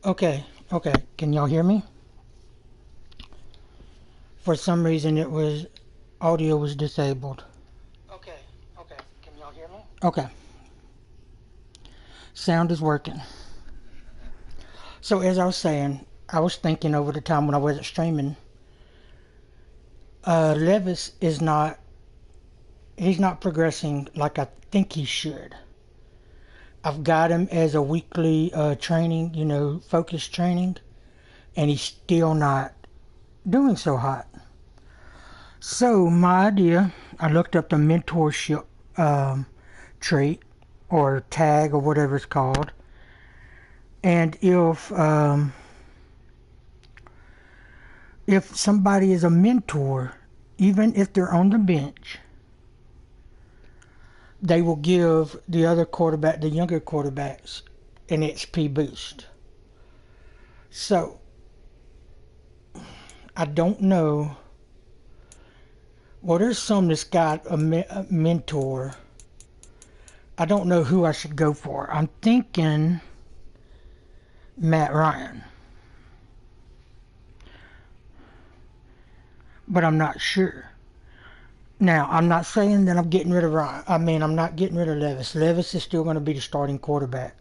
Okay, okay. Can y'all hear me? For some reason, audio was disabled. Okay, okay. Can y'all hear me? Okay, sound is working. So as I was saying, I was thinking over the time when I wasn't streaming. Levis is not. He's not progressing like I think he should. I've got him as a weekly training, focus training, and he's still not doing so hot. So my idea, I looked up the mentorship trait or tag or whatever it's called, and if somebody is a mentor, even if they're on the bench, they will give the other quarterback, the younger quarterbacks, an XP boost. So I don't know. Well, there's some that's got a mentor. I don't know who I should go for. I'm thinking Matt Ryan, but I'm not sure. Now, I'm not saying that I'm getting rid of Ryan. I'm not getting rid of Levis. Levis is still going to be the starting quarterback.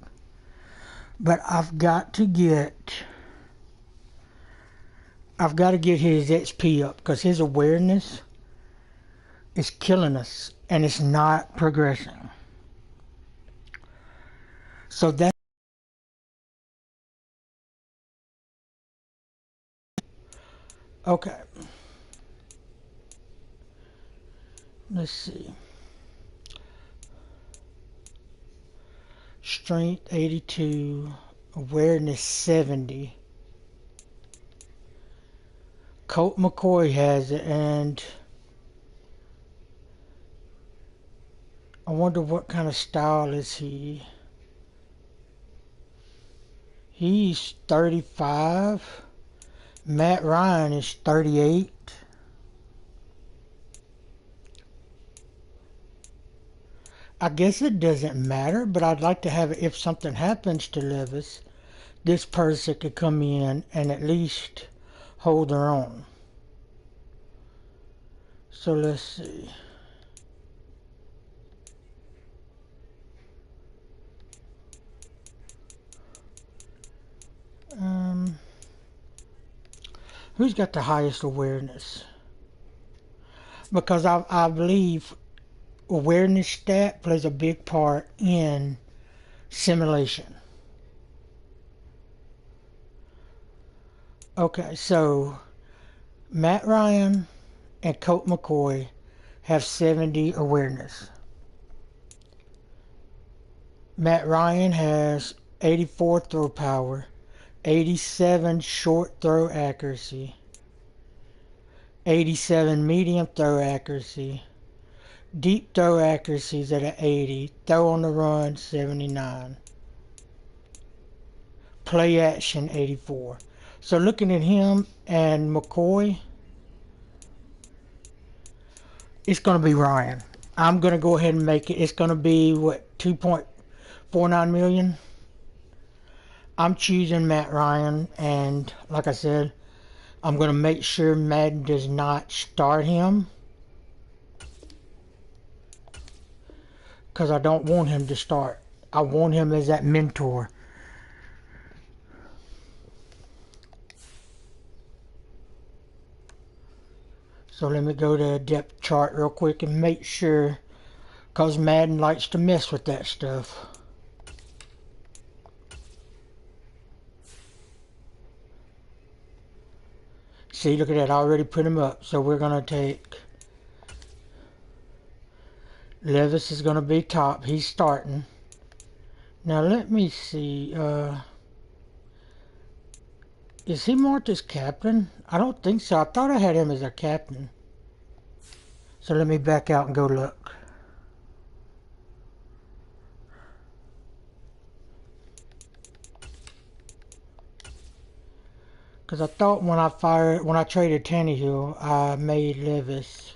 But I've got to get his XP up because his awareness is killing us and it's not progressing. So that's okay. Let's see. Strength 82, awareness 70. Colt McCoy has it, and I wonder what kind of style is he. He's 35. Matt Ryan is 38. I guess it doesn't matter, but I'd like to have it if something happens to Levis, this person could come in and at least hold their own. So let's see. Um, who's got the highest awareness? Because I believe awareness stat plays a big part in simulation. Okay, so Matt Ryan and Colt McCoy have 70 awareness. Matt Ryan has 84 throw power, 87 short throw accuracy, 87 medium throw accuracy, deep throw accuracy is at an 80, throw on the run 79, play action 84. So looking at him and McCoy, it's going to be Ryan. I'm going to go ahead and make it. It's going to be, what, 2.49 million? I'm choosing Matt Ryan, and like I said, I'm going to make sure Madden does not start him because I don't want him to start. I want him as that mentor. So let me go to depth chart real quick and make sure, because Madden likes to mess with that stuff. See, look at that. I already put him up. So we're going to take Levis is going to be top. He's starting. Now let me see. Is he marked as captain? I don't think so. I thought I had him as a captain. So let me back out and go look. Because I thought when I traded Tannehill, I made Levis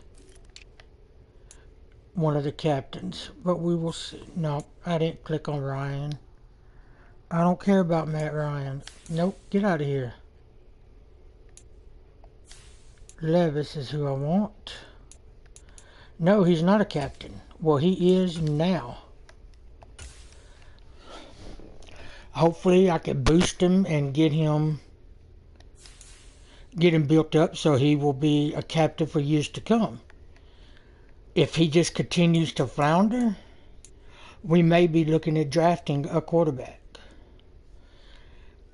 one of the captains. But we will see. No, I didn't click on Ryan. I don't care about Matt Ryan. Nope, get out of here. Levis is who I want. No, he's not a captain. Well, he is now. Hopefully I can boost him and get him built up so he will be a captain for years to come. If he just continues to flounder, we may be looking at drafting a quarterback.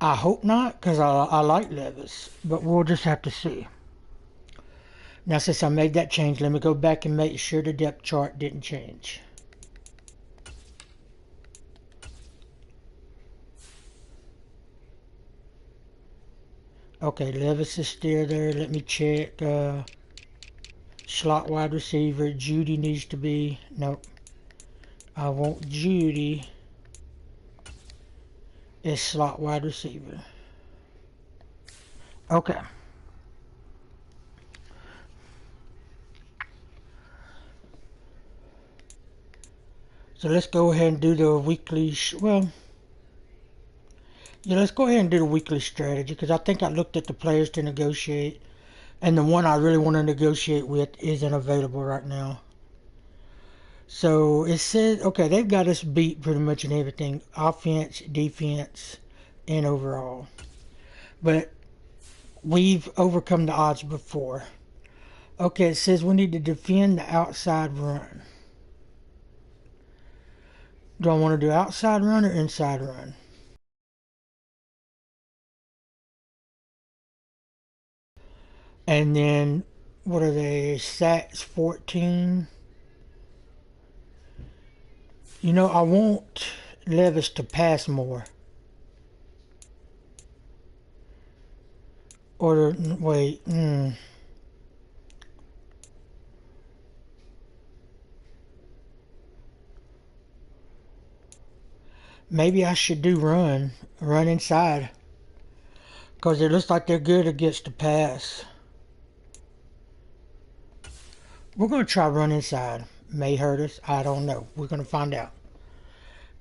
I hope not, because I like Levis, but we'll just have to see. Now, since I made that change, let me go back and make sure the depth chart didn't change. Okay, Levis is still there. Let me check. Slot wide receiver. Judy needs to be... Nope. I want Judy as slot wide receiver. Okay. So let's go ahead and do the weekly... let's go ahead and do the weekly strategy, because I think I looked at the players to negotiate, and the one I really want to negotiate with isn't available right now. So it says, okay, they've got us beat pretty much in everything. Offense, defense, and overall. But we've overcome the odds before. Okay, it says we need to defend the outside run. Do I want to do outside run or inside run? And then, what are they? Stats 14. You know, I want Levis to pass more. Or, wait, Maybe I should do run inside. Because it looks like they're good against the pass. We're going to try run inside. May hurt us. I don't know. We're going to find out.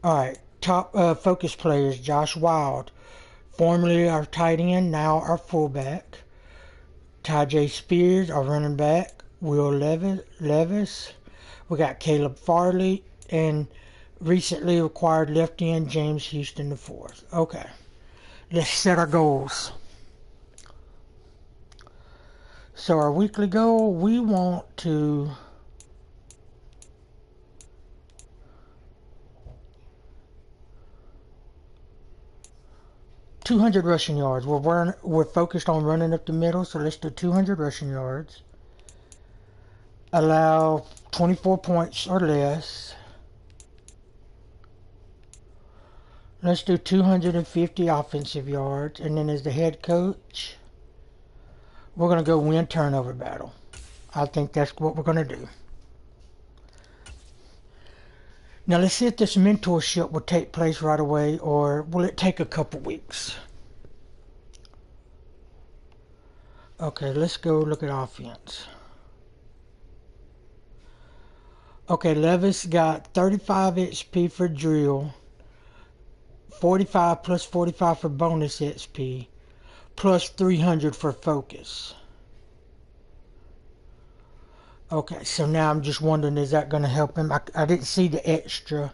Alright, top focus players. Josh Wild. Formerly our tight end, now our fullback. Tyjae Spears, our running back. Will Levis. We got Caleb Farley. And recently acquired left end James Houston IV. Okay. Let's set our goals. So our weekly goal, we want to ...200 rushing yards. We're focused on running up the middle, so let's do 200 rushing yards. Allow 24 points or less. Let's do 250 offensive yards. And then as the head coach, we're going to go win turnover battle. I think that's what we're going to do. Now let's see if this mentorship will take place right away, or will it take a couple weeks? Okay, let's go look at offense. Okay, Levis got 35 XP for drill, 45 plus 45 for bonus XP, plus 300 for focus. Okay, so now I'm just wondering, is that going to help him? I didn't see the extra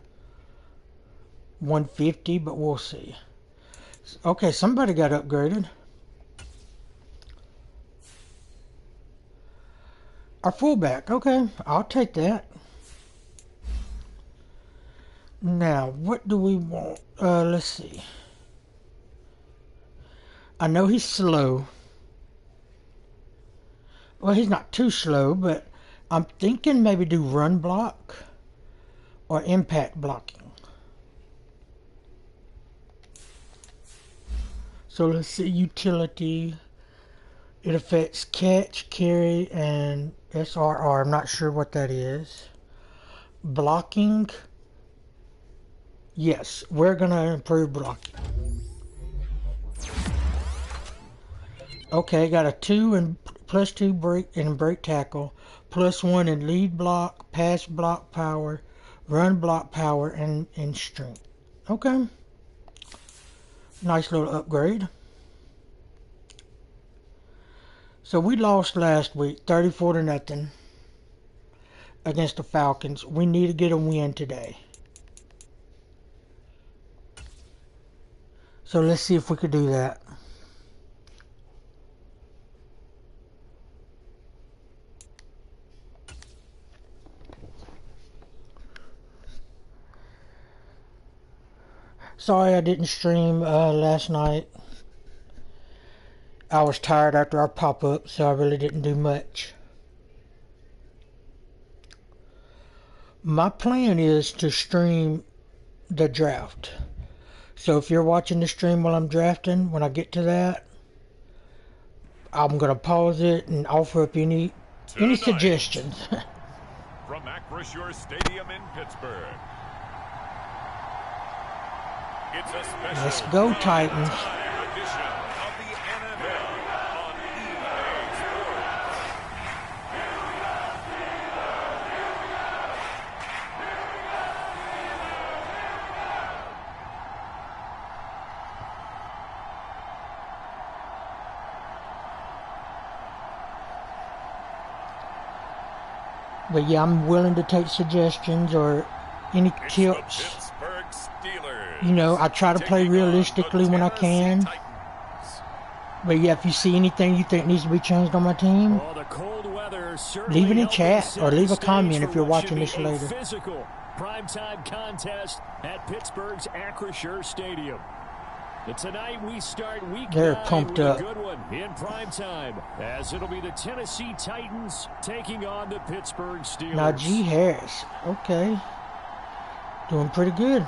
150, but we'll see. Okay, somebody got upgraded. Our fullback. Okay, I'll take that. Now, what do we want? Let's see. I know he's slow. Well, he's not too slow, but I'm thinking maybe do run block or impact blocking. So let's see, utility. It affects catch, carry, and SRR. I'm not sure what that is. Blocking. Yes, we're going to improve blocking. Okay, got a 2 and plus 2 break and break tackle, plus 1 in lead block, pass block power, run block power, and strength. Okay. Nice little upgrade. So we lost last week, 34-0 against the Falcons. We need to get a win today. So let's see if we could do that. Sorry I didn't stream last night. I was tired after our pop-up, so I really didn't do much. My plan is to stream the draft. So if you're watching the stream while I'm drafting, when I get to that, I'm going to pause it and offer up any suggestions. From Acrisure Stadium in Pittsburgh. It's a special Let's go, Titans. edition of the NFL on EA Sports. But yeah, I'm willing to take suggestions or any It's tips. the Pittsburgh Steelers. You know, I try to play taking on the realistically when I can. Tennessee But yeah, if you see anything you think needs to be changed on my team, Well, the cold weather certainly leave it in helping chat set or the leave a stage comment for if you're what watching should this be a later. Physical primetime contest at Pittsburgh's Acrisure Stadium. And tonight we start week They're 9 pumped with up. a good one in primetime, as it'll be the Tennessee Titans taking on the Pittsburgh Steelers. Najee Harris. Okay. Doing pretty good.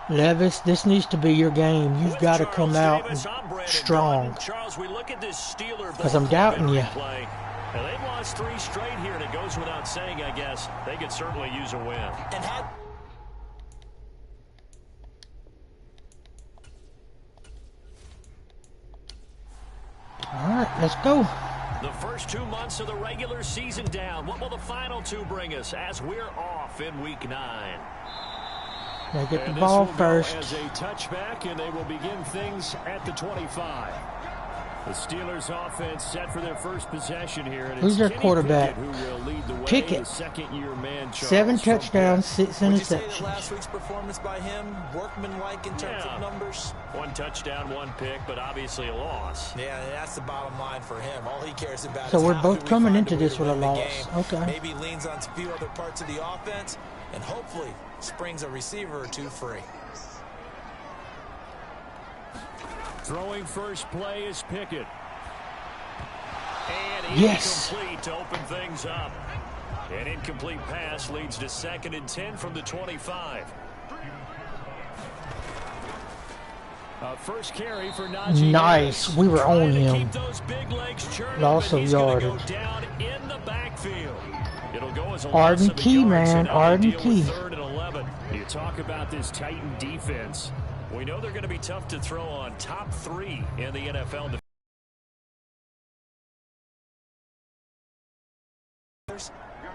Levis, this needs to be your game. You've With got to Charles come out Davis, I'm Brandon strong. Dunn. Charles, we look at this Steeler Because ball I'm club doubting in you. replay, and they've lost 3 straight here, and it goes without saying, I guess, they could certainly use a win. And had All right, let's go. The first 2 months of the regular season down. What will the final 2 bring us as we're off in week 9? They get the And this ball will go first. as a touchback, and they will begin things at the 25. The Steelers offense set for their first possession here. And Who's it's their Kenny quarterback? Pickett who will lead the way, Pickett. the second-year man, Charles, 7 from touchdowns, Pitt. 6 would you say that interceptions. last week's performance by him, workmanlike in terms Yeah. of numbers? 1 touchdown, 1 pick, but obviously a loss. Yeah, that's the bottom line for him. All he cares about So is we're how both do we coming find into a way this to with a win the loss. game. Okay. Maybe leans on a few other parts of the offense, and hopefully springs a receiver or 2 free. Throwing first play is Pickett. And Yes. incomplete to open things up. An incomplete pass leads to 2nd and 10 from the 25. First carry for Najee Nice. Harris. We were on Trying to him. keep those big legs churning, Loss but of he's gonna yardage. Go down in the backfield. It'll go as a Arden loss of a Key, yard, man. so now they Arden deal with Key. 3rd and 11. You talk about this Titan defense. We know they're going to be tough to throw on. Top 3 in the NFL.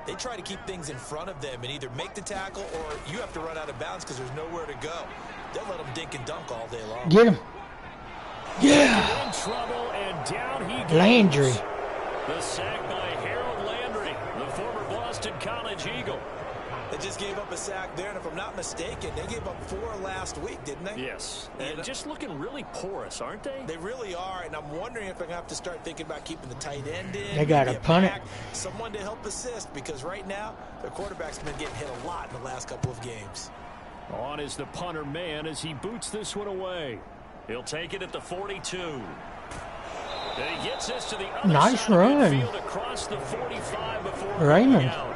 They try to keep things in front of them and either make the tackle or you have to run out of bounds because there's nowhere to go. They'll let them dink and dunk all day long. Get him. Yeah. In trouble, and down he goes. Landry. The sack by Harold Landry, the former Boston College Eagle. They just gave up a sack there, and if I'm not mistaken, they gave up 4 last week, didn't they? Yes, and just looking really porous, aren't they? They really are, and I'm wondering if they're going to have to start thinking about keeping the tight end in. They gotta maybe a punt it. back, someone to help assist, because right now, their quarterback's been getting hit a lot in the last couple of games. On is the punter man as he boots this one away. He'll take it at the 42. And he gets this to the other Nice side of run. midfield across the 45 before Raymond. going out.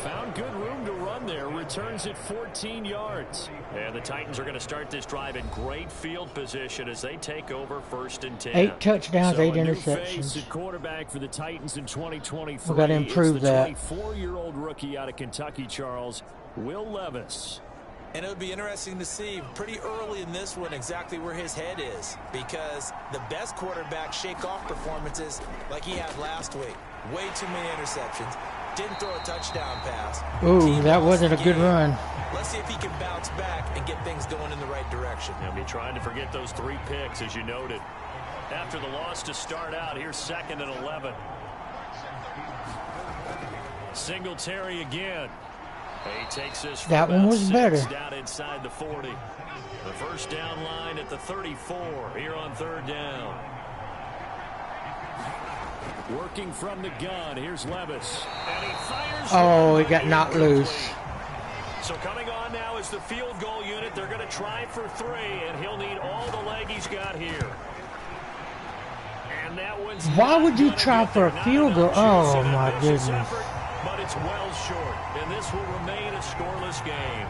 Found good room to run there. Returns at 14 yards. And the Titans are going to start this drive in great field position as they take over 1st and 10. 8 touchdowns, So 8 a new face interceptions. at quarterback for the Titans in 2023. We gotta improve it's the that. 24-year-old rookie out of Kentucky, Charles, Will Levis. And it would be interesting to see pretty early in this one exactly where his head is, because the best quarterbacks shake off performances like he had last week. Way too many interceptions. didn't throw a touchdown pass. Ooh, that wasn't a good run. Let's see if he can bounce back and get things going in the right direction. They'll be trying to forget those 3 picks, as you noted. After the loss to start out, here's 2nd and 11. Singletary again. He takes this. That one was better. Down inside the 40. The first down line at the 34 here on 3rd down. Working from the gun. Here's Levis. And he fires. Oh, he got knocked loose. So coming on now is the field goal unit. They're going to try for 3, and he'll need all the leg he's got here. And that one's Why would you try for a field goal? Oh, my goodness. Effort, but it's well short, and this will remain a scoreless game.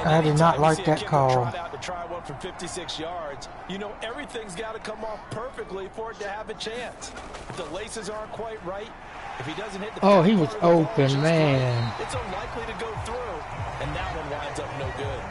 I did not like that call. To try one from 56 yards, you know everything's got to come off perfectly for it to have a chance. If the laces aren't quite right, if he doesn't hit the he was open, man. It's unlikely to go through, and that one winds up no good.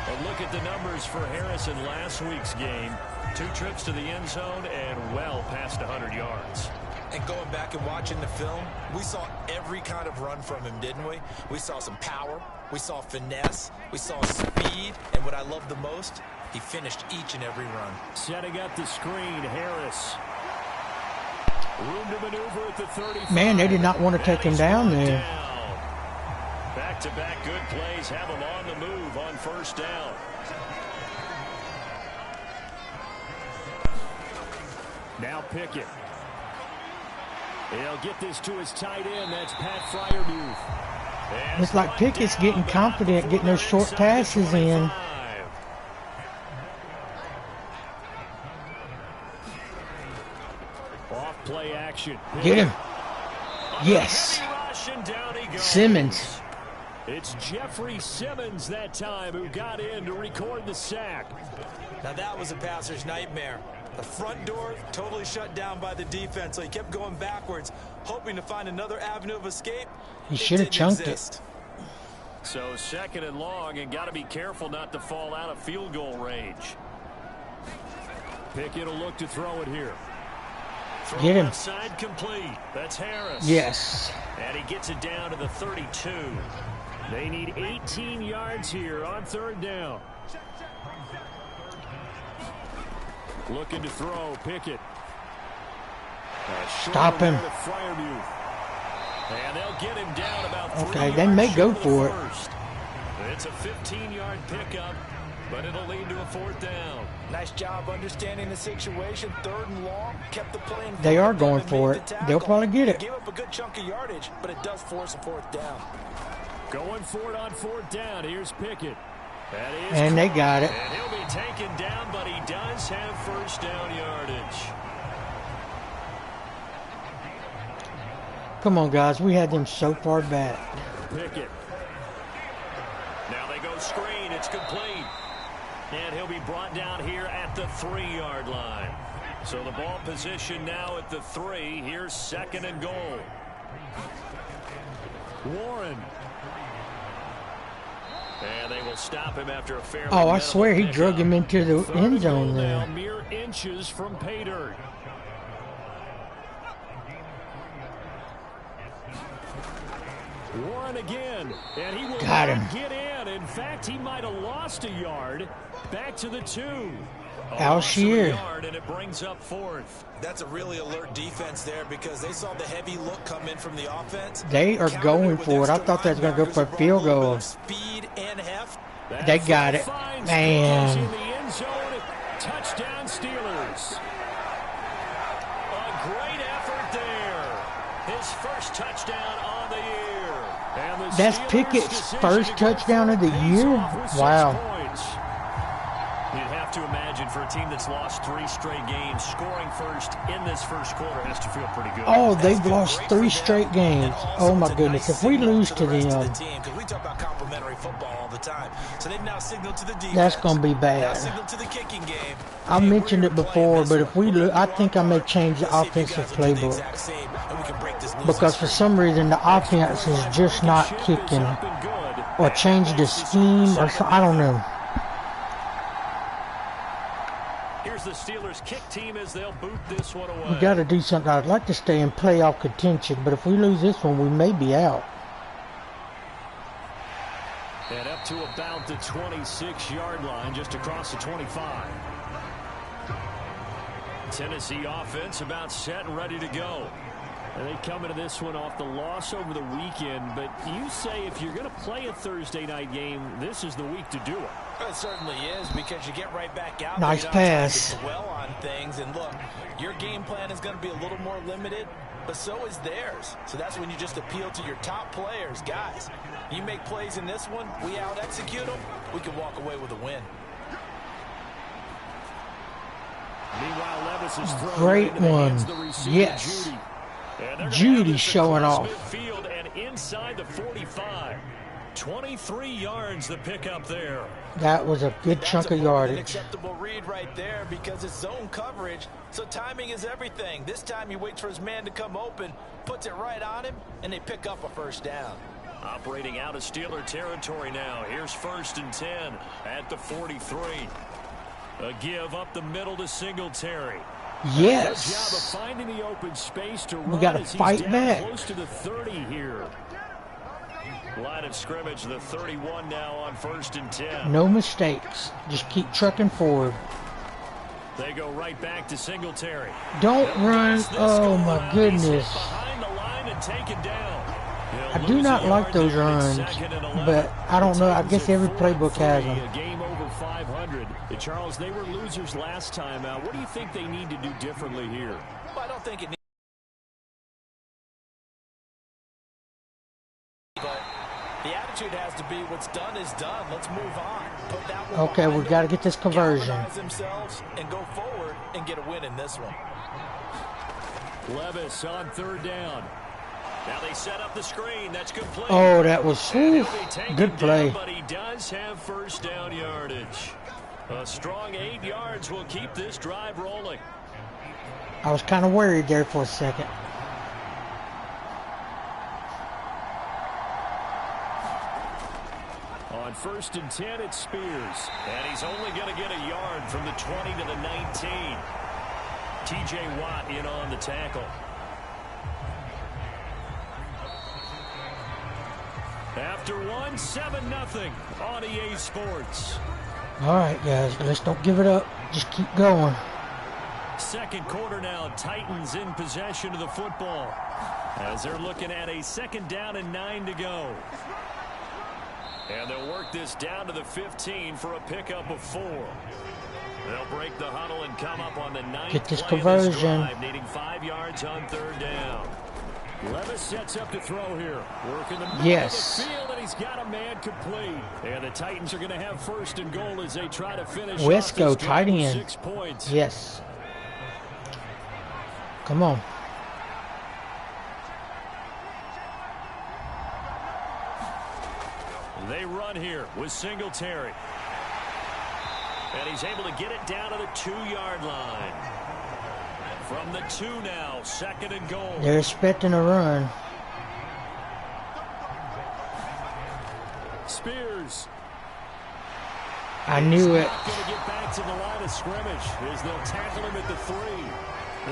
And look at the numbers for Harris in last week's game. 2 trips to the end zone and well past 100 yards. And going back and watching the film, we saw every kind of run from him, didn't we? We saw some power, we saw finesse, we saw speed, and what I love the most, he finished each and every run. Setting up the screen, Harris. Room to maneuver at the 35. Man, they did not want to take him down there. Back-to-back good plays have him on the move on 1st down. Now Pickett. He'll get this to his tight end. That's Pat Freiermuth. It's like Pickett's getting confident, getting those short passes in. Off play action. Get him. Yes. Simmons. It's Jeffrey Simmons that time who got in to record the sack. Now that was a passer's nightmare. The front door totally shut down by the defense, so he kept going backwards, hoping to find another avenue of escape. He should have chunked it. So 2nd and long, and got to be careful not to fall out of field goal range. Pickett will look to throw it here. Get him. Side complete. That's Harris. Yes. And he gets it down to the 32. They need 18 yards here on 3rd down. Looking to throw, Pickett. Stop him. And they'll get him down about 3 Okay, they may go for it. It's a 15-yard pickup, but it'll lead to a 4th down. Nice job understanding the situation. 3rd and long, kept the play. They are going for it. They'll probably get it. Gave up a good chunk of yardage, but it does force a 4th down. Going for it on 4th down. Here's Pickett. And they got it. And he'll be taken down, but he does have 1st down yardage. Come on, guys. We had them so far back. Pickett. Now they go screen. It's complete. And he'll be brought down here at the 3-yard line. So the ball position now at the 3. Here's 2nd and goal. Warren. And they will stop him after a fair. Oh, I swear he drug him into the end zone there. Mere inches from pay dirt. Warren again, and he will got him. Get in. In fact, he might have lost a yard. Back to the 2. Alshier. And it brings up 4th. That's a really alert defense there because they saw the heavy look come in from the offense. They are going for it. I thought they was going to go for a field goal. Speed and heft. They got it. Man. In the end zone. Touchdown Steelers. A great effort there. His first touchdown on the year. And the That's Steelers' Pickett's decision first to go touchdown of the pays year? off with 6 Wow. points. You'd have to imagine for a team that's lost 3 straight games, scoring first in this first quarter has to feel pretty good. Oh, they've lost 3 straight games. Oh, my goodness. If we lose to them, we talk about complimentary football all the time. So they've now signaled to the defense. that's going to be Now bad. signaled to the kicking game. I mentioned it before, but if we lose, I think I may change the offensive playbook. Because for some reason, the offense is just not kicking. Or change the scheme, or so, I don't know. Here's the Steelers kick team as they'll boot this one away. We got to do something. I'd like to stay in playoff contention, but if we lose this one, we may be out. And up to about the 26-yard line, just across the 25. Tennessee offense about set and ready to go. And they come into this one off the loss over the weekend, but you say if you're going to play a Thursday night game, this is the week to do it. It certainly is, because you get right back out. Nice pass. Dwell on things, and look, your game plan is going to be a little more limited, but so is theirs. So that's when you just appeal to your top players. Guys, you make plays in this one, we out-execute them, we can walk away with a win. Meanwhile, Levis is thrown Great into the hands one. of the receiver, Yes. Judy. And they're Judy gonna have this showing across off. midfield and inside the 45. 23 yards the pickup there. That was a good chunk of That's an yardage. acceptable read right there, because it's zone coverage, so timing is everything. This time he waits for his man to come open, puts it right on him, and they pick up a first down. Operating out of Steeler territory now. Here's 1st and 10 at the 43. A give up the middle to Singletary. Good job of Yes. finding the open space to We run gotta as he's fight down back. close to the 30 here. Line of scrimmage, the 31 now on 1st and 10. No mistakes. Just keep trucking forward. They go right back to Singletary. Don't run. Does this Oh go my around? He's hit goodness. behind the line and taken down. I do not like those runs, but I don't know. I guess every playbook has them. A game over 500. Charles, they were losers last time out. What do you think they need to do differently here? Well, I don't think it needs, but the attitude has to be what's done is done. Let's move on. Put that one Okay, we behind got to them, get this conversion. galvanize themselves and go forward and get a win in this one. Levis on 3rd down. Now they set up the screen. That's complete. Oh, that was And he'll whew, be taken good play. down, but he does have 1st down yardage. A strong 8 yards will keep this drive rolling. I was kind of worried there for a second. On 1st and 10, it's Spears. And he's only going to get a yard from the 20 to the 19. T.J. Watt in on the tackle. After one, 7-0 on EA Sports. All right, guys, let's don't give it up. Just keep going. 2nd quarter now, Titans in possession of the football as they're looking at a 2nd down and 9 to go. And they'll work this down to the 15 for a pickup of 4. They'll break the huddle and come up on the 9th Get this play of this conversion. drive, needing 5 yards on 3rd down. Levis sets up to throw here. Working the middle Yes. of the field, and he's got a man complete. And the Titans are going to have 1st and goal as they try to finish Wesco, off this tight drive with end. 6 points. Yes. Come on. They run here with Singletary. And he's able to get it down to the 2-yard line. From the 2 now, 2nd and goal. They're expecting a run. Spears. I knew it. Not going to get back to the line of scrimmage as they'll tackle him at the 3.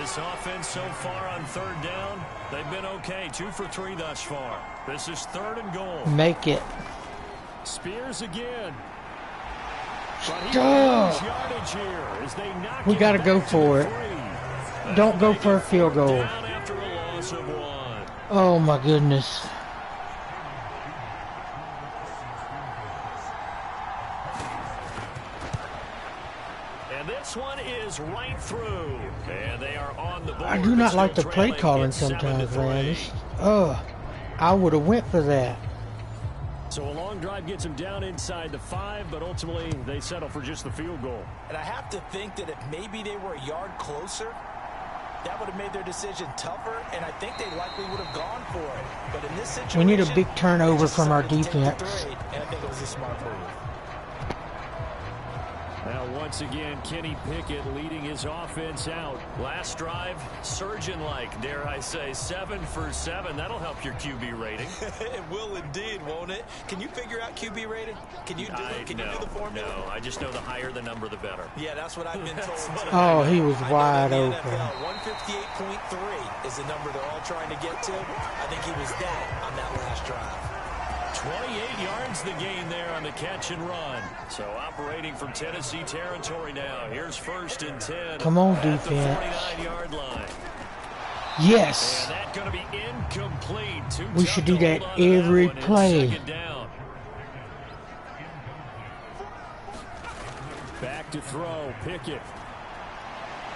This offense so far on 3rd down, they've been okay. 2 for 3 thus far. This is 3rd and goal. Make it. Spears again. But he Stop. loses yardage here as they knock We him got to back go to for the it. 3. Don't go for a field goal. Down after a loss of 1. Oh my goodness. And this one is right through. And they are on the board. I do not Still like the play trailing. calling It's sometimes, 7-3. man. I would have went for that. So a long drive gets them down inside the 5, but ultimately they settle for just the field goal. And I have to think that if maybe they were a yard closer, that would have made their decision tougher, and I think they likely would have gone for it. But in this situation, We need a big turnover they just from our decided to take the defense. 3, and I think it was a smart move. Now, once again, Kenny Pickett leading his offense out. Last drive, surgeon-like, dare I say, 7 for 7. That'll help your QB rating. It will indeed, won't it? Can you figure out QB rating? Can you do it? Can you do the formula? No, I just know the higher the number, the better. Yeah, that's what I've been told. Oh, he was wide open. NFL, 158.3 is the number they're all trying to get to. I think he was that on that last drive. 28 yards the gain there on the catch and run. So operating from Tennessee territory now. Here's 1st and 10. Come on, at the defense. 49-yard line. Yes. And that's going to be incomplete. We should do that every play. Second down. Back to throw, Pickett.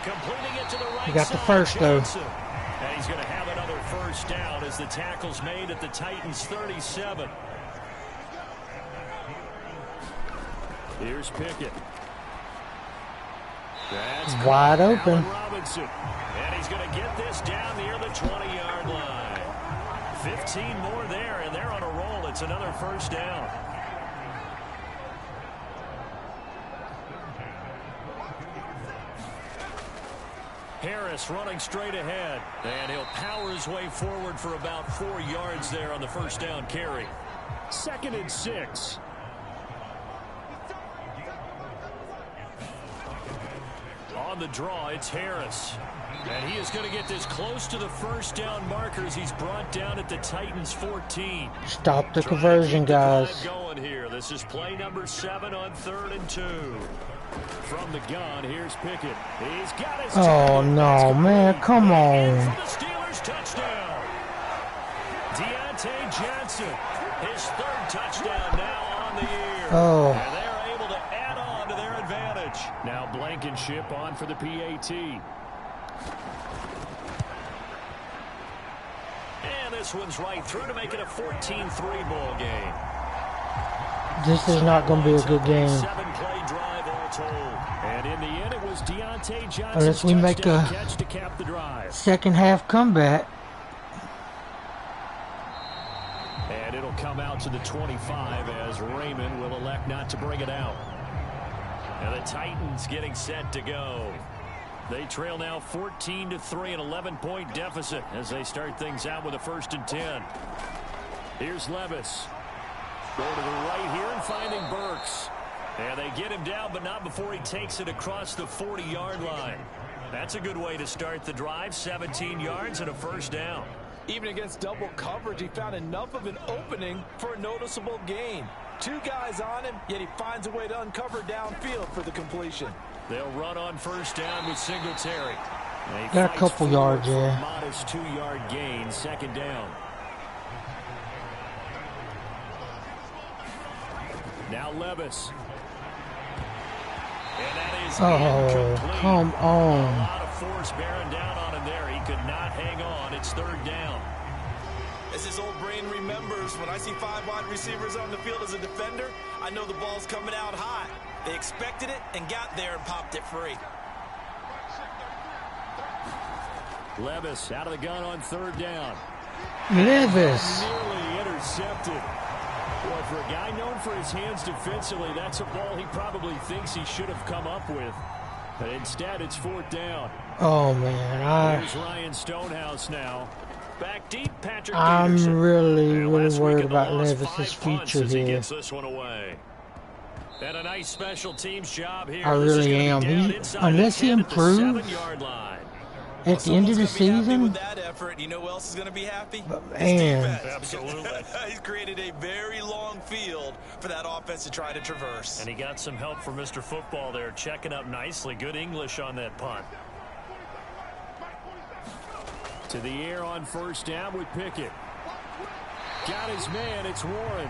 Completing it to the right He got the side, first, though. Johnson. And he's going to have another 1st down as the tackle's made at the Titans' 37. Here's Pickett. That's Wide open. Allen Robinson. And he's going to get this down near the 20-yard line. 15 more there, and they're on a roll. It's another 1st down. Harris running straight ahead. And he'll power his way forward for about 4 yards there on the 1st down carry. 2nd and 6. On the draw, it's Harris. And he is going to get this close to the 1st down markers. He's brought down at the Titans' 14. Stop the conversion, guys. Going here. This is play number 7 on 3rd and 2. From the gun, here's Pickett. He's got his Oh, no, man. Come on. For the Steelers touchdown. Deontay Johnson, his 3rd touchdown now on the year. Oh. And they're able to add on to their advantage. Now Blankenship on for the PAT. And this one's right through to make it a 14-3 ball game. This is not going to be a good game. 7-play drive all told. And in the end, it was Deontay Johnson's Unless we make touchdown a catch to cap the drive. second half comeback. And it'll come out to the 25 as Raymond will elect not to bring it out. And the Titans getting set to go. They trail now 14-3, an 11-point deficit as they start things out with a 1st and 10. Here's Levis. Going to the right here and finding Burks. And they get him down, but not before he takes it across the 40-yard line. That's a good way to start the drive. 17 yards and a 1st down. Even against double coverage, he found enough of an opening for a noticeable gain. 2 guys on him, yet he finds a way to uncover downfield for the completion. They'll run on 1st down with Singletary. Got a couple yards there. Modest 2-yard gain, 2nd down. Now Levis. And that is Oh, incomplete. come A on. lot of force bearing down on him there. He could not hang on. It's 3rd down. As his old brain remembers, when I see 5 wide receivers on the field as a defender, I know the ball's coming out hot. They expected it and got there and popped it free. Levis out of the gun on 3rd down. Levis. Nearly intercepted. Boy, for a guy known for his hands defensively, that's a ball he probably thinks he should have come up with. But instead, it's 4th down. Oh, man. Here's Ryan Stonehouse now. Back deep, Patrick I'm Peterson. really, And really last week worried in the about loss, Levis's 5 punts future as he here. gets this one away. And a nice special teams job here. I This is really gonna be am. down He- inside unless the he 10 at the improves 7-yard line. at the end of the Someone's gonna be happy season, with that effort. You know who else is going to be happy? His man. defense. Absolutely. He's created a very long field for that offense to try to traverse. And he got some help from Mr. Football there, checking up nicely. Good English on that punt. To the air on 1st down with Pickett. Got his man. It's Warren.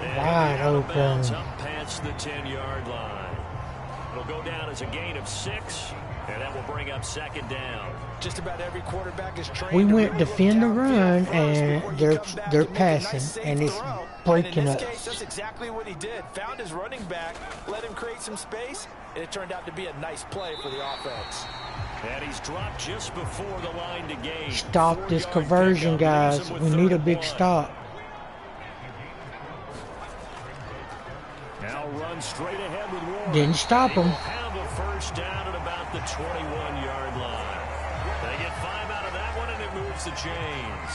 And Wide out of bounds, open. up past the 10-yard line. It'll go down as a gain of 6, and that will bring up 2nd down. Just about every quarterback is trained. we to went really defend the look run, downfield first and before you they're come back they're and make a nice, passing, safe and it's throw. breaking And in us. this case, that's exactly what he did. Found his running back, let him create some space, and it turned out to be a nice play for the offense. And he's dropped just before the line to gain. Stop this 4-yard conversion, pickup leaves guys. him with We need a 3rd big and 1. stop. Now going straight ahead with Warren. Didn't stop him. Have a first down at about the 21-yard line. They get 5 out of that one, and it moves the chains.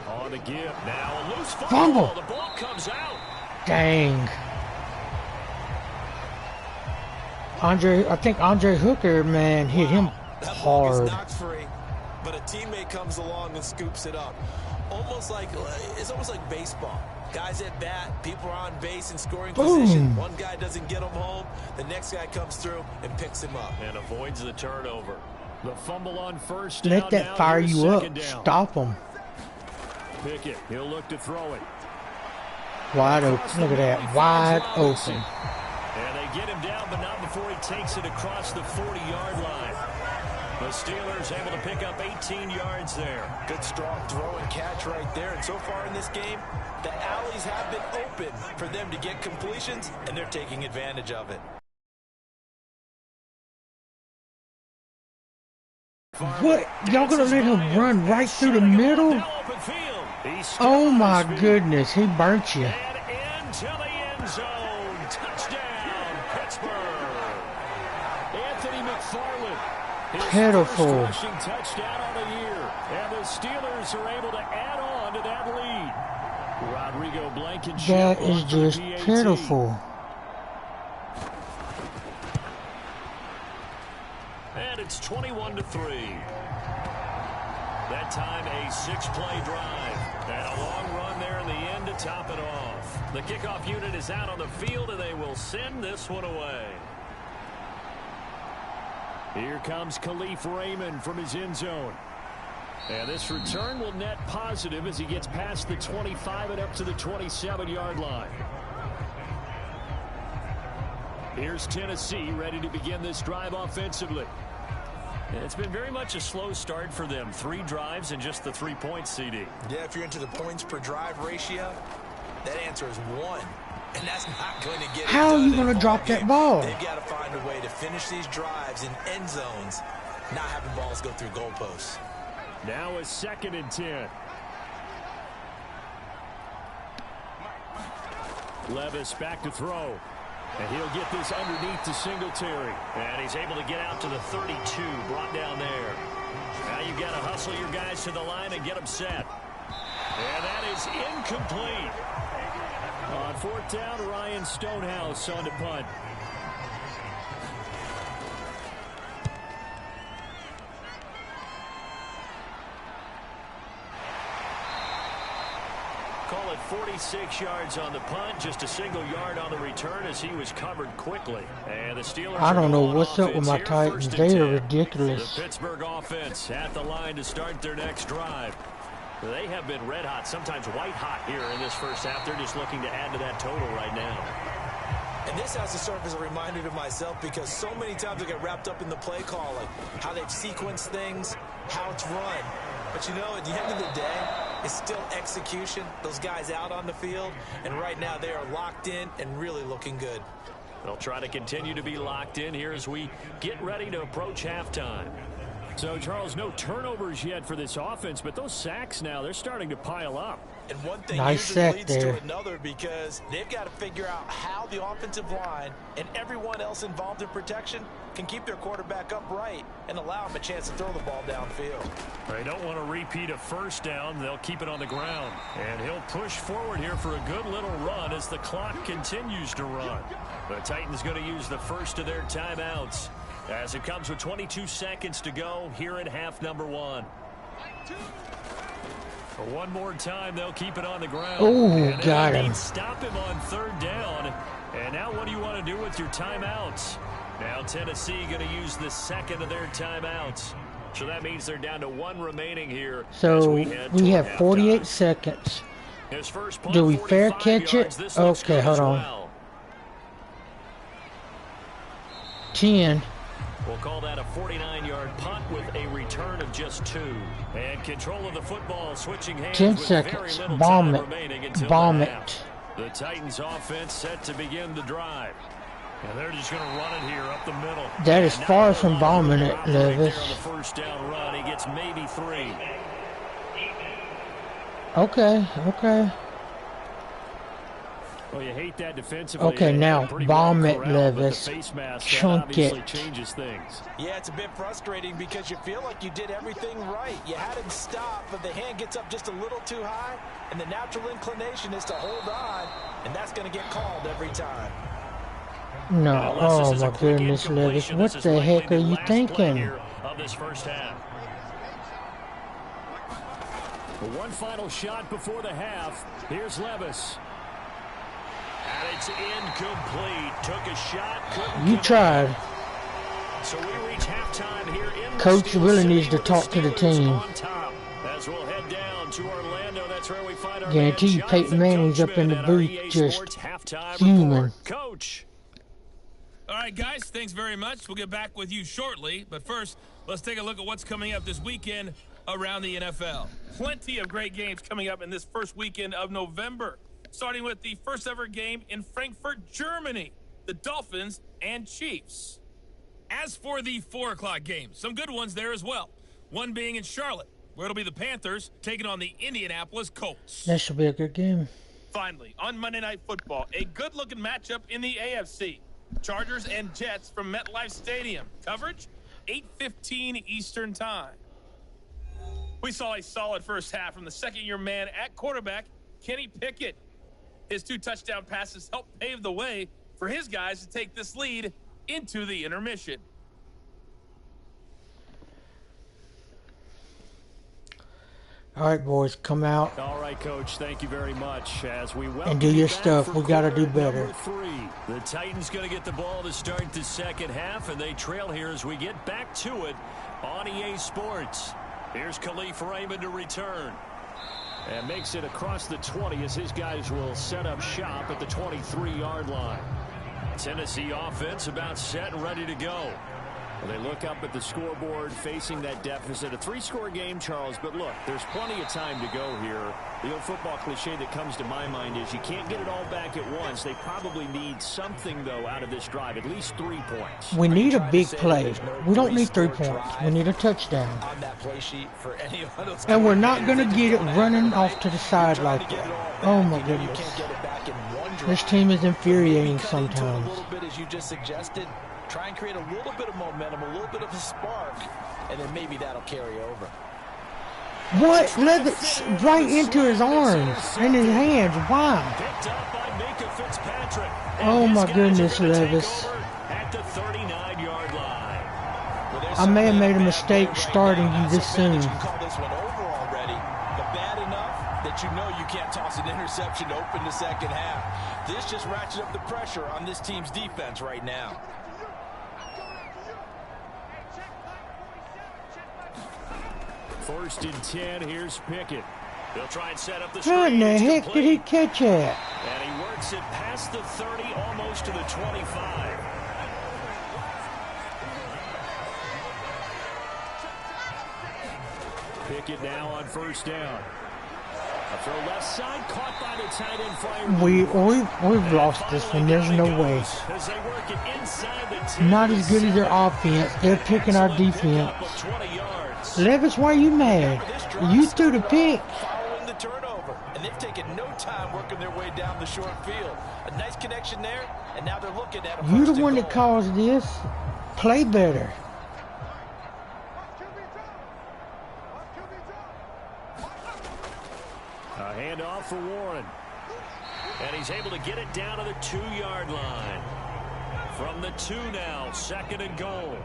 On the give. Now a loose fumble. The ball comes out. Dang. I think Andre Hooker, man, hit him hard. That knocked free, but a teammate comes along and scoops it up. It's almost like baseball. Guys at bat, people are on base in scoring position. One guy doesn't get him home, the next guy comes through and picks him up. And avoids the turnover. The fumble on first down. Let that fire you up. Stop him. Pickett, he'll look to throw it. Wide open. Look at that. Wide open. And they get him down, but not before he takes it across the 40-yard line. The Steelers able to pick up 18 yards there. Good strong throw and catch right there. And so far in this game, the alleys have been open for them to get completions, and they're taking advantage of it. What? Y'all gonna let him run right through the middle? Oh my goodness, he burnt you. And into the end zone. Touchdown, Pittsburgh. Anthony McFarland. His Pitiful. first rushing touchdown of the year. And the Steelers are able to add on to that lead. Rodrigo Blankenship. That is just pitiful. And it's 21-3. That time a 6-play drive. And a long run there in the end to top it off. The kickoff unit is out on the field, and they will send this one away. Here comes Khalif Raymond from his end zone. And this return will net positive as he gets past the 25 and up to the 27-yard line. Here's Tennessee ready to begin this drive offensively. It's been very much a slow start for them. 3 drives and just the 3 points, CD. Yeah, if you're into the points per drive ratio, that answer is 1. And that's not going to get it How are you done going in to a drop ball that game. ball? They've got to find a way to finish these drives in end zones, not having balls go through goalposts. Now a 2nd and 10. Levis back to throw. And he'll get this underneath to Singletary. And he's able to get out to the 32, brought down there. Now you've got to hustle your guys to the line and get them set. And that is incomplete. On 4th down, Ryan Stonehouse on the punt. Call it 46 yards on the punt, just a single yard on the return as he was covered quickly. And the Steelers I don't know are going what's up with my offense here, Titans. 1st and They 10. are ridiculous. The Pittsburgh offense at the line to start their next drive. They have been red hot, sometimes white hot here in this first half. They're just looking to add to that total right now. And this has to serve as a reminder to myself because so many times I get wrapped up in the play call, like how they've sequenced things, how it's run. But, you know, at the end of the day, it's still execution. Those guys out on the field, and right now they are locked in and really looking good. They'll try to continue to be locked in here as we get ready to approach halftime. So, Charles, no turnovers yet for this offense, but those sacks now, they're starting to pile up. And one thing Nice usually sack leads there. to another because they've got to figure out how the offensive line and everyone else involved in protection can keep their quarterback upright and allow him a chance to throw the ball downfield. They don't want to repeat a first down. They'll keep it on the ground. And he'll push forward here for a good little run as the clock continues to run. The Titans going to use the first of their timeouts as it comes with 22 seconds to go here in half number 1. For one more time, they'll keep it on the ground. Oh, got him. Stop him on 3rd down. And now what do you want to do with your timeouts? Now Tennessee going to use the 2nd of their timeouts. So that means they're down to 1 remaining here. So we have 48 seconds. His first punt, Do we fair 45 catch yards. it? This looks Okay, good hold as on. well. 10. We'll call that a 49-yard punt with a return of just 2. And control of the football switching hands 10 with seconds. very little Bomb time it. remaining until Bomb the it. half. The Titans offense set to begin the drive. And they're just going to run it here up the middle. That is And far now from they'll bombing it, operate there Levis. on the first down run. He gets maybe 3. Okay, okay. Well, you hate that defensively. Okay, now bomb it, Levis. Chunk it. Changes things. Yeah, it's a bit frustrating because you feel like you did everything right. You had him stop, but the hand gets up just a little too high, and the natural inclination is to hold on, and that's going to get called every time. No, oh my goodness, Levis. What the heck are you thinking? Of this first half. One final shot before the half. Here's Levis. And it's incomplete. Took a shot. Couldn't You tried. So we reach halftime here in Coach really needs to talk to the team. As we'll head down to Orlando, that's where we find our Guarantee you Peyton Manning's up in the booth just human. Coach. All right, guys, thanks very much. We'll get back with you shortly. But first, let's take a look at what's coming up this weekend around the NFL. Plenty of great games coming up in this first weekend of November, starting with the first ever game in Frankfurt, Germany, the Dolphins and Chiefs. As for the 4 o'clock game, some good ones there as well. One being in Charlotte, where it'll be the Panthers taking on the Indianapolis Colts. That should be a good game. Finally, on Monday Night Football, a good-looking matchup in the AFC. Chargers and Jets from MetLife Stadium. Coverage, 8:15 Eastern Time. We saw a solid first half from the second-year man at quarterback, Kenny Pickett. His 2 touchdown passes helped pave the way for his guys to take this lead into the intermission. All right, boys, come out. All right, Coach, thank you very much. As we and do your stuff. We got to do better. The Titans going to get the ball to start the second half, and they trail here as we get back to it on EA Sports. Here's Khalif Raymond to return. And makes it across the 20 as his guys will set up shop at the 23-yard line. Tennessee offense about set and ready to go. Well, they look up at the scoreboard facing that deficit. A 3-score game, Charles, but look, there's plenty of time to go here. The old football cliche that comes to my mind is you can't get it all back at once. They probably need something, though, out of this drive, at least 3 points. We need a big play. We don't need 3 points. We need a touchdown. On that play sheet for any of those, and we're not going to get it running off to the side like that. Oh, my goodness. This team is infuriating sometimes. A little bit, as you just suggested. Try and create a little bit of momentum, a little bit of a spark, and then maybe that'll carry over. What? Levis right into his arms and his hands. Wow. Picked up by Minka Fitzpatrick. Oh my goodness, Levis. At the 39-yard line. I may have made a mistake starting you this soon. You call this one over already, but bad enough that you know you can't toss an interception to open the second half. This just ratchets up the pressure on this team's defense right now. First and 10, here's Pickett. They'll try and set up the screen. How in the heck did he catch it? And he works it past the 30, almost to the 25. Pickett now on first down. A throw left side, caught by the tight end flyer. We've lost this one. There's no way. As they work it inside the 10. Not as good as their offense. They're picking our defense. Levis, why are you mad? You threw the pick. Following the turnover, and they've taken no time working their way down the short field. A nice connection there, and now they're looking at a You're the one that caused this. Play better. A handoff for Warren. And he's able to get it down to the 2-yard line. From the 2 now, 2nd and goal.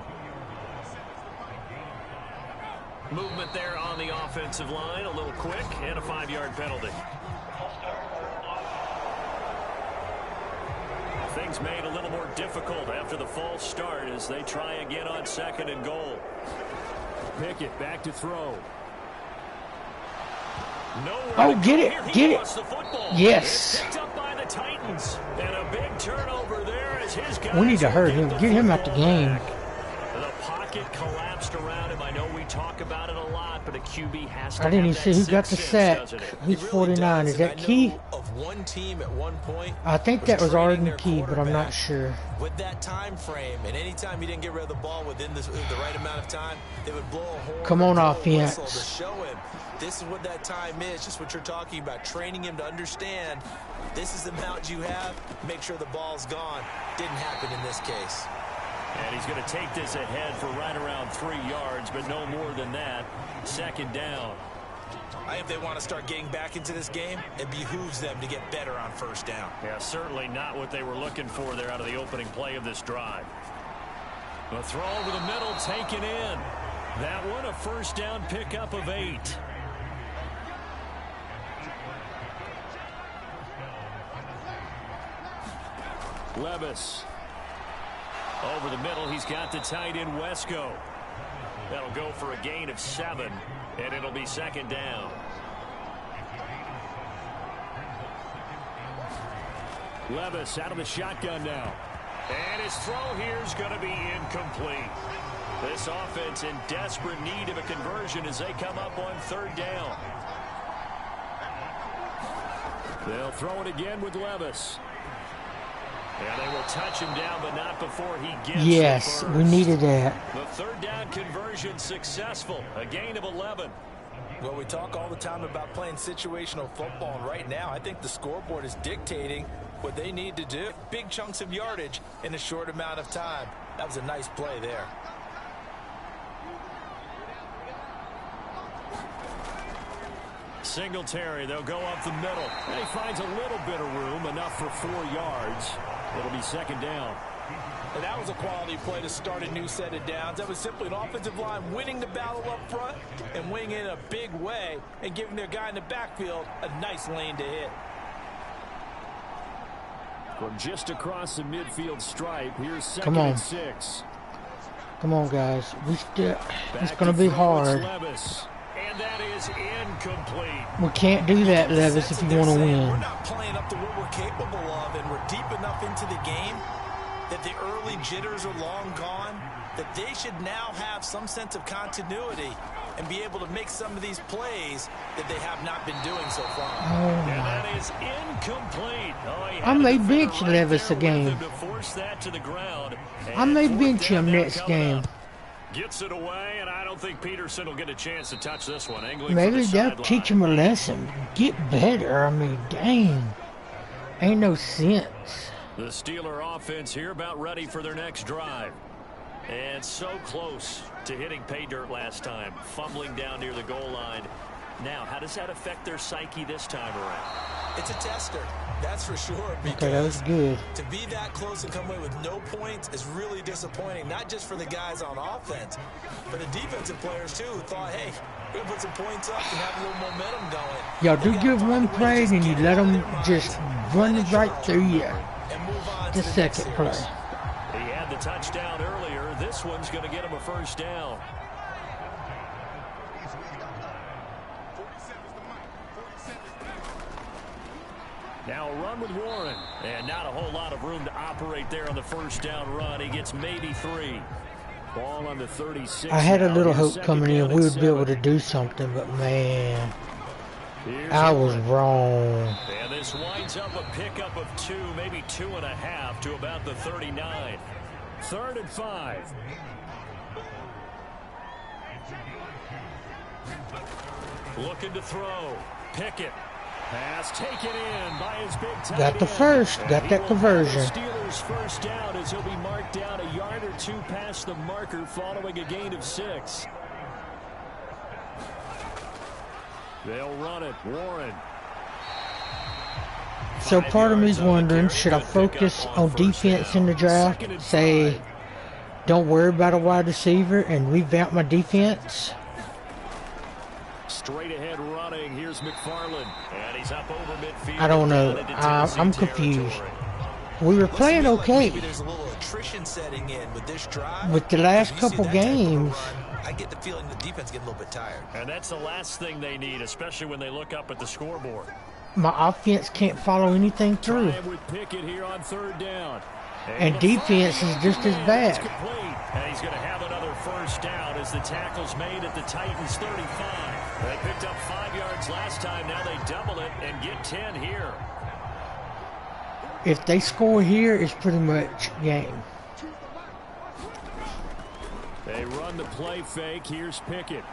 Movement there on the offensive line, a little quick, and a 5-yard penalty. Things made a little more difficult after the false start as they try again on 2nd and goal. Pickett back to throw. Oh, get it, get it. Yes. Picked up by the Titans, and a big turnover there as his guys. We need to hurt him, get him out the game. The pocket collapsed around him. I know we talk about it a lot, but a QB has to. I didn't even see who got the sack. Who's 49? Is that Key? Of one team at one point. I think that was Arden their Key, but I'm not quarterback sure. with that time frame, and anytime he didn't get rid of the ball within the right amount of time, they would blow a horn. Come on, blow a offense. whistle to show him this is what that time is, just what you're talking about, training him to understand this is the amount you have, make sure the ball's gone. Didn't happen in this case. And he's going to take this ahead for right around 3 yards, but no more than that. Second down. I think if they want to start getting back into this game, it behooves them to get better on first down. Yeah, certainly not what they were looking for there out of the opening play of this drive. The throw over the middle, taken in. That one, a first down pickup of 8. Levis. Over the middle, he's got the tight end Wesco. That'll go for a gain of 7, and it'll be second down. Levis out of the shotgun now. And his throw here is going to be incomplete. This offense in desperate need of a conversion as they come up on third down. They'll throw it again with Levis. Yeah, they will touch him down, but not before he gets Yes, we needed that. The third down conversion successful. A gain of 11. Well, we talk all the time about playing situational football, and right now I think the scoreboard is dictating what they need to do. Big chunks of yardage in a short amount of time. That was a nice play there. Singletary, they'll go up the middle. And he finds a little bit of room, enough for 4 yards. It'll be second down. And that was a quality play to start a new set of downs. That was simply an offensive line winning the battle up front and winning in a big way and giving their guy in the backfield a nice lane to hit. From just across the midfield stripe, here's second Come on. and 6. Come on, guys. It's going to be hard. Levis. And that is incomplete. We can't do that, Levis, if you want to We're win. not playing up to what we're capable of, and we're deep enough into the game that the early jitters are long gone, that they should now have some sense of continuity and be able to make some of these plays that they have not been doing so far. And that is incomplete. I may bench Levis a game. I may bench him next game. Gets it away, and I don't think Peterson will get a chance to touch this one. Angling Maybe for the they'll sideline. teach him a lesson. Get better. I mean, dang. Ain't no sense. The Steeler offense here about ready for their next drive. And so close to hitting pay dirt last time. Fumbling down near the goal line. Now, how does that affect their psyche this time around? It's a tester, that's for sure. Okay, that was good. To be that close and come away with no points is really disappointing, not just for the guys on offense, but the defensive players too, who thought, hey, we're going to put some points up and have a little momentum going. Y'all do give one play, and you let them just run it right through you. And move on The to the next second play. series. He had the touchdown earlier. This one's going to get him a first down. Now a run with Warren. And not a whole lot of room to operate there on the first down run. He gets maybe 3. Ball on the 36. I had a now. little Here's hope coming second in down we and would be able 7. to do something, but man, Here's I was Warren. wrong. And this winds up a pickup of 2, maybe 2.5 to about the 39. 3rd and 5. Looking to throw. Pickett. Pass taken in by his big tight Got the end. first, And got he that will conversion. have the Steelers first down as he'll be marked down a yard or 2 past the marker following a gain of 6. They'll run it. Warren. So 5 part of me's yards on the wondering, carry. should I Good pickup focus on on first defense down. in the draft? 2nd and Say, 5. don't worry about a wide receiver and revamp my defense? Straight ahead running. Here's McFarland. And he's up over midfield. I don't know. down into Tennessee I'm confused. territory. We were playing Looks to me like okay. maybe there's a little attrition setting in with this drive. With the last Because you see couple that type of a games. run, I get the feeling the defense getting a little bit tired. And that's the last thing they need, especially when they look up at the scoreboard. My offense can't follow anything through. Trying with Pickett here on 3rd down. And defense is just as bad. And he's going to have another first down as the tackle's made at the Titans 35. They picked up 5 yards last time. Now they double it and get 10 here. If they score here, it's pretty much game. They run the play fake. Here's Pickett.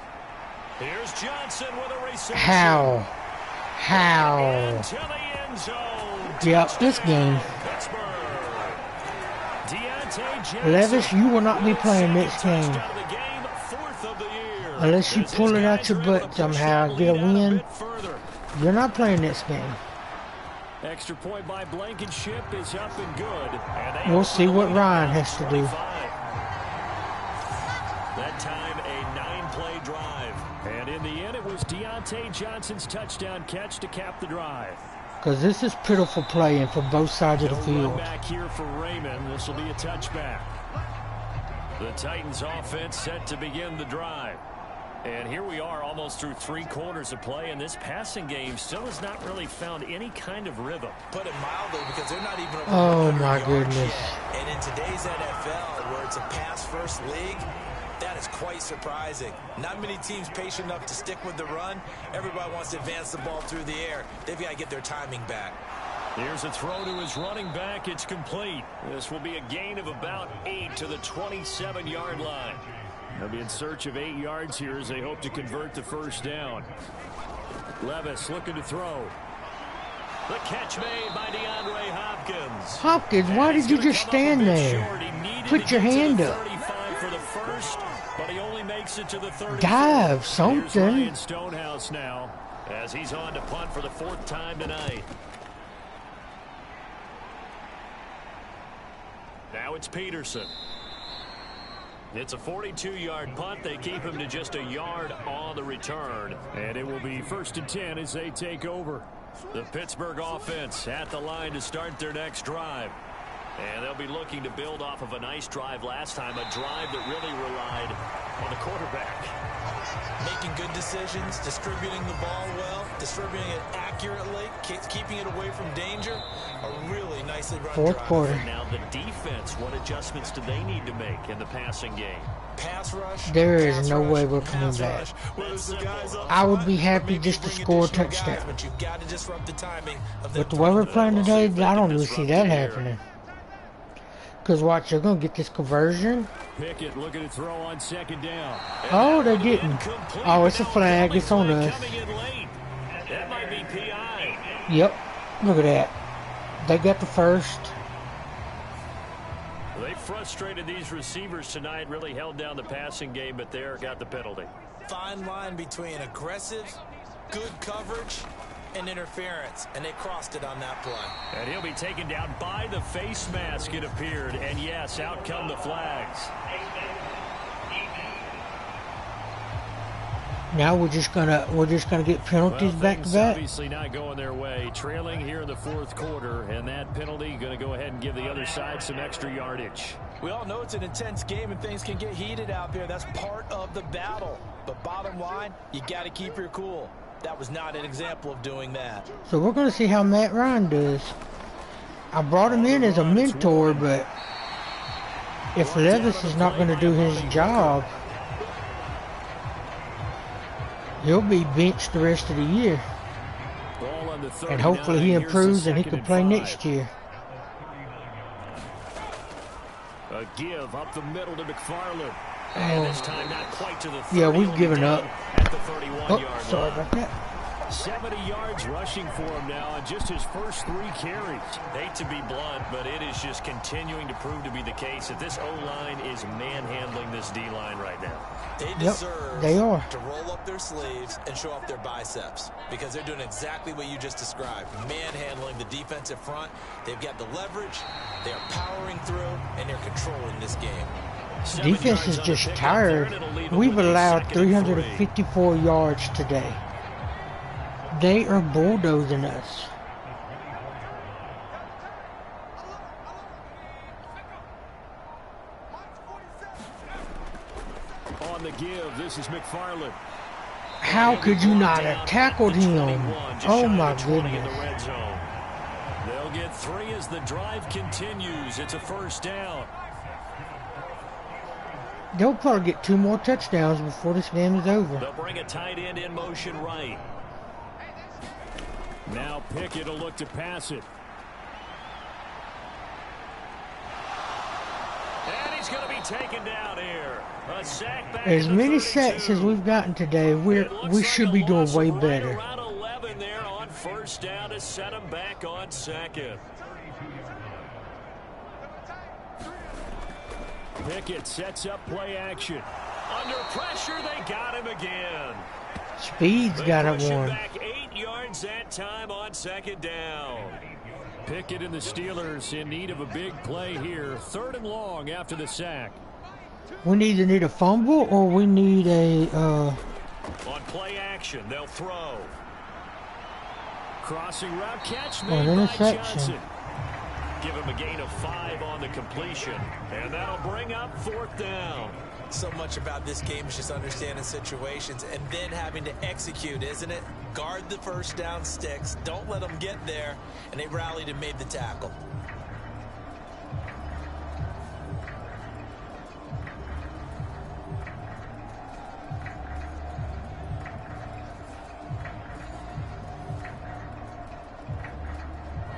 Here's Johnson with a reception. How? Into the end zone. Yep, this game. Levis, you will not be playing next game. Unless you pull it out your butt somehow, get a win. You're not playing next game. Extra point by Blankenship is up and good. We'll see what Ryan has to do. That time a 9-play drive. And in the end, it was Deontay Johnson's touchdown catch to cap the drive. Because this is pitiful playing for both sides of the field. Back here for Raymond. This will be a touchback. The Titans offense set to begin the drive. And here we are almost through 3 quarters of play, and this passing game still has not really found any kind of rhythm. Put it mildly, because they're not even over Oh my goodness. yet. And in today's NFL, where it's a pass-first league, that is quite surprising. Not many teams patient enough to stick with the run. Everybody wants to advance the ball through the air. They've got to get their timing back. Here's a throw to his running back. It's complete. This will be a gain of about 8 to the 27-yard line. They'll be in search of 8 yards here as they hope to convert the first down. Levis looking to throw. The catch made by DeAndre Hopkins. Hopkins, why did you just stand there? Put your hand up. For the first, but he only makes it to the 30. Dive, something. Here's Ryan Stonehouse now as he's on to punt for the 4th time tonight. Now it's Peterson. It's a 42-yard punt. They keep him to just a yard on the return. And it will be 1st and 10 as they take over. The Pittsburgh offense at the line to start their next drive. And they'll be looking to build off of a nice drive last time, a drive that really relied on the quarterback. Making good decisions, distributing the ball well, distributing it accurately, keeping it away from danger. A really nicely run 4th drive. quarter. Now the defense, what adjustments do they need to make in the passing game? Pass rush. There is pass no rush, way we're coming pass back. rush. Whether it's the guys up I would front, be or happy maybe just to bring score a additional guys, touchdown. but you've got to disrupt the timing of But the them way we're throwing the playing ball. today, I don't really see that happening. Because watch, they're going to get this conversion. Pickett looking to throw on 2nd down. Oh, they didn't. Oh, it's a flag. It's on us. That might be PI. Yep. Look at that. They got the first. They frustrated these receivers tonight, really held down the passing game, but there got the penalty. Fine line between aggressive, good coverage, and interference, and they crossed it on that play. And he'll be taken down by the face mask, it appeared. And yes, out come the flags. Now we're just gonna get penalties back to back. Obviously not going their way. Trailing here in the 4th quarter, and that penalty going to go ahead and give the other side some extra yardage. We all know it's an intense game and things can get heated out there. That's part of the battle. But bottom line, you got to keep your cool. That was not an example of doing that. So we're gonna see how Matt Ryan does. I brought him in as a mentor, but if Levis is not going to do his job, he'll be benched the rest of the year. And hopefully he improves and he can play next year. A give up the middle to McFarland. Oh. And this time not quite to the 30. Yeah, we've given up. At the 31-yard Oh, sorry line. about that. 70 yards rushing for him now on just his first 3 carries. Hate to be blunt, but it is just continuing to prove to be the case that this O-line is manhandling this D-line right now. They deserve they are. to roll up their sleeves and show off their biceps because they're doing exactly what you just described, manhandling the defensive front. They've got the leverage, they're powering through, and they're controlling this game. Defense is just tired. We've allowed 354 yards today. They are bulldozing us. On the give, this is McFarland. How could you not have tackled him? Oh my goodness. They'll get 3 as the drive continues. It's a first down. They'll probably get 2 more touchdowns before this game is over. They'll bring a tight end in motion right. Now Pickett will look to pass it. And he's going to be taken down here. A sack back As in the many 32. sacks as we've gotten today, we should be doing way better. Around 11 there on first down to set him back on second. Pickett sets up play action. Under pressure, they got him again. Speed's got it Push him one. back 8 yards that time on second down. Pickett and the Steelers in need of a big play here. 3rd and long after the sack. We either need a fumble or we need a On play action, they'll throw. Crossing route catch an made by interception. Johnson. Give him a gain of 5 on the completion. And that'll bring up 4th down. So much about this game is just understanding situations and then having to execute, isn't it? Guard the first down sticks. Don't let them get there. And they rallied and made the tackle.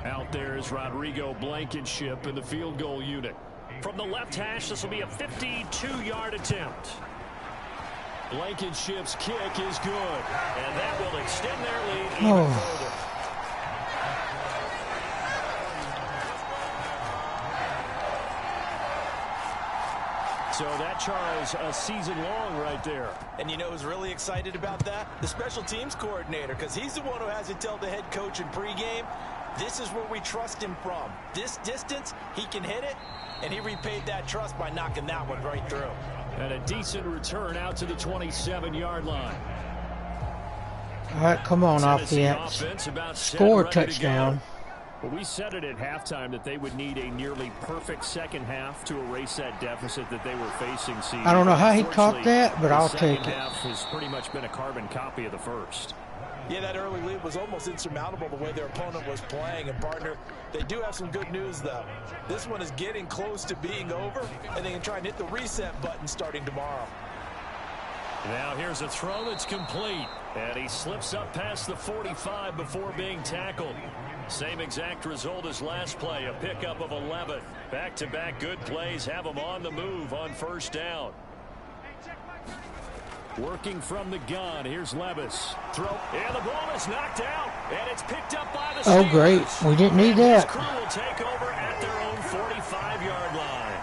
Out there is Rodrigo Blankenship in the field goal unit. From the left hash, this will be a 52-yard attempt. Blankenship's kick is good. And that will extend their lead even further. So that, Charles, a season long right there. And you know who's really excited about that? The special teams coordinator, because he's the one who has to tell the head coach in pregame, this is where we trust him from. This distance, he can hit it, and he repaid that trust by knocking that one right through. And a decent return out to the 27-yard line. All right, come on, Tennessee offense. offense about set, Score a ready to touchdown. Well, we said it at halftime that they would need a nearly perfect second half to erase that deficit that they were facing. I don't know how he caught that, but I'll the take second it. half has pretty much been a carbon copy of the first. Yeah, that early lead was almost insurmountable the way their opponent was playing. And, partner, they do have some good news, though. This one is getting close to being over, and they can try and hit the reset button starting tomorrow. Now here's a throw that's complete. And he slips up past the 45 before being tackled. Same exact result as last play, a pickup of 11. Back-to-back good plays have him on the move on first down. Working from the gun, here's Levis. Throw, and the ball is knocked out, and it's picked up by the Oh, Steelers. great. We didn't need His that. crew will take over at their own 45-yard line.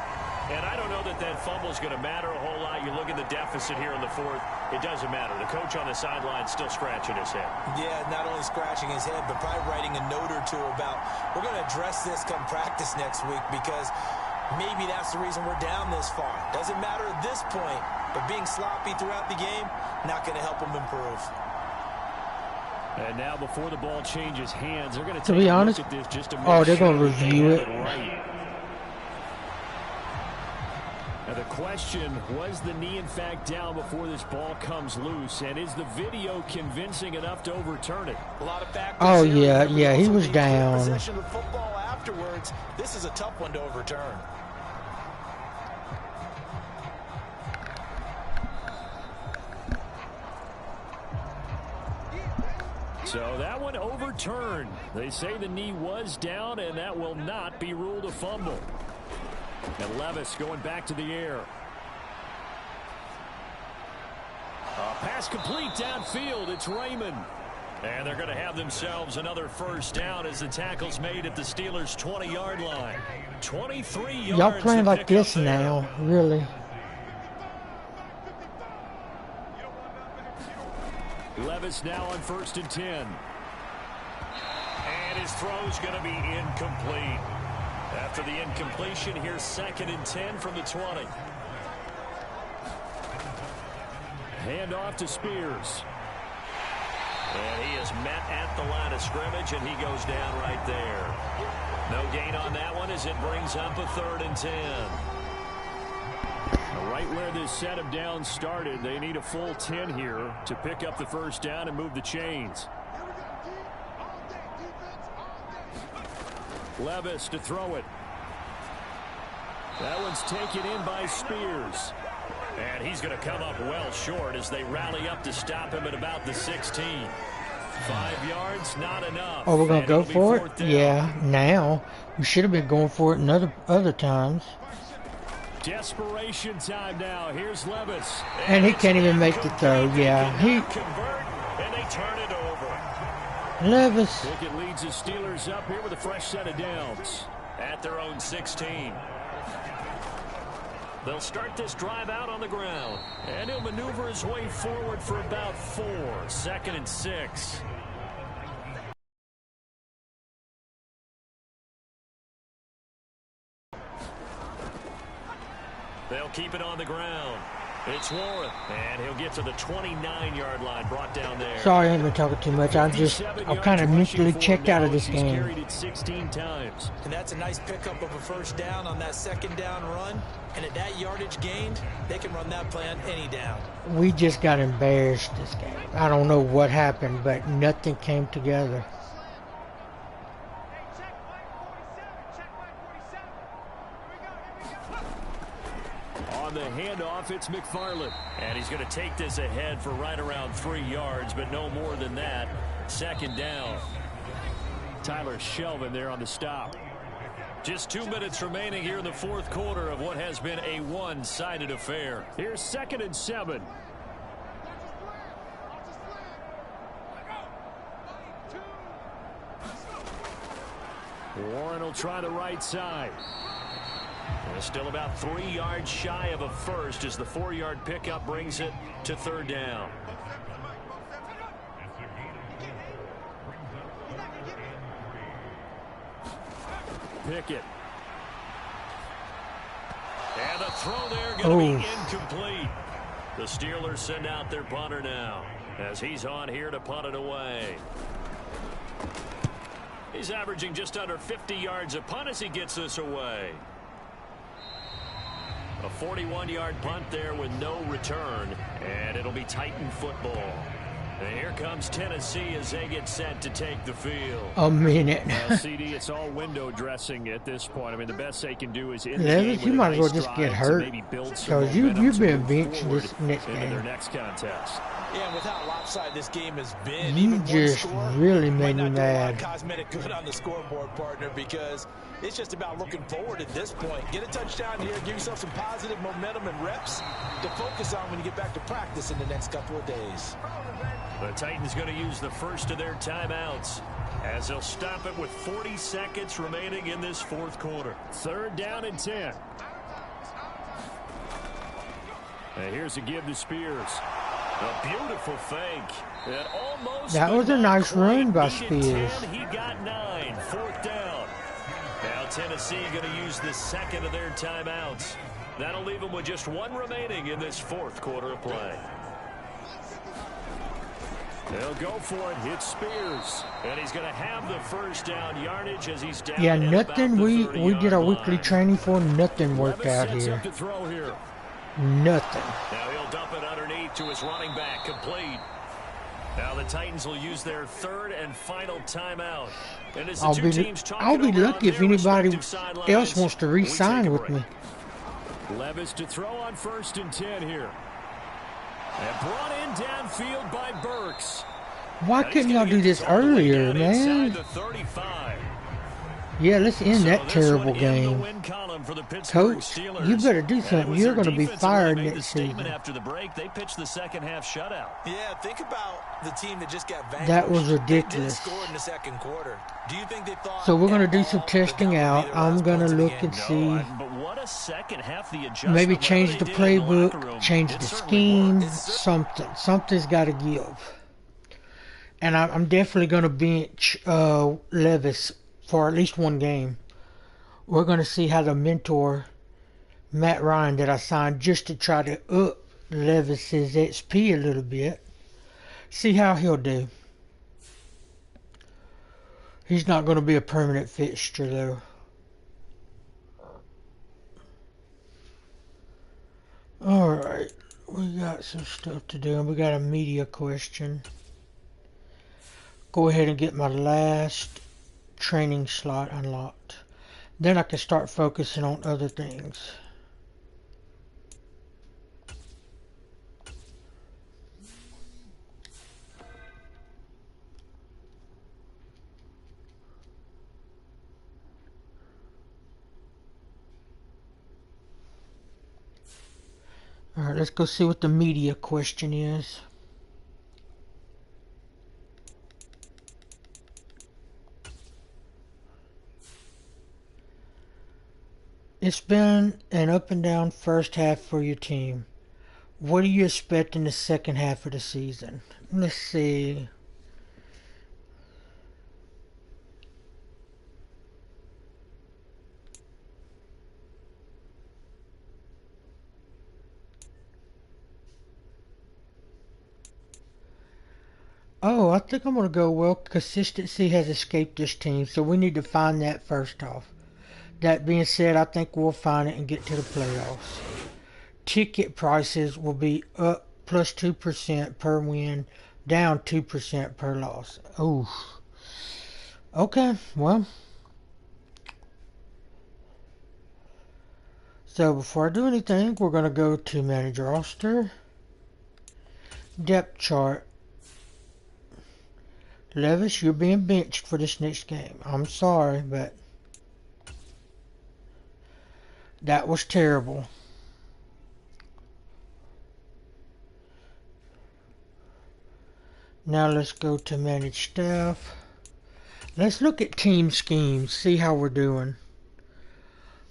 And I don't know that that fumble is going to matter a whole lot. You look at the deficit here in the 4th, it doesn't matter. The coach on the sideline is still scratching his head. Yeah, not only scratching his head, but probably writing a note or two about, we're going to address this come practice next week because maybe that's the reason we're down this far. Doesn't matter at this point, but being sloppy throughout the game, not going to help them improve. And now before the ball changes hands, they're going To be honest, look at this just to oh, make they're sure gonna that they review have it. right. Now the question, was the knee in fact down before this ball comes loose? And is the video convincing enough to overturn it? A lot of factors. Oh, here. yeah, he Also was being clear down. Possession of football afterwards. This is a tough one to overturn. So that one overturned. They say the knee was down, and that will not be ruled a fumble. And Levis going back to the air. Pass complete downfield. It's Raymond. And they're going to have themselves another first down as the tackle's made at the Steelers' 20-yard line. 23 yards. Y'all playing to like pick this up there. now, really. Levis now on 1st and 10. And his throw's going to be incomplete. After the incompletion, here's 2nd and 10 from the 20. Hand off to Spears. And he is met at the line of scrimmage, and he goes down right there. No gain on that one as it brings up a 3rd and 10. Right where this set of downs started, they need a full 10 here to pick up the first down and move the chains. Levis to throw it. That one's taken in by Spears. And he's going to come up well short as they rally up to stop him at about the 16. 5 yards, not enough. Oh, we're going to go for it? Down. Yeah, now. We should have been going for it in other times. Desperation time now. Here's Levis. And he can't even make the throw. Yeah, he... Convert, and they turn it over. Levis. Pickett leads the Steelers up here with a fresh set of downs. At their own 16. They'll start this drive out on the ground. And he'll maneuver his way forward for about 4. 2nd and 6. They'll keep it on the ground. It's Warren, and he'll get to the 29-yard line, brought down there. Sorry, I ain't been talking too much. I'm kind of mentally checked out of this game. Carried it 16 times. And that's a nice pickup of a first down on that second down run. And at that yardage gained, they can run that play on any down. We just got embarrassed this game. I don't know what happened, but nothing came together. On the handoff, it's McFarland. And he's going to take this ahead for right around 3 yards, but no more than that. 2nd down. Tyler Shelvin there on the stop. Just 2 minutes remaining here in the 4th quarter of what has been a one-sided affair. Here's 2nd and 7. Warren will try the right side. And still about 3 yards shy of a first as the 4-yard pickup brings it to 3rd down. Pickett. And the throw there going to be incomplete. The Steelers send out their punter now as he's on here to punt it away. He's averaging just under 50 yards a punt as he gets this away. A 41-yard punt there with no return, and it'll be Titan football. And here comes Tennessee as they get set to take the field. A minute. Well, CD, it's all window dressing at this point. I mean, the best they can do is in the Levis, game you might as well nice just get drive to hurt. maybe build some Because momentum you've to been move benched forward this next into their game. next contest. Yeah, and with how lopsided this game has been, You even just one score really might made me not do a lot mad. of cosmetic good on the scoreboard, partner, because it's just about looking forward at this point. Get a touchdown here, give yourself some positive momentum and reps to focus on when you get back to practice in the next couple of days. The Titans going to use the first of their timeouts as they'll stop it with 40 seconds remaining in this 4th quarter. 3rd down and 10. And here's a give to Spears. A beautiful fake. It almost That was a nice run by Spears. 10, he got 9. 4th down. Now Tennessee going to use the 2nd of their timeouts. That'll leave them with just 1 remaining in this 4th quarter of play. They'll go for it. Hits Spears. And he's going to have the first down yardage as he's down. Yeah, at nothing. about the We did our 30-yard weekly line. training for. Nothing worked Levis out sets here. up to throw here. Nothing. Now he'll dump it underneath to his running back, complete. Now the Titans will use their 3rd and final timeout. And as the I'll two be teams talk I'll it be over on lucky if their anybody respective sidelines, else wants to we take re-sign a with break. me. Levis to throw on 1st and 10 here. And brought in downfield by Burks. Why couldn't y'all do this earlier, man? Yeah, let's end that terrible game. Coach, you better do something. You're going to be fired next season. After the break, they pitched the 2nd half shutout. Yeah, think about the team that just got vanquished. That was They ridiculous. did score in the 2nd quarter. Do you think they thought So we're going to at do some all testing that out. would be the I'm last going to points of the look game? and see. But what a second half the adjustment. Maybe whatever change they the did in the locker playbook, room, change it the certainly scheme, worked. something. Something's got to give. And I'm definitely going to bench Levis for at least 1 game. We're going to see how the mentor, Matt Ryan, that I signed just to try to up Levis's XP a little bit. See how he'll do. He's not going to be a permanent fixture, though. Alright, we got some stuff to do, and we got a media question. Go ahead and get my last training slot unlocked. Then I can start focusing on other things. Alright, let's go see what the media question is. It's been an up and down first half for your team. What do you expect in the second half of the season? Let's see. Oh, I think I'm going to go, well, consistency has escaped this team, so we need to find that first off. That being said, I think we'll find it and get to the playoffs. Ticket prices will be up plus 2% per win, down 2% per loss. Oh, okay, well. So before I do anything, we're going to go to manage roster, depth chart. Levis, you're being benched for this next game. I'm sorry, but that was terrible. Now let's go to manage staff. Let's look at team schemes, see how we're doing.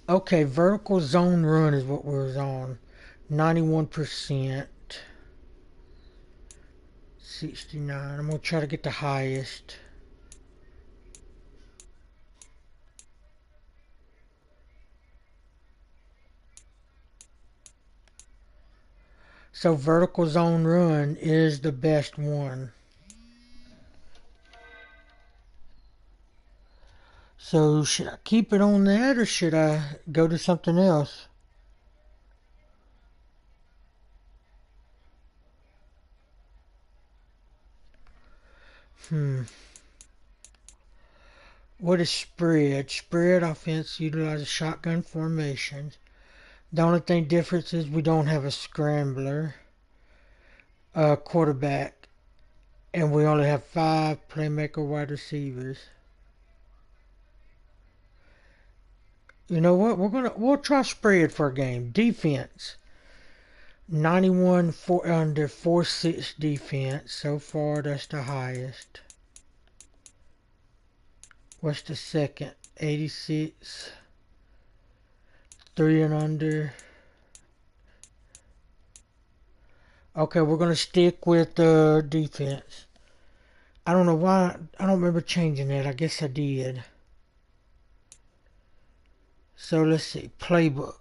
Okay, vertical zone run is what we're on. 91%. 69. I'm going to try to get the highest. So vertical zone run is the best one. So should I keep it on that or should I go to something else? What is spread? Spread offense utilizes shotgun formations. The only thing difference is we don't have a scrambler, quarterback, and we only have 5 playmaker wide receivers. You know what? We'll try spread for a game. Defense. 91 under 4-6 defense. So far, that's the highest. What's the second? 86. 3 and under. Okay, we're going to stick with the defense. I don't know why. I don't remember changing that. I guess I did. So let's see. Playbook.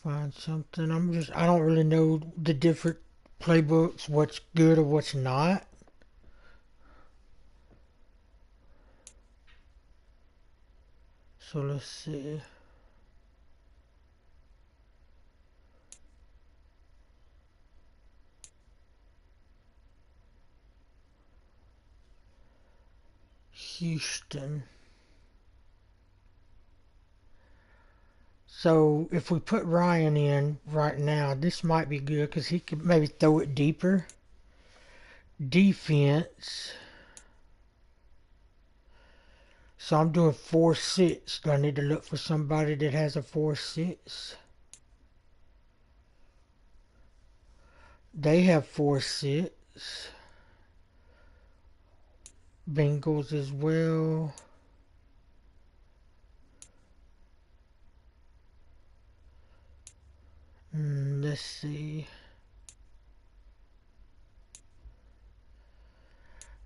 Find something. I don't really know the different playbooks, what's good or what's not. So let's see. Houston. So if we put Ryan in right now, this might be good because he could maybe throw it deeper. Defense. So I'm doing 4-6. Do I need to look for somebody that has a 4-6? They have 4-6. Bengals as well. Let's see.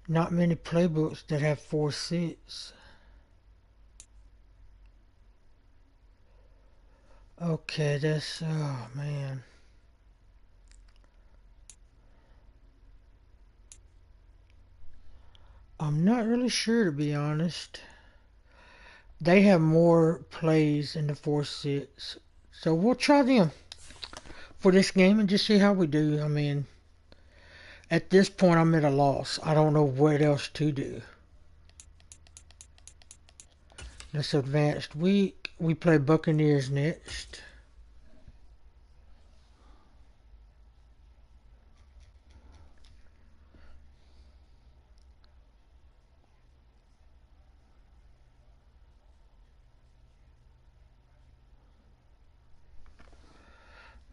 Not many playbooks that have 4-6. Okay, that's, oh man. I'm not really sure, to be honest. They have more plays in the 4-6. So we'll try them. for this game and just see how we do. I mean, at this point, I'm at a loss. I don't know what else to do. This advanced week, we play Buccaneers next.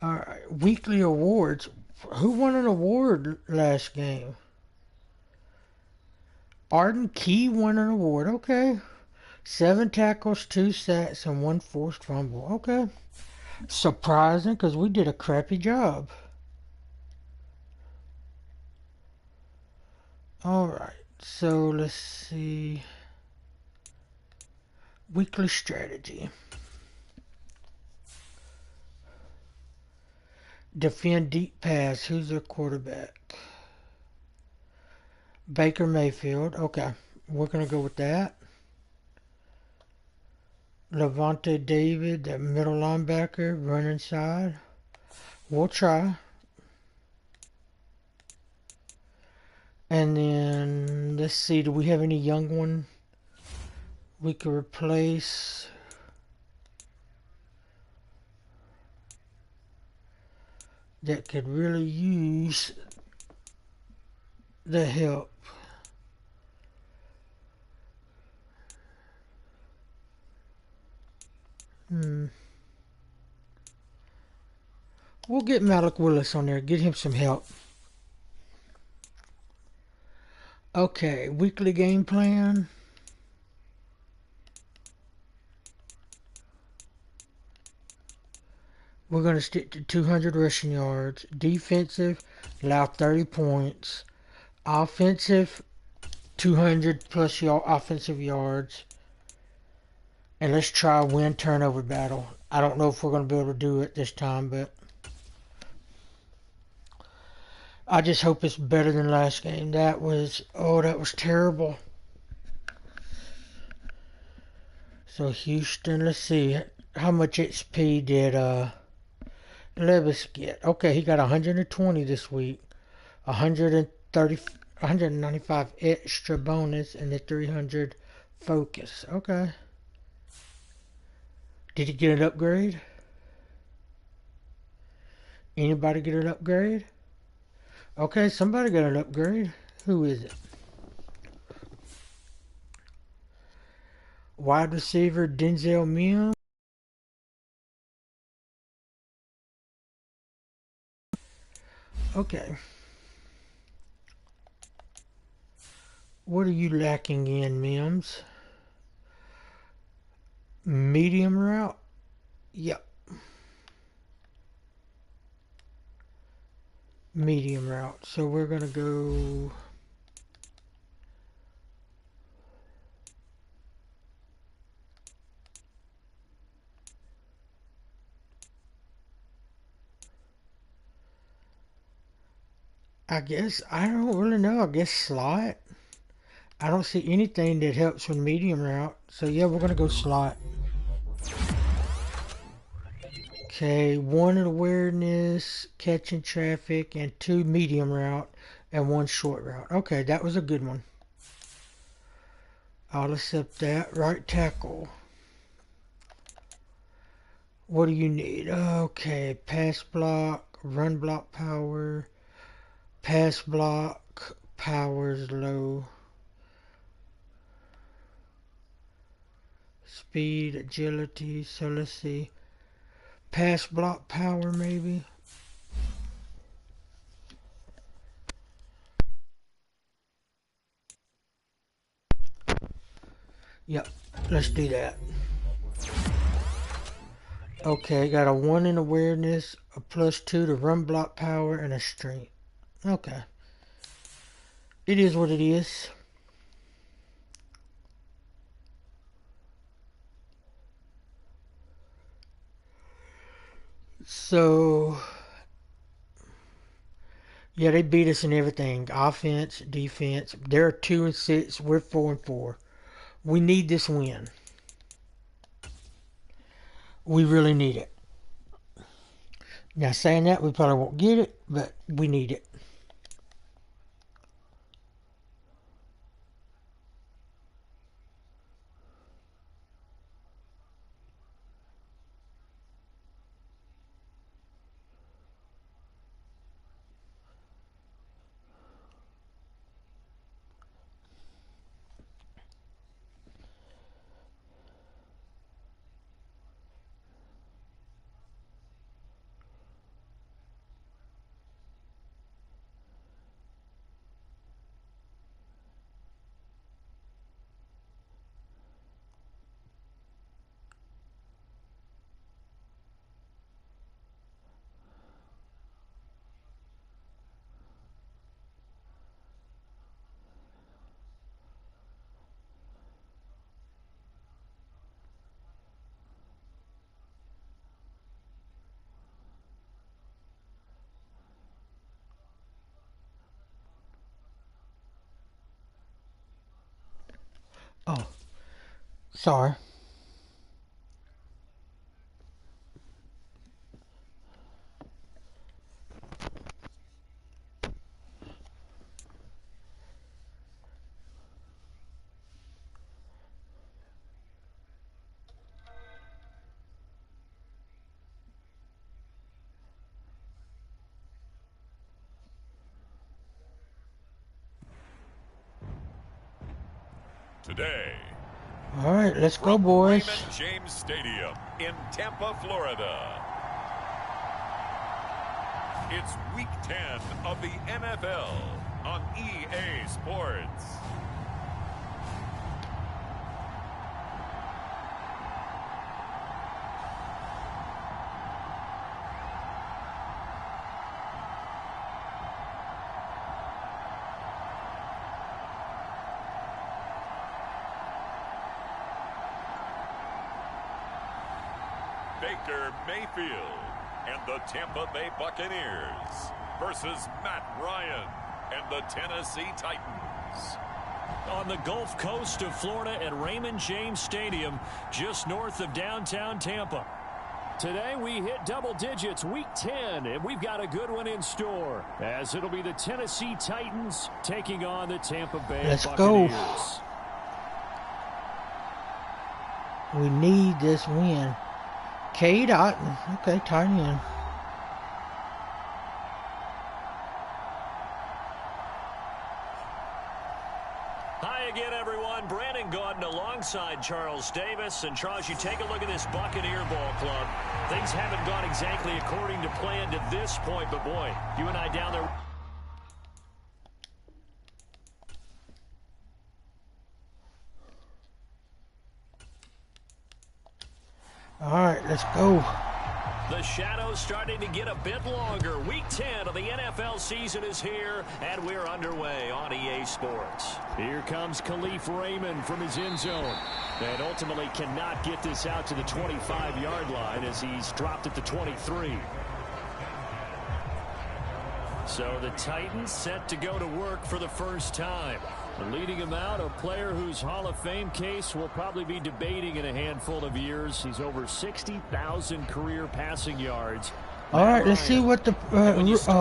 Alright, weekly awards. Who won an award last game? Arden Key won an award. Okay. 7 tackles, 2 sacks, and 1 forced fumble. Okay. Surprising, because we did a crappy job. Alright, so let's see. Weekly strategy. Defend deep pass. Who's their quarterback? Baker Mayfield. Okay, we're going to go with that. Levante David, the middle linebacker, run inside. We'll try. And then, let's see, do we have any young one we could replace? That could really use the help. We'll get Malik Willis on there. Get him some help. Okay, weekly game plan. We're going to stick to 200 rushing yards. Defensive, allow 30 points. Offensive, 200 plus offensive yards. And let's try a win turnover battle. I don't know if we're going to be able to do it this time, but I just hope it's better than last game. That was terrible. So Houston, let's see. How much XP did Levis get? Okay, he got 120 this week. 195 extra bonus and the 300 focus. Okay. Did he get an upgrade? Anybody get an upgrade? Okay, somebody got an upgrade. Who is it? Wide receiver Denzel Mims. Okay. What are you lacking in, Mims? Medium route? Yep. Medium route. So we're going to go... I guess, I don't really know. I guess slot. I don't see anything that helps with medium route. So yeah, we're going to go slot. Okay, 1 awareness, catching traffic, and 2 medium route, and 1 short route. Okay, that was a good one. I'll accept that. Right tackle. What do you need? Okay, pass block, run block power, pass block, power is low. Speed, agility, so let's see. Pass block power maybe. Yep, let's do that. Okay, got a 1 in awareness, a +2 to run block power, and a strength. Okay. It is what it is. So, yeah, they beat us in everything. Offense, defense. They're 2-6. We're 4-4. We need this win. We really need it. Now, saying that, we probably won't get it, but we need it. Oh, sorry. Today, All right, let's go, from boys. Raymond James Stadium in Tampa, Florida. It's Week 10 of the NFL on EA Sports. Baker Mayfield and the Tampa Bay Buccaneers versus Matt Ryan and the Tennessee Titans. On the Gulf Coast of Florida at Raymond James Stadium, just north of downtown Tampa. Today we hit double digits, Week 10, and we've got a good one in store, as it'll be the Tennessee Titans taking on the Tampa Bay Let's Buccaneers. go. We need this win. Cade Otton. Okay, tight end. Hi again, everyone. Brandon Gaudin alongside Charles Davis. And Charles, you take a look at this Buccaneer ball club. Things haven't gone exactly according to plan to this point, but boy, you and I down there. All right, let's go. The shadow's starting to get a bit longer. Week 10 of the NFL season is here, and we're underway on EA Sports. Here comes Khalif Raymond from his end zone, and ultimately cannot get this out to the 25-yard line as he's dropped at the 23. So the Titans set to go to work for the first time. Leading him out, a player whose Hall of Fame case will probably be debating in a handful of years. He's over 60,000 career passing yards. All right, let's see what the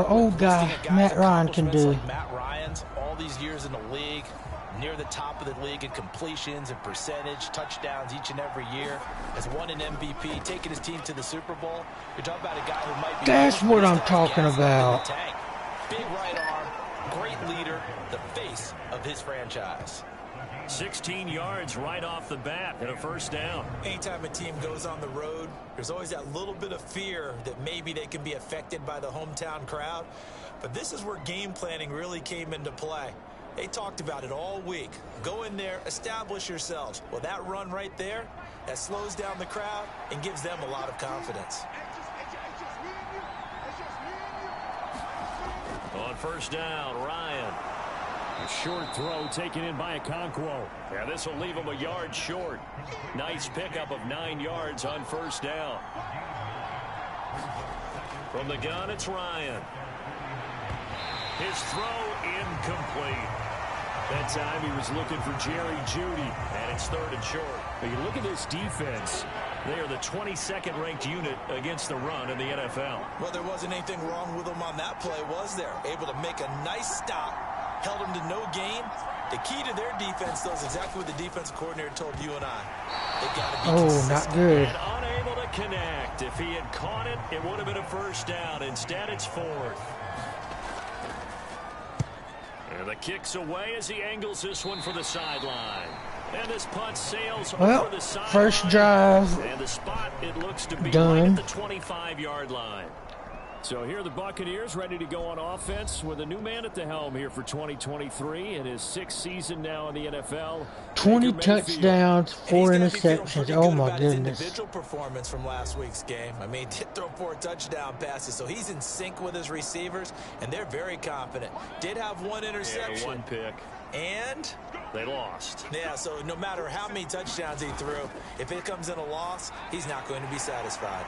old guy, Matt Ryan, can do. Like Matt Ryan's, all these years in the league, near the top of the league in completions and percentage, touchdowns each and every year, has won an MVP, taken his team to the Super Bowl. You're talking about a guy who might be... That's what I'm talking about. Big right arm, great leader, the face of his franchise. 16 yards right off the bat and a first down. Anytime a team goes on the road, there's always that little bit of fear that maybe they can be affected by the hometown crowd. But this is where game planning really came into play. They talked about it all week. Go in there, establish yourselves. Well, that run right there, that slows down the crowd and gives them a lot of confidence. On first down, Ryan. A short throw taken in by Okonkwo. Yeah, this will leave him a yard short. Nice pickup of 9 yards on first down. From the gun, it's Ryan. His throw incomplete. That time he was looking for Jerry Jeudy, and it's third and short. But you look at this defense. They are the 22nd ranked unit against the run in the NFL. Well, there wasn't anything wrong with them on that play, was there? Able to make a nice stop, held them to no gain. The key to their defense, though, is exactly what the defensive coordinator told you and I. They got to be consistent. Not good. And unable to connect. If he had caught it, it would have been a first down. Instead, it's fourth. And the kick's away as he angles this one for the sideline. And this punt sails over the sideline. First drive. And the spot, it looks to be done. right at the 25-yard line. So here are the Buccaneers ready to go on offense with a new man at the helm here for 2023 in his 6th season now in the NFL. 20 touchdowns, 4 interceptions. Oh my goodness. Individual performance from last week's game. I mean, did throw 4 touchdown passes, so he's in sync with his receivers, and they're very confident. Did have 1 interception. Yeah, 1 pick. And they lost. Yeah, so no matter how many touchdowns he threw, if it comes in a loss, he's not going to be satisfied.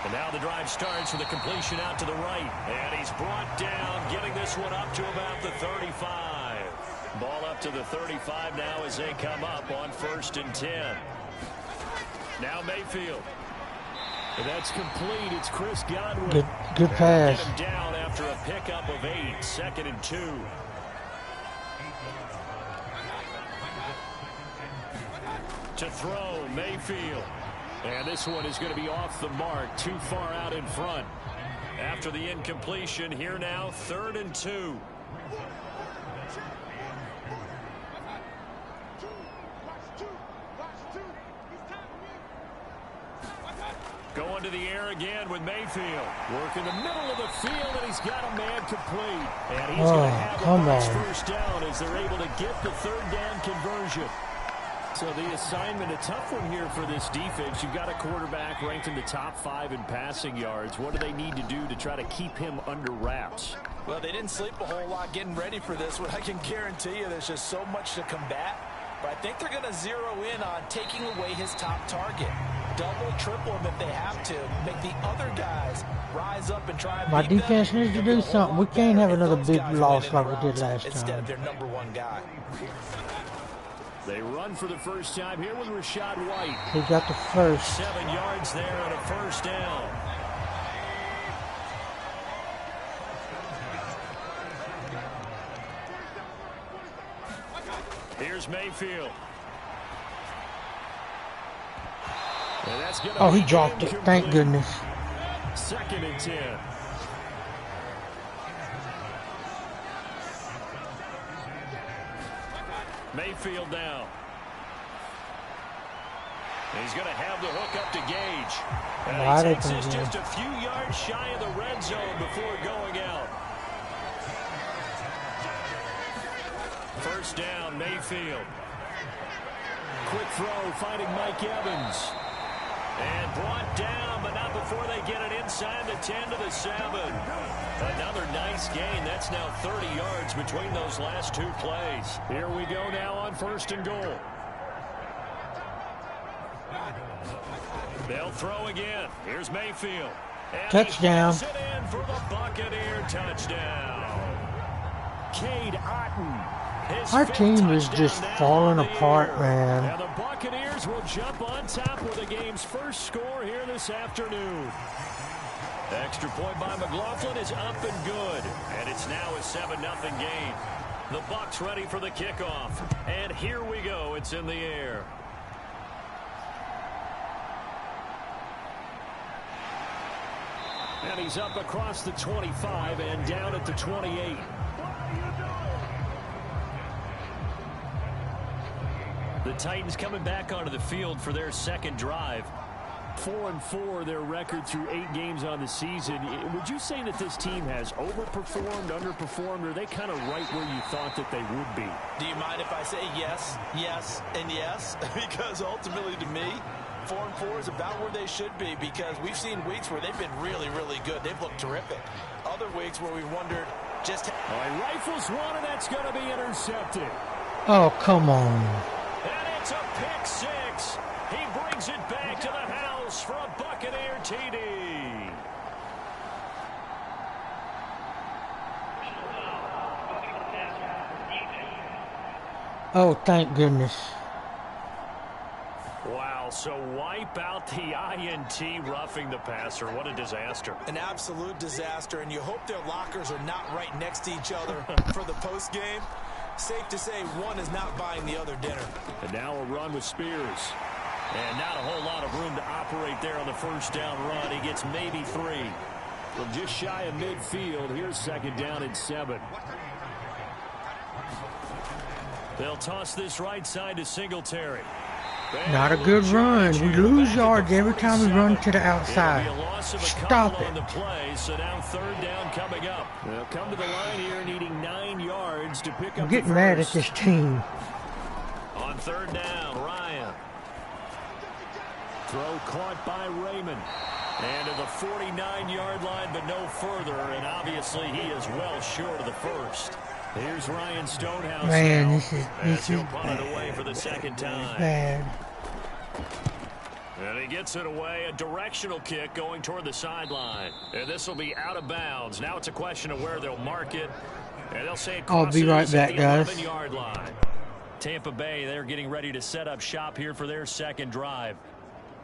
And now the drive starts with a completion out to the right. And he's brought down, getting this one up to about the 35. Ball up to the 35 now as they come up on 1st and 10. Now Mayfield. And that's complete. It's Chris Godwin. Good pass. Get him down after a pickup of 8. 2nd and 2. To throw, Mayfield. And this one is going to be off the mark, too far out in front. After the incompletion, here now, 3rd and 2. Going to the air again with Mayfield. Working the middle of the field, and he's got a man complete. And he's going to have a nice first down as they're able to get the 3rd down conversion. So the assignment, a tough one here for this defense. You've got a quarterback ranked in the top 5 in passing yards. What do they need to do to try to keep him under wraps? Well, they didn't sleep a whole lot getting ready for this one. I can guarantee you there's just so much to combat. But I think they're going to zero in on taking away his top target. Double, triple him if they have to. Make the other guys rise up and try and My defense needs to do something. We can't have another big loss like we did last time. Instead of their number 1 guy. They run for the first time here with Rachaad White. He got the first. 7 yards there and a first down. Here's Mayfield. And that's gonna he dropped it. Thank goodness. 2nd and 10. Mayfield down. He's going to have the hook up to Gage. And he takes this just a few yards shy of the red zone before going out. First down, Mayfield. Quick throw, finding Mike Evans. And brought down, but not before they get it inside the 10 to the 7. Another nice gain. That's now 30 yards between those last 2 plays. Here we go now on 1st and goal. They'll throw again. Here's Mayfield. And touchdown. He it in for the Buccaneer touchdown. Cade Otton. Our team is just falling apart, man. And the Buccaneers will jump on top with the game's first score here this afternoon. Extra point by McLaughlin is up and good. And it's now a 7-0 game. The Bucs ready for the kickoff. And here we go. It's in the air. And he's up across the 25 and down at the 28. The Titans coming back onto the field for their 2nd drive. 4-4 their record through 8 games on the season. Would you say that this team has overperformed, underperformed, or are they kind of right where you thought that they would be? Do you mind if I say yes, yes, and yes? Because ultimately to me, 4-4 is about where they should be, because we've seen weeks where they've been really, really good. They've looked terrific. Other weeks where we wondered just how... All right, rifles one, and that's going to be intercepted. Oh, come on. And it's a pick 6. He brings it back to the house for a Buccaneer TD. Oh, thank goodness. Wow, also wipe out the INT roughing the passer. What a disaster. An absolute disaster, and you hope their lockers are not right next to each other for the postgame. Safe to say one is not buying the other dinner. And now a run with Spears. And not a whole lot of room to operate there on the first down run. He gets maybe 3. From just shy of midfield, here's 2nd down and 7. They'll toss this right side to Singletary. Not a good run. We lose yards every time we run to the outside. Stop it. The play, so now 3rd down coming up. They'll come to the line here needing 9 yards to pick up. I'm getting mad at this team. On 3rd down, Ryan. Throw caught by Raymond. And to the 49-yard line, but no further. And obviously he is well short of the first. Here's Ryan Stonehouse. Man, now, this is punt it away for the 2nd time. bad. And he gets it away. A directional kick going toward the sideline. And this will be out of bounds. Now it's a question of where they'll mark it. And they'll say it I'll be right back, guys. 11-yard line. Tampa Bay, they're getting ready to set up shop here for their 2nd drive.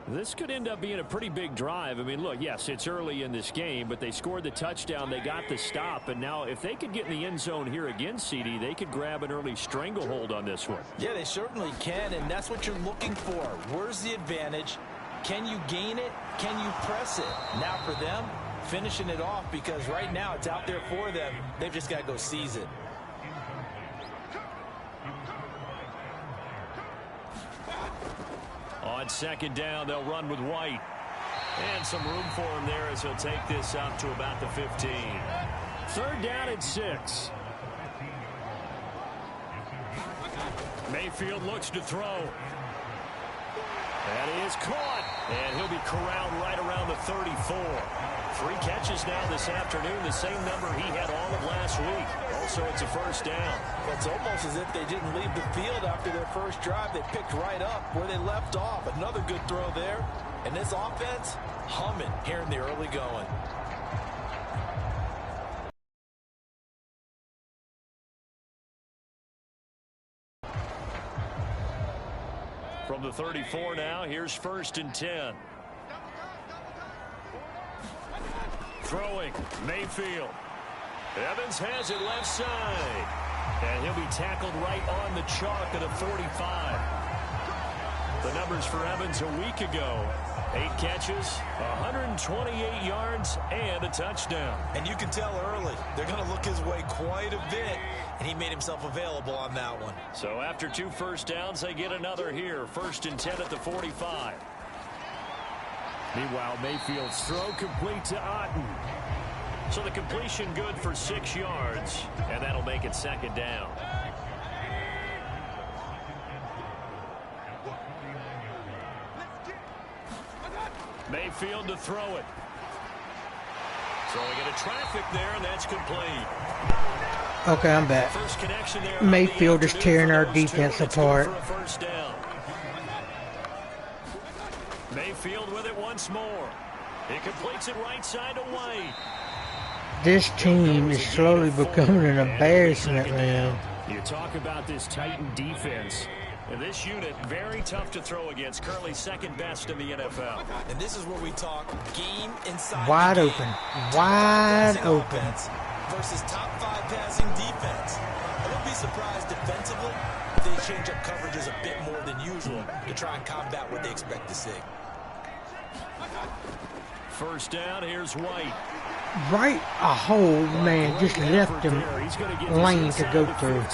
This could end up being a pretty big drive. I mean, look, yes, it's early in this game, but they scored the touchdown. They got the stop. And now if they could get in the end zone here again, CD, they could grab an early stranglehold on this one. Yeah, they certainly can, and that's what you're looking for. Where's the advantage? Can you gain it? Can you press it? Now for them, finishing it off, because right now it's out there for them. They've just got to go seize it. On 2nd down, they'll run with White. And some room for him there as he'll take this up to about the 15. 3rd down and 6. Mayfield looks to throw. That is caught. And he'll be corralled right around the 34. 3 catches now this afternoon, the same number he had all of last week. Also, it's a 1st down. Well, it's almost as if they didn't leave the field after their first drive. They picked right up where they left off. Another good throw there. And this offense, humming here in the early going. From the 34 now, here's 1st and 10. Throwing, Mayfield. Evans has it left side. And he'll be tackled right on the chalk at a 45. The numbers for Evans a week ago. 8 catches, 128 yards, and a touchdown. And you can tell early, they're going to look his way quite a bit, and he made himself available on that one. So after 2 first downs, they get another here. 1st and 10 at the 45. Meanwhile, Mayfield's throw complete to Otten. So the completion good for 6 yards, and that'll make it 2nd down. Mayfield to throw it. Throwing into traffic there, and that's complete. Okay, I'm back. First connection there. Mayfield is tearing our defense apart. Mayfield with it once more. He completes it right side to White. This team is slowly becoming an embarrassment, man. You talk about this Titan defense. And this unit, very tough to throw against. Currently 2nd best in the NFL. And this is where we talk game inside. Wide open. Wide open. Versus top 5 passing defense. I wouldn't be surprised defensively if they change up coverages a bit more than usual to try and combat what they expect to see. 1st down, here's White. Right a hole, man, just left him lane to go through.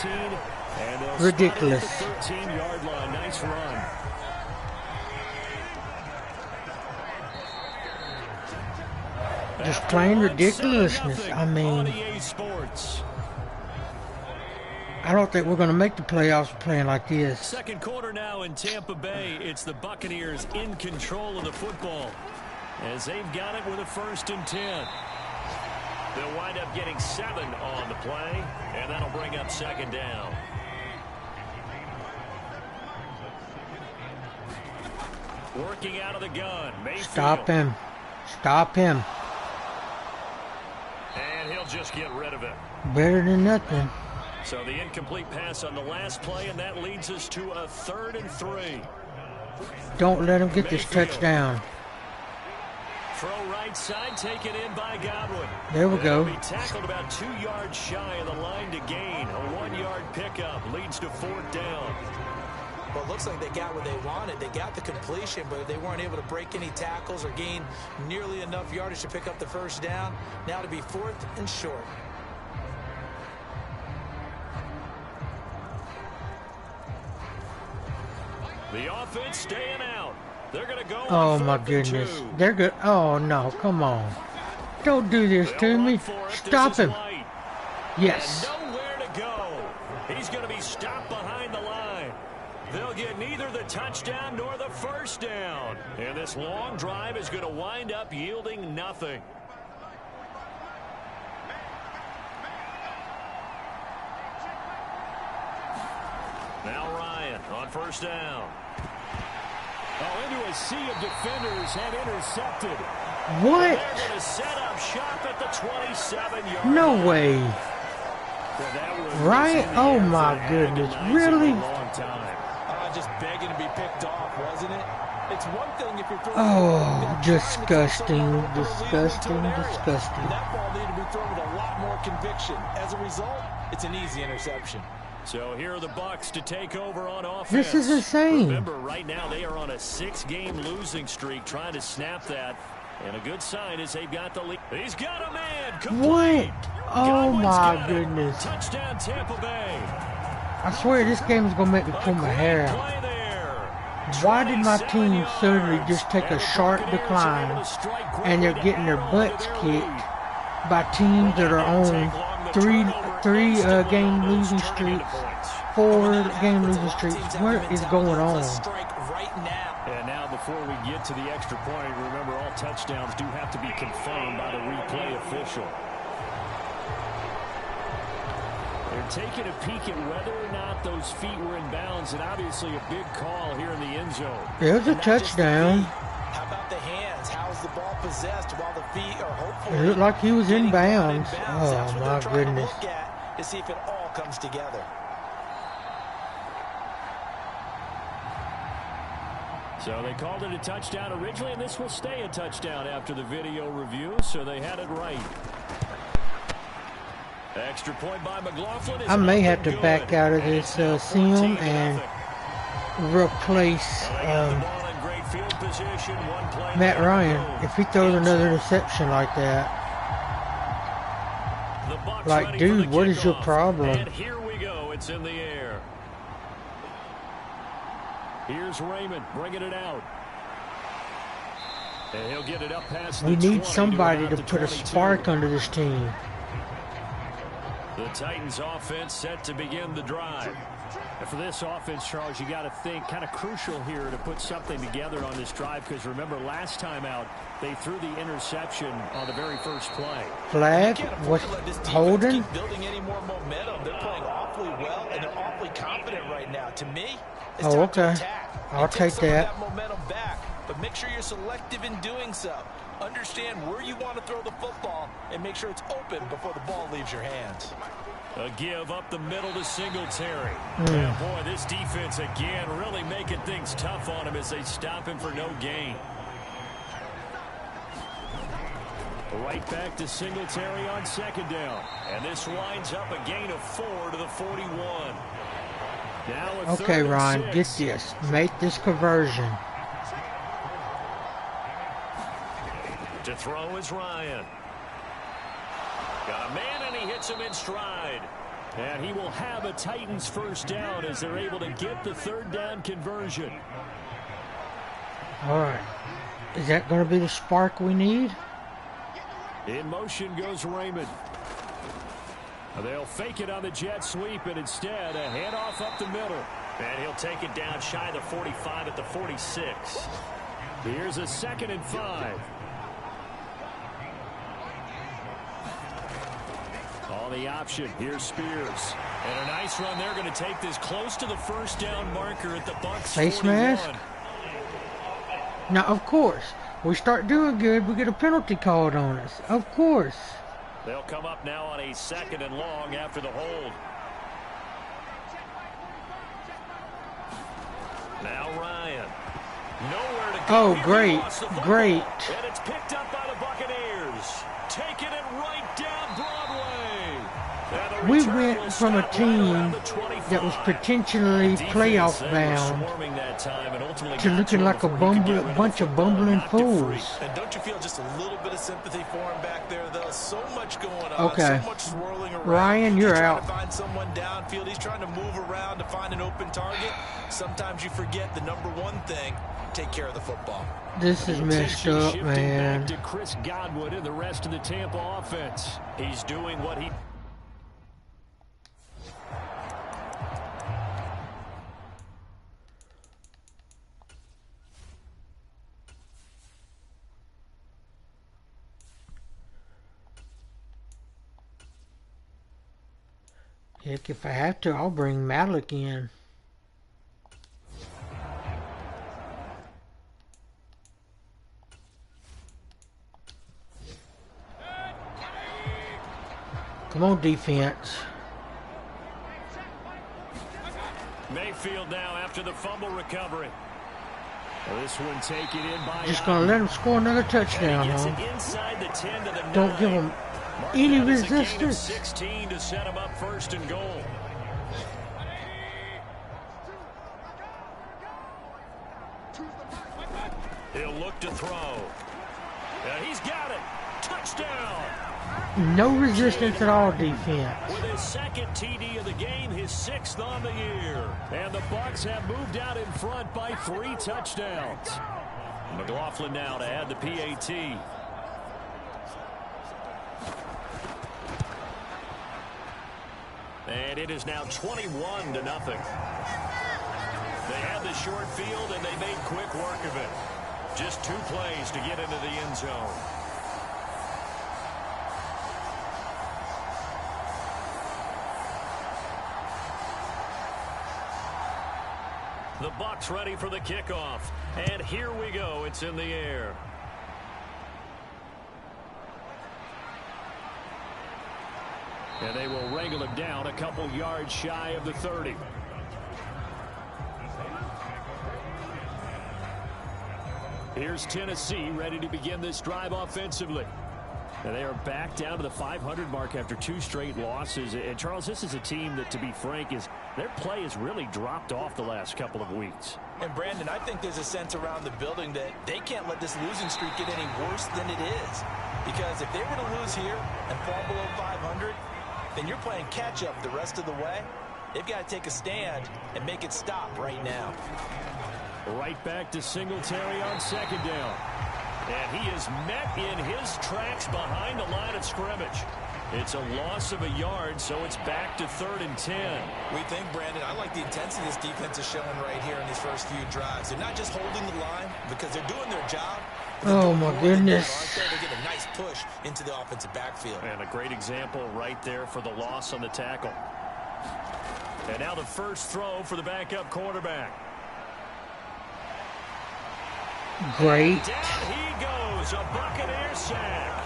Ridiculous. 13-yard line, nice run. Just plain ridiculousness. I mean, I don't think we're going to make the playoffs playing like this. 2nd quarter now in Tampa Bay. It's the Buccaneers in control of the football as they've got it with a 1st and 10. They'll wind up getting 7 on the play, and that'll bring up 2nd down. Working out of the gun. Mayfield. Stop him. Stop him. And he'll just get rid of it. Better than nothing. So the incomplete pass on the last play, and that leads us to a 3rd and 3. Don't let him get this touchdown. Throw right side, taken in by Godwin. There we go. He'll be tackled about 2 yards shy of the line to gain. A 1-yard pickup leads to 4th down. Well, it looks like they got what they wanted. They got the completion, but they weren't able to break any tackles or gain nearly enough yardage to pick up the first down. Now to be 4th and short. The offense staying out. They're going to go. Oh my goodness. They're good. Oh no, come on. Don't do this to me. Stop him. Yes. And nowhere to go. He's going to be stopped behind the line. They'll get neither the touchdown nor the first down. And this long drive is going to wind up yielding nothing. Now Ryan on first down. Oh, into a sea of defenders and intercepted. What? They're going to set up shop at the 27-yard line. No way. Right? Oh my goodness. Really? Just begging to be picked off, wasn't it? It's one thing if you're throwing. Oh, disgusting, disgusting, disgusting. That ball needed to be thrown with a lot more conviction. As a result, it's an easy interception. So here are the Bucs to take over on offense. This is insane. Remember, right now they are on a 6-game losing streak, trying to snap that. And a good sign is they've got the lead. He's got a man. Complete. What? Oh my goodness. Touchdown, Tampa Bay. I swear this game is going to make me pull my hair out. Why did my team suddenly just take a sharp decline and they're getting their butts kicked by teams that are on three game losing streaks, 4 game losing streaks? What is going on? And now before we get to the extra point, remember all touchdowns do have to be confirmed by the replay official. They're taking a peek at whether or not those feet were in bounds, and obviously a big call here in the end zone. There's a touchdown. How about the hands? How's the ball possessed while the feet are hopefully... It looked like he was in bounds. Oh my goodness. To see if it all comes together. So they called it a touchdown originally, and this will stay a touchdown after the video review, so they had it right. Extra point by McLaughlin. I may have to back out of this sim and replace Matt Ryan if he throws another interception like that. Like, dude, what is your problem? And here we go. It's in the air. Here's Raymond bringing it out. And he'll get it up past we need somebody to put a spark under this team. The Titans offense set to begin the drive. And for this offense, Charles, you got to think kind of crucial here to put something together on this drive, because remember last time out they threw the interception on the very first play. Flag? What's holding? Building any more momentum. They're playing awfully well and they're awfully confident right now. To me, it's oh, time okay. to attack. I'll take that. Momentum back, but make sure you're selective in doing so. Understand where you want to throw the football and make sure it's open before the ball leaves your hands. A give up the middle to Singletary. And boy, this defense again really making things tough on him as they stop him for no gain. Right back to Singletary on second down. And this winds up a gain of 4 to the 41. Now a okay, Ron, get this. Make this conversion. To throw is Ryan. Got a man, and he hits him in stride. And he will have a Titans first down as they're able to get the 3rd down conversion. All right. Is that going to be the spark we need? In motion goes Raymond. They'll fake it on the jet sweep, and instead a handoff up the middle. And he'll take it down shy of the 45 at the 46. Here's a 2nd and 5. On the option, here's Spears. And a nice run. They're going to take this close to the first down marker at the Bucs. Face 41. mask? Now, of course, we start doing good, we get a penalty called on us. Of course. They'll come up now on a 2nd and long after the hold. Now Ryan. Nowhere to go. Oh, Here, great, he lost the football. great. And it's picked up by the Buccaneers. Taking it right down Broadway. And the We return will went from a stop right around team the 25. that was potentially Defense, playoff they were bound swarming that time and ultimately to got looking him like a before he could get rid of bunch the of football and bumbling knocked it free. fools. And don't you feel just a little bit of sympathy for him back there, though? So much going on, Okay. so much swirling around. Ryan, you're He's trying out. to find someone downfield. He's trying to move around to find an open target. Sometimes you forget the number one thing, take care of the football. This is messed Attention up, shifting man. back to Chris Godwin and the rest of the Tampa offense. He's doing what he... Heck, if I have to, I'll bring Malik in. Come on, defense. Mayfield now after the fumble recovery. This one taken in by... Just gonna let him score another touchdown, Gets huh? it inside the 10 to the 9. Don't give him Mark any that as a gain of resistance. 16 to set him up first and goal. He'll look to throw. And he's got it. Touchdown. No resistance at all, defense. With his second TD of the game, his 6th on the year. And the Bucs have moved out in front by 3 touchdowns. McLaughlin now to add the PAT. And it is now 21-0. They had the short field, and they made quick work of it. Just 2 plays to get into the end zone. The Bucs ready for the kickoff. And here we go. It's in the air. And they will wrangle him down a couple yards shy of the 30. Here's Tennessee ready to begin this drive offensively. And they are back down to the 500 mark after 2 straight losses. And, Charles, this is a team that, to be frank, their play has really dropped off the last couple of weeks. And, Brandon, I think there's a sense around the building that they can't let this losing streak get any worse than it is. Because if they were to lose here and fall below 500, then you're playing catch-up the rest of the way. They've got to take a stand and make it stop right now. Right back to Singletary on 2nd down. And he is met in his tracks behind the line of scrimmage. It's a loss of a yard, so it's back to 3rd and 10. We think, Brandon, I like the intensity this defense is showing right here in these first few drives. They're not just holding the line because they're doing their job. Oh my goodness. They get a nice push into the offensive backfield. And a great example right there for the loss on the tackle. And now the first throw for the backup quarterback. Great. Down he goes, a Buccaneer sack.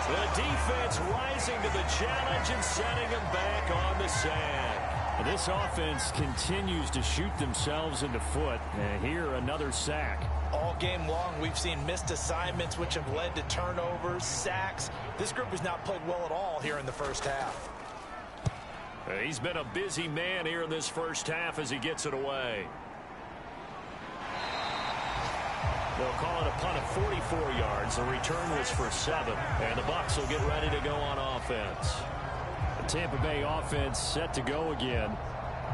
The defense rising to the challenge and setting him back on the sack. And this offense continues to shoot themselves in the foot. And here, another sack. All game long, we've seen missed assignments, which have led to turnovers, sacks. This group has not played well at all here in the first half. He's been a busy man here in this first half as he gets it away. They'll call it a punt of 44 yards. The return was for 7. And the Bucs will get ready to go on offense. The Tampa Bay offense set to go again.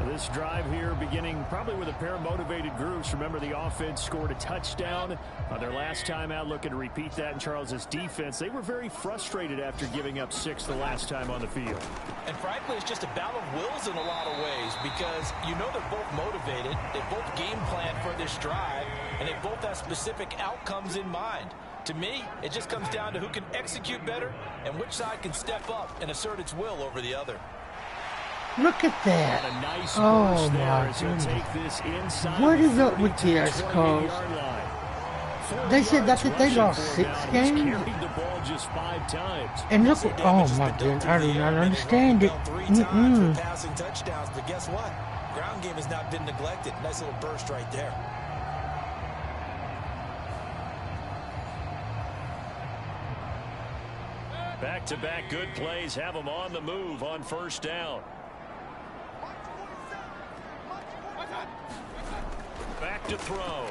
This drive here beginning probably with a pair of motivated groups. Remember, the offense scored a touchdown on their last time out. Looking to repeat that in Charles's defense. They were very frustrated after giving up 6 the last time on the field. And frankly, it's just a battle of wills in a lot of ways because you know they're both motivated. They both game plan for this drive, and they both have specific outcomes in mind. To me, it just comes down to who can execute better and which side can step up and assert its will over the other. Look at that. And a nice Oh burst there my as he'll goodness. take this inside What the is up 30 with to this, the Coach? 28-yard line. They said that they Rushing lost for 6 about, games. He's carried the ball just 5 times. And look, oh my goodness, I do not understand it. Mm-mm. Passing touchdowns, but guess what? Ground game has not been neglected. Nice little burst right there. Back-to-back good plays have them on the move on first down. Back to throw.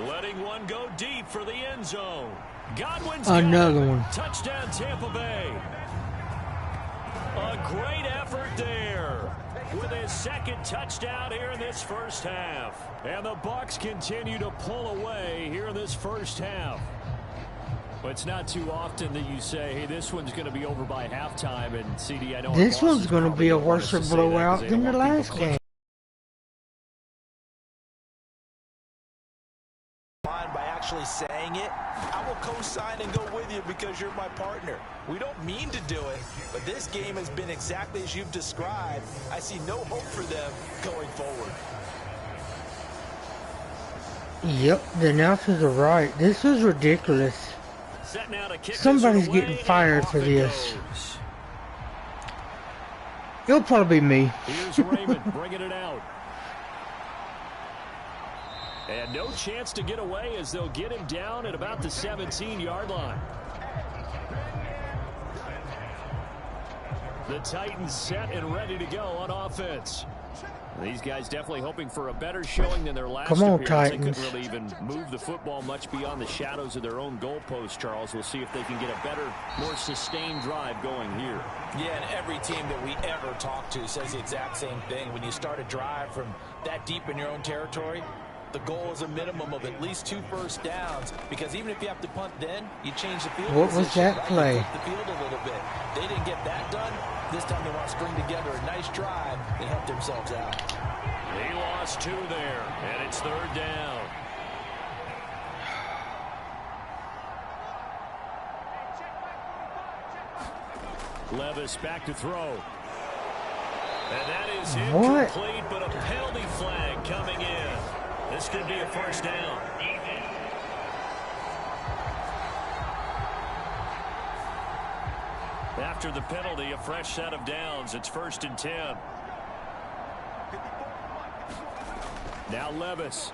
Letting one go deep for the end zone. Godwin's another one. Touchdown Tampa Bay. A great effort there with his second touchdown here in this first half. And the Bucs continue to pull away here in this first half. But it's not too often that you say, hey, this one's going to be over by halftime. And CD, I know this one's going to be a worse blowout than the last game. By actually saying it, I will co-sign and go with you because you're my partner. We don't mean to do it, but this game has been exactly as you've described. I see no hope for them going forward. Yep, the announcers are right. This is ridiculous. Somebody's getting fired for this. It'll probably be me. Here's Raymond bringing it out. And no chance to get away as they'll get him down at about the 17-yard line. The Titans set and ready to go on offense. These guys definitely hoping for a better showing than their last appearance. Titans. They couldn't really even move the football much beyond the shadows of their own goalpost, Charles. We'll see if they can get a better, more sustained drive going here. Yeah, and every team that we ever talk to says the exact same thing. When you start a drive from that deep in your own territory, the goal is a minimum of at least 2 first downs, because even if you have to punt then, you change the field What position, was that right? play? You flip the field a little bit. They didn't get that done. This time they want to string together a nice drive and help themselves out. He lost 2 there, and it's 3rd down. Levis back to throw. And that is incomplete, but a penalty flag coming in. This could be a first down. After the penalty, a fresh set of downs. It's 1st and 10. Now Levis.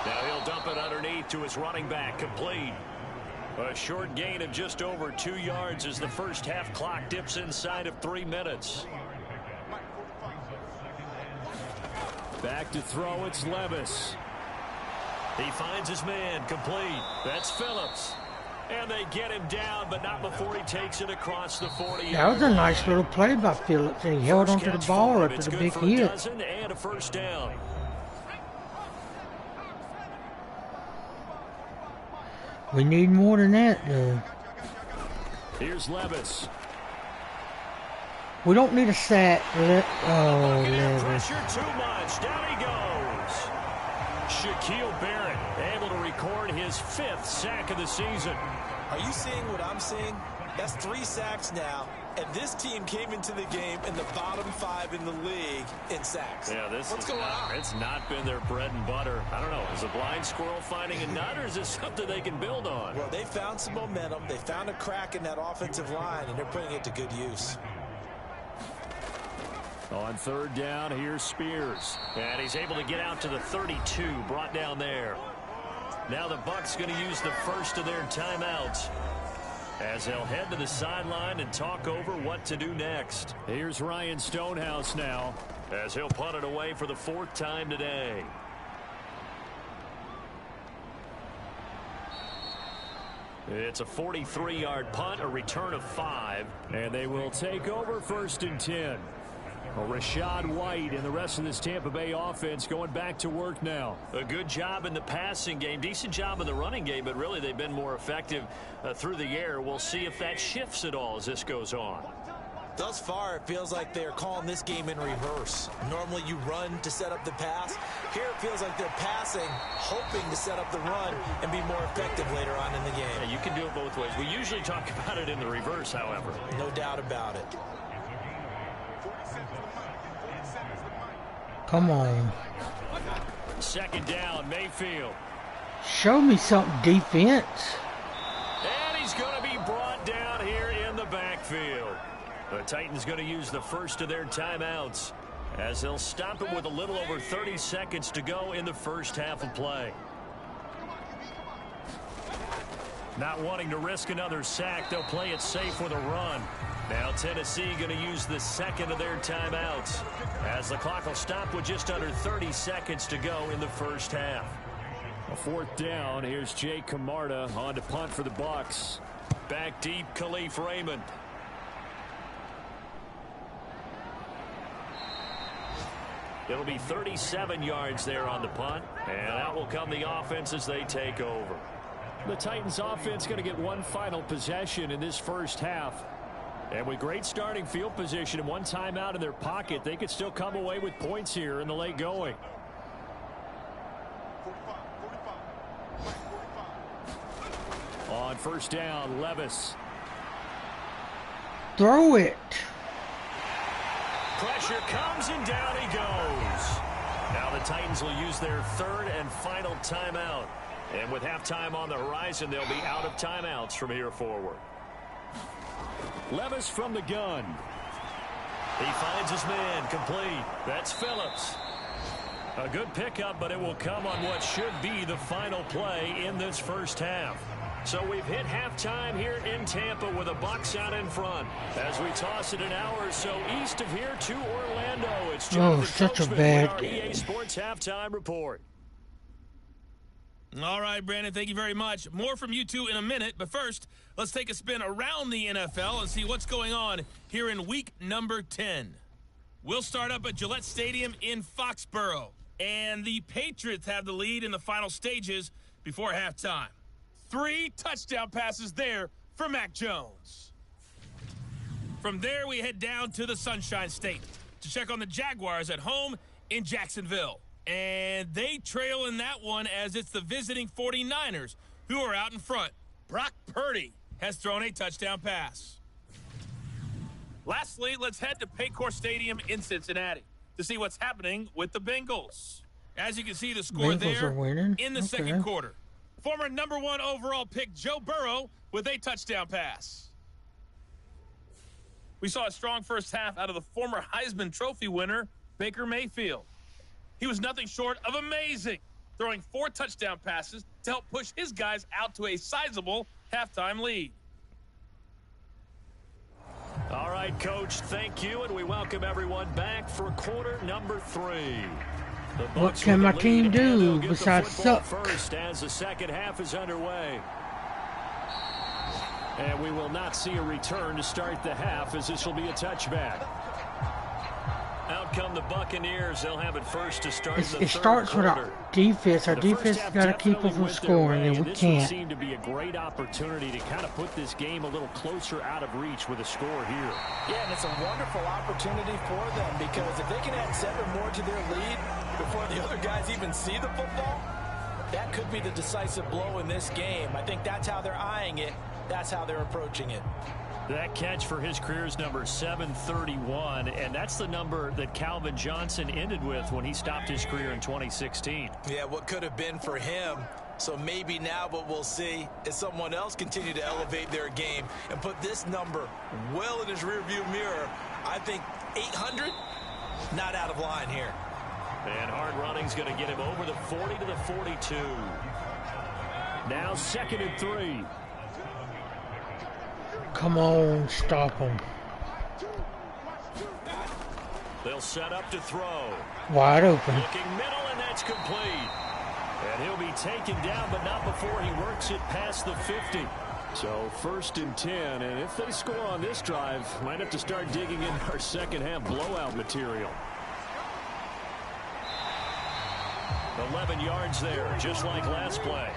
Now he'll dump it underneath to his running back. Complete. A short gain of just over 2 yards as the first half clock dips inside of 3 minutes. Back to throw, it's Levis. He finds his man, complete. That's Phillips. And they get him down, but not before he takes it across the 40. That was a nice little play by Phillips. He held onto the ball after the big hit. And a first down. We need more than that, though. Here's Levis. We don't need a sack. Levis. Pressure too much. Down he goes. Shaquille Barrett able to record his 5th sack of the season. Are you seeing what I'm seeing? That's 3 sacks now, and this team came into the game in the bottom 5 in the league in sacks. Yeah, What's going on? It's not been their bread and butter. I don't know. Is a blind squirrel finding a nut, or is this something they can build on? Well, they found some momentum. They found a crack in that offensive line, and they're putting it to good use. On 3rd down, here's Spears. And he's able to get out to the 32, brought down there. Now the Bucs going to use the first of their timeouts as they'll head to the sideline and talk over what to do next. Here's Ryan Stonehouse now as he'll punt it away for the 4th time today. It's a 43-yard punt, a return of 5. And they will take over 1st and 10. Well, Rachaad White and the rest of this Tampa Bay offense going back to work now. A good job in the passing game, decent job in the running game, but really they've been more effective through the air. We'll see if that shifts at all as this goes on. Thus far, it feels like they're calling this game in reverse. Normally you run to set up the pass. Here it feels like they're passing, hoping to set up the run and be more effective later on in the game. Yeah, you can do it both ways. We usually talk about it in the reverse, however. No doubt about it. Come on. 2nd down, Mayfield. Show me something defense. And he's going to be brought down here in the backfield. The Titans going to use the first of their timeouts as they'll stop it with a little over 30 seconds to go in the first half of play. Not wanting to risk another sack, they'll play it safe with a run. Now Tennessee going to use the second of their timeouts as the clock will stop with just under 30 seconds to go in the first half. A fourth down. Here's Jay Camarda on to punt for the Bucs. Back deep, Khalif Raymond. It'll be 37 yards there on the punt, and out will come the offense as they take over. The Titans offense going to get one final possession in this first half. And with great starting field position and one timeout in their pocket, they could still come away with points here in the late going. On first down, Levis. Throw it. Pressure comes and down he goes. Now the Titans will use their third and final timeout. And with halftime on the horizon, they'll be out of timeouts from here forward. Levis from the gun. He finds his man complete. That's Phillips. A good pickup, but it will come on what should be the final play in this first half. So we've hit halftime here in Tampa with the Bucs out in front. As we toss it an hour or so east of here to Orlando, it's such a bad game. EA Sports Halftime Report. All right, Brandon, thank you very much. More from you two in a minute, but first, let's take a spin around the NFL and see what's going on here in week number 10. We'll start up at Gillette Stadium in Foxborough, and the Patriots have the lead in the final stages before halftime. 3 touchdown passes there for Mac Jones. From there, we head down to the Sunshine State to check on the Jaguars at home in Jacksonville. And they trail in that one as it's the visiting 49ers who are out in front. Brock Purdy has thrown a touchdown pass. Lastly, let's head to Paycor Stadium in Cincinnati to see what's happening with the Bengals. As you can see, the score there in the second quarter. Former number 1 overall pick Joe Burrow with a touchdown pass. We saw a strong first half out of the former Heisman Trophy winner, Baker Mayfield. He was nothing short of amazing, throwing 4 touchdown passes to help push his guys out to a sizable halftime lead. All right, Coach, thank you, and we welcome everyone back for quarter number 3. What can my team do besides suck? First as the second half is underway. And we will not see a return to start the half as this will be a touchback. Out come the Buccaneers. They'll have it first to start the third quarter. It starts with our defense. Our defense got to keep us from scoring, and we can't. This seemed to be a great opportunity to kind of put this game a little closer out of reach with a score here. Yeah, and it's a wonderful opportunity for them because if they can add 7 more to their lead before the other guys even see the football, that could be the decisive blow in this game. I think that's how they're eyeing it. That's how they're approaching it. That catch for his career is number 731, and that's the number that Calvin Johnson ended with when he stopped his career in 2016. Yeah, what could have been for him. So maybe now what we'll see is someone else continue to elevate their game and put this number well in his rearview mirror. I think 800, not out of line here. And hard running's going to get him over the 40 to the 42. Now 2nd and 3. Come on, stop them. They'll set up to throw. Wide open. Looking middle, and that's complete. And he'll be taken down, but not before he works it past the 50. So 1st and 10, and if they score on this drive, might have to start digging in our second half blowout material. 11 yards there, just like last play.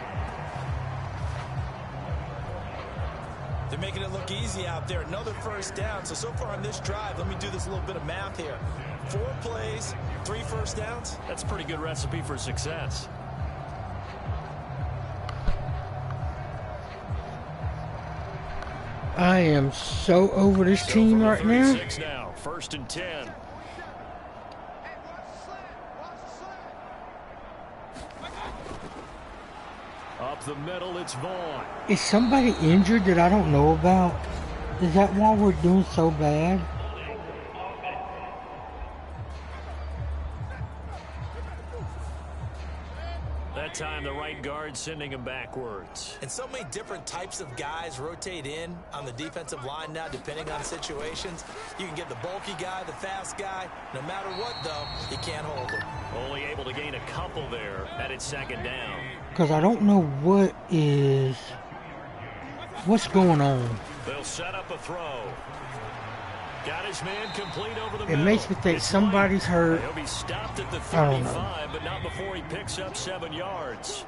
They're making it look easy out there. Another first down. So far on this drive, let me do this little bit of math here. 4 plays, 3 first downs. That's a pretty good recipe for success. I am so over this team right now. Now. 1st and 10. Up the middle, it's Vaughn. Is somebody injured that I don't know about? Is that why we're doing so bad? That time, the right guard sending him backwards. And so many different types of guys rotate in on the defensive line now, depending on situations. You can get the bulky guy, the fast guy. No matter what, though, you can't hold him. Only able to gain a couple there at its second down. Because I don't know what's going on. They'll set up a throw. Got his man complete over the middle. It makes me think somebody's hurt. He'll be stopped at the 35, but not before he picks up 7 yards.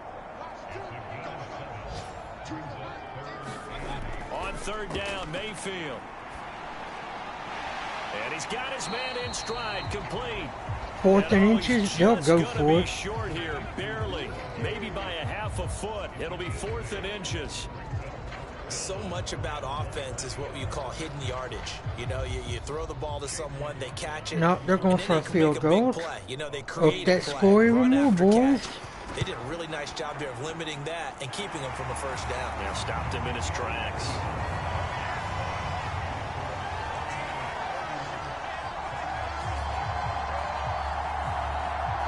On third down, Mayfield. And he's got his man in stride, complete. 4th and inches, they'll go for it. Short here, barely, maybe by a half a foot. It'll be 4th and inches. So much about offense is what you call hidden yardage. You know, you throw the ball to someone, they catch it. No, they're going for a field goal. You know, they create that score even more, boys. They did a really nice job there of limiting that and keeping him from a first down. Yeah, stopped him in his tracks.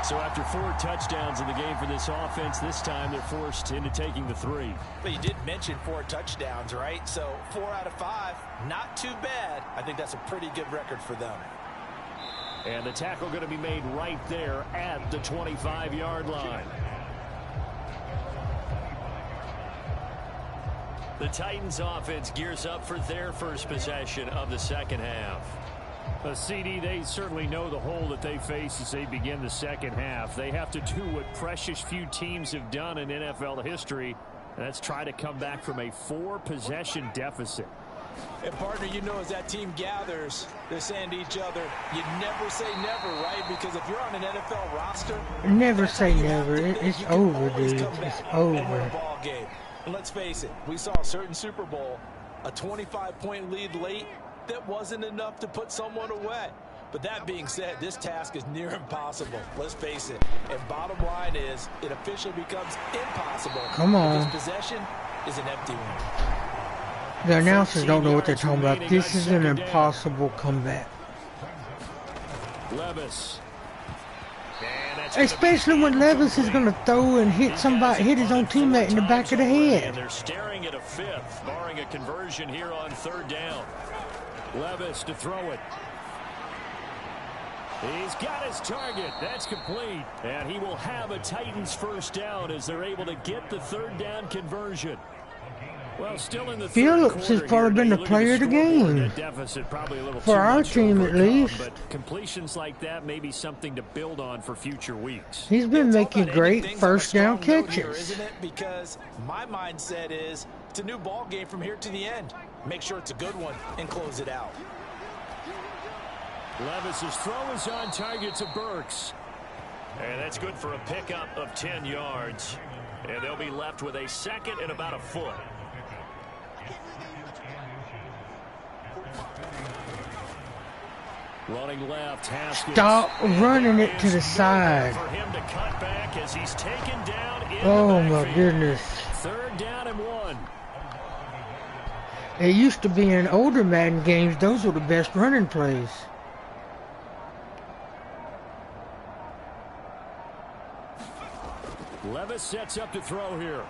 So after 4 touchdowns in the game for this offense, this time they're forced into taking the 3. But you did mention 4 touchdowns, right? So 4 out of 5, not too bad. I think that's a pretty good record for them. And the tackle going to be made right there at the 25-yard line. The Titans offense gears up for their first possession of the second half. CD, they certainly know the hole that they face as they begin the second half. They have to do what precious few teams have done in NFL history, and that's try to come back from a 4-possession deficit. And, partner, you know, as that team gathers, they're saying to each other, you never say never, right? Because if you're on an NFL roster, never say never. It's over, dude. It's over. Ball game. And let's face it, we saw a certain Super Bowl, a 25-point lead late. That wasn't enough to put someone away. But that being said, this task is near impossible. Let's face it. And bottom line is, it officially becomes impossible. Come on. This possession is an empty one. The announcers don't know what they're talking about. This is an impossible comeback. Levis. Especially when Levis is going to throw and hit his own teammate in the back of the head. And they're staring at a 5th, barring a conversion here on third down. Levis to throw it. He's got his target. That's complete. And he will have a Titans first down as they're able to get the third down conversion. Well, still in the Phillips has probably been the player of the game. Deficit, probably a little for our team at least. But completions like that may be something to build on for future weeks. He's been making great first down catches. Here, isn't it? Because my mindset is it's a new ball game from here to the end. Make sure it's a good one and close it out. Levis's throw is on target to Burks. And that's good for a pickup of 10 yards. And they'll be left with a 2nd and about a foot. Running left, Haskins. Stop running it to the side. For him to cut back as he's taken down in oh my goodness. 3rd down and 1. It used to be in older Madden games, those were the best running plays. Levis sets up to throw here.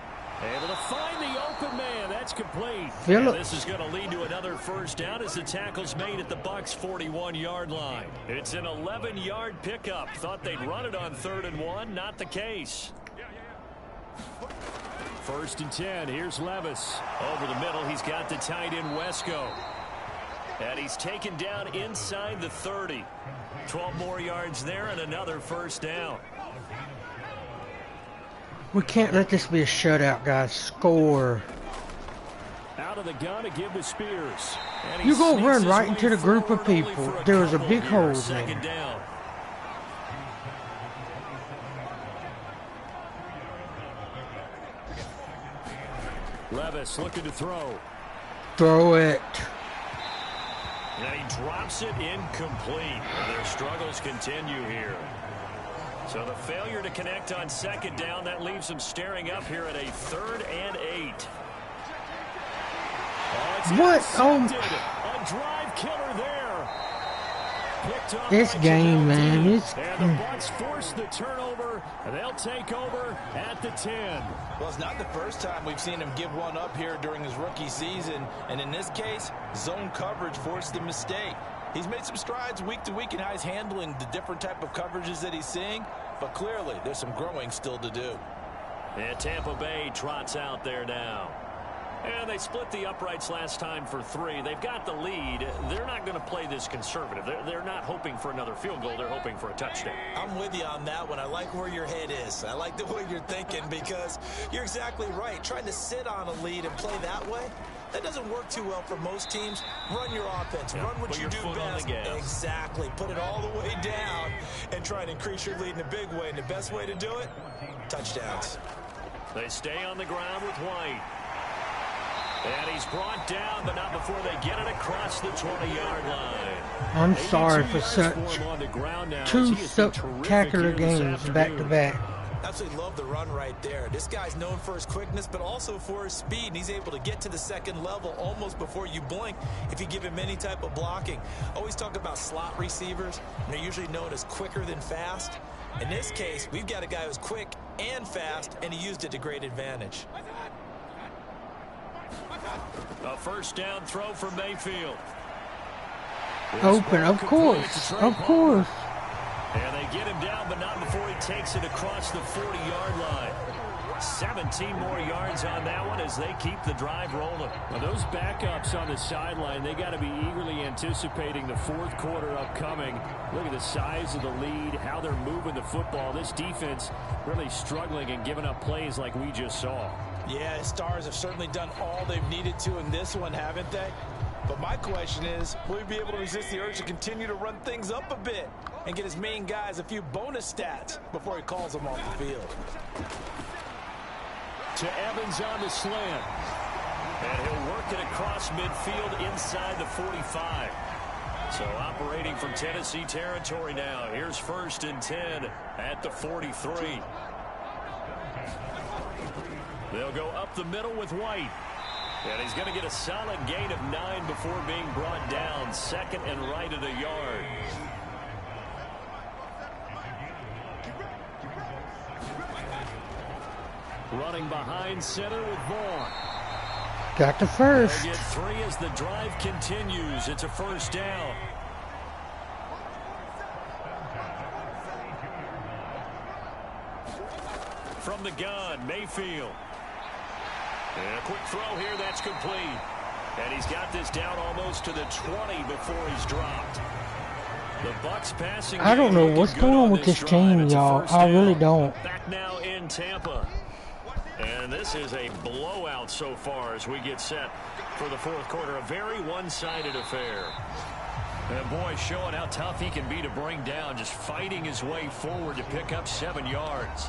Able to find the open man. That's complete. Phillips. This is going to lead to another first down as the tackle's made at the Bucs' 41-yard line. It's an 11-yard pickup. Thought they'd run it on 3rd and 1. Not the case. 1st and 10. Here's Levis. Over the middle, he's got the tight end Wesco. And he's taken down inside the 30. 12 more yards there and another first down. We can't let this be a shutout, guys. Score. Out of the gun to give to Spears. You're going to run right into the group of people. There was a big hole there. Down. Levis looking to throw. Throw it. And he drops it incomplete. Their struggles continue here. So the failure to connect on 2nd down, that leaves them staring up here at a 3rd and 8. What? A drive killer there. Picked picked up This by game, Jamel man, Dean. it's And the Bucs force the turnover, and they'll take over at the 10. Well, it's not the first time we've seen him give one up here during his rookie season. And in this case, zone coverage forced the mistake. He's made some strides week to week in how he's handling the different type of coverages that he's seeing. But clearly, there's some growing still to do. And Tampa Bay trots out there now. And they split the uprights last time for 3. They've got the lead. They're not going to play this conservative. They're not hoping for another field goal. They're hoping for a touchdown. I'm with you on that one. I like where your head is. I like the way you're thinking because you're exactly right. Trying to sit on a lead and play that way, that doesn't work too well for most teams. Run your offense. Run what you do best. Exactly. Put it all the way down and try and increase your lead in a big way. And the best way to do it, touchdowns. They stay on the ground with White. And he's brought down, but not before they get it across the 20-yard line. I'm sorry for such 2 spectacular games back-to-back. Absolutely love the run right there. This guy's known for his quickness, but also for his speed. And he's able to get to the second level almost before you blink if you give him any type of blocking. Always talk about slot receivers, and they're usually known as quicker than fast. In this case, we've got a guy who's quick and fast, and he used it to great advantage. A first down throw for Mayfield. Open, of course, of course. And they get him down, but not before he takes it across the 40-yard line. 17 more yards on that one as they keep the drive rolling. Well, those backups on the sideline, they got to be eagerly anticipating the fourth quarter upcoming. Look at the size of the lead, how they're moving the football. This defense really struggling and giving up plays like we just saw. Yeah, Stars have certainly done all they've needed to in this one, haven't they? But my question is, will he be able to resist the urge to continue to run things up a bit and get his main guys a few bonus stats before he calls them off the field? To Evans on the slant. And he'll work it across midfield inside the 45. So operating from Tennessee territory now. Here's 1st and 10 at the 43. They'll go up the middle with White. And he's going to get a solid gain of 9 before being brought down. 2nd and right at a yard. Running behind center with Vaughn. Got the first. They'll get 3 as the drive continues. It's a first down. From the gun, Mayfield. And a quick throw here, that's complete. And he's got this down almost to the 20 before he's dropped. The Bucs passing. I don't know what's going on with this team, y'all. I really don't. Back now in Tampa. And this is a blowout so far as we get set for the fourth quarter. A very one-sided affair. And boy, showing how tough he can be to bring down, just fighting his way forward to pick up 7 yards.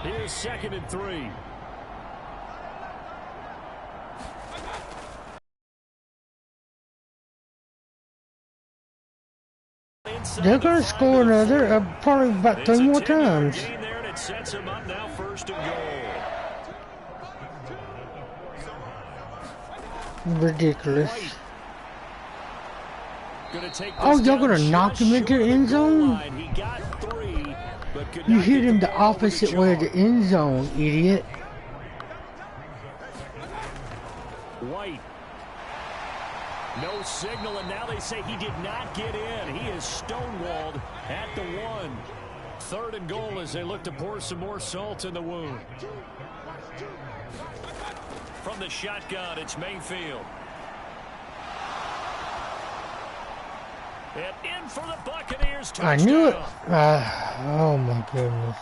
Here's 2nd and 3. They're going to score another, probably about 3 more times. There, and it sets him up now 1st and goal. Ridiculous. Oh, y'all going to knock him into the end zone? He got 3, but could You not hit get him the the ball over opposite way of the end zone, idiot. White. No signal, and now they say he did not get in. He is stonewalled at the 1. 3rd and goal as they look to pour some more salt in the wound. From the shotgun, it's Mayfield. And in for the Buccaneers. I knew it. Touchdown. Oh, my goodness.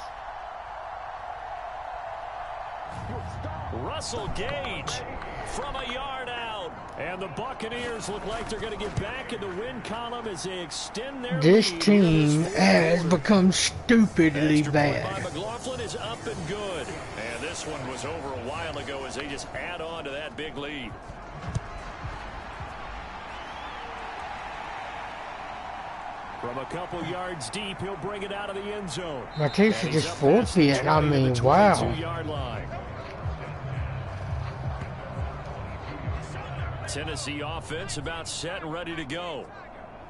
Russell Gage from a yard out. And the Buccaneers look like they're going to get back in the win column as they extend their This lead. team has become stupidly Extra point by bad. McLaughlin is up and good. And this one was over a while ago as they just add on to that big lead. From a couple yards deep, he'll bring it out of the end zone. Matisse And just he's up past the forfeit. I 20 to mean, the wow. 22-yard line. Tennessee offense about set and ready to go.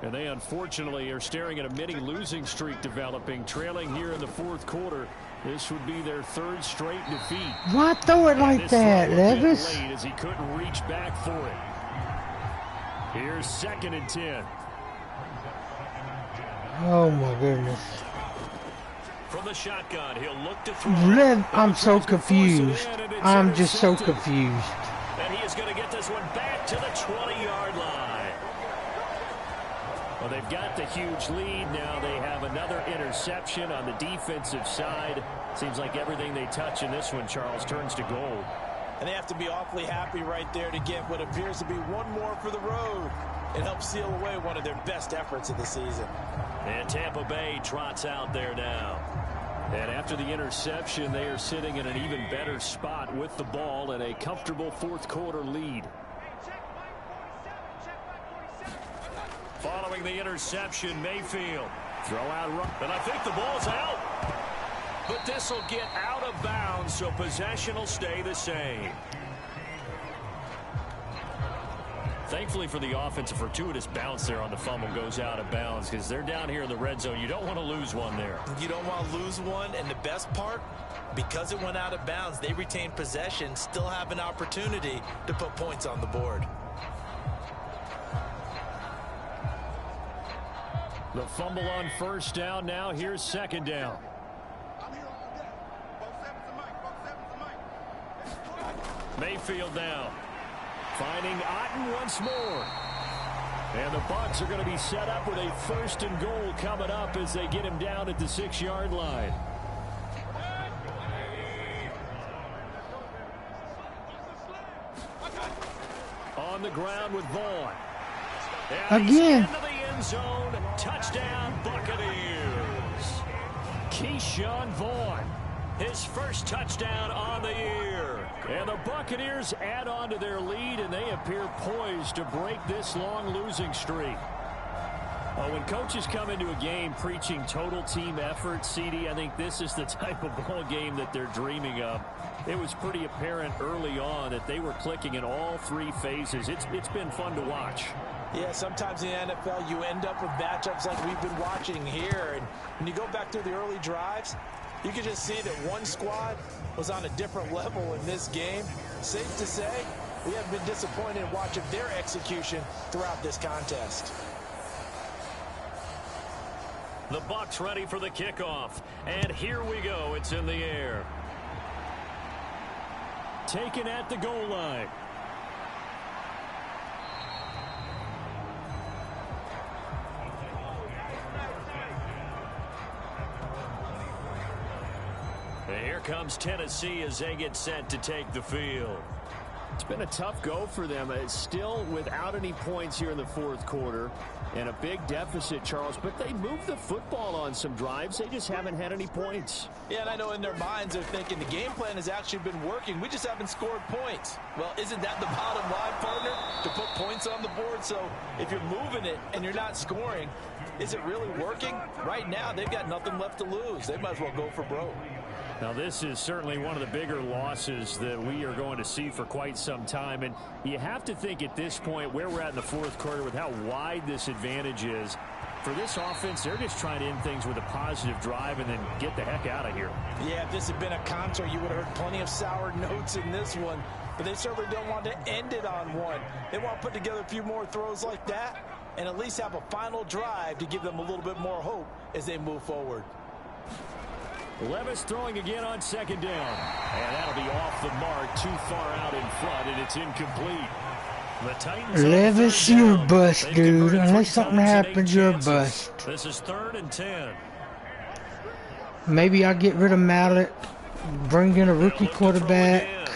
And they unfortunately are staring at a mini losing streak developing, trailing here in the fourth quarter. This would be their third straight defeat. Why throw it like that, Levis? Late as he couldn't reach back for it. Here's 2nd and 10. Oh my goodness. From the shotgun, he'll look to throw. I'm so confused. I'm just so confused. And he is going to get this one back to the 20-yard line. Well, they've got the huge lead now. They have another interception on the defensive side. Seems like everything they touch in this one, Charles, turns to gold. And they have to be awfully happy right there to get what appears to be one more for the road. It helps seal away one of their best efforts of the season. And Tampa Bay trots out there now. And after the interception, they are sitting in an even better spot with the ball and a comfortable fourth quarter lead. Following the interception, Mayfield. Throw out, and I think the ball's out. But this will get out of bounds, so possession will stay the same. Thankfully for the offense, a fortuitous bounce there on the fumble goes out of bounds because they're down here in the red zone. You don't want to lose one there. You don't want to lose one, and the best part, because it went out of bounds, they retain possession, still have an opportunity to put points on the board. The fumble on first down. Now here's 2nd down. Mayfield now. Finding Otten once more. And the Bucs are going to be set up with a 1st and goal coming up as they get him down at the 6-yard line. On the ground with Vaughn. And again. Into the end zone. Touchdown, Buccaneers. Keyshawn Vaughn. His first touchdown on the year. And the Buccaneers add on to their lead, and they appear poised to break this long losing streak. When coaches come into a game preaching total team effort, CD, I think this is the type of ball game that they're dreaming of. It was pretty apparent early on that they were clicking in all 3 phases. It's been fun to watch. Yeah, sometimes in the NFL you end up with matchups like we've been watching here. And when you go back through the early drives, you can just see that one squad was on a different level in this game. Safe to say, we have been disappointed in watching their execution throughout this contest. The Bucs ready for the kickoff. And here we go. It's in the air. Taken at the goal line. And here comes Tennessee as they get set to take the field. It's been a tough go for them. It's still without any points here in the fourth quarter and a big deficit, Charles, but they moved the football on some drives. They just haven't had any points. Yeah, and I know in their minds they're thinking the game plan has actually been working. We just haven't scored points. Well, isn't that the bottom line, partner? To put points on the board. So if you're moving it and you're not scoring, is it really working? Right now, they've got nothing left to lose. They might as well go for broke. Now, this is certainly one of the bigger losses that we are going to see for quite some time. And you have to think at this point where we're at in the fourth quarter with how wide this advantage is. For this offense, they're just trying to end things with a positive drive and then get the heck out of here. Yeah, if this had been a concert, you would have heard plenty of sour notes in this one. But they certainly don't want to end it on one. They want to put together a few more throws like that and at least have a final drive to give them a little bit more hope as they move forward. Levis throwing again on 2nd down. And that'll be off the mark, too far out in front, and it's incomplete. The Titans Levis, you're a bust, dude. Unless something happens, you're a bust. This is 3rd and 10. Maybe I'll get rid of Mallet, bring in a rookie quarterback,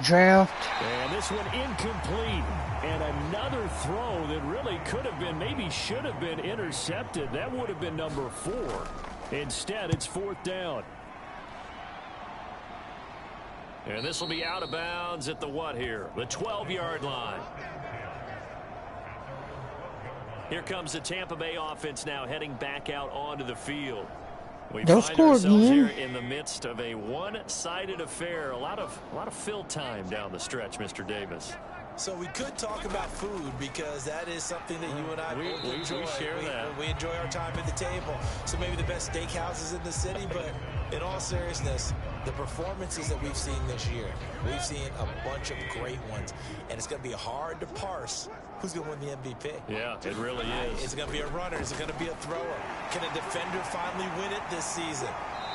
draft. And this one incomplete. And another throw that really could have been, maybe should have been intercepted. That would have been number 4. Instead, it's 4th down. And this will be out of bounds at the what here? The 12-yard line. Here comes the Tampa Bay offense now heading back out onto the field. We Don't find score ourselves again. here in the midst of a one-sided affair. A lot of fill time down the stretch, Mr. Davis. So we could talk about food because that is something that you and I both enjoy. We share that. We enjoy our time at the table. So maybe the best steakhouses in the city, but in all seriousness, the performances that we've seen this year, we've seen a bunch of great ones, and it's going to be hard to parse who's going to win the MVP. Yeah, it really is. Is it going to be a runner? Is it going to be a thrower? Can a defender finally win it this season?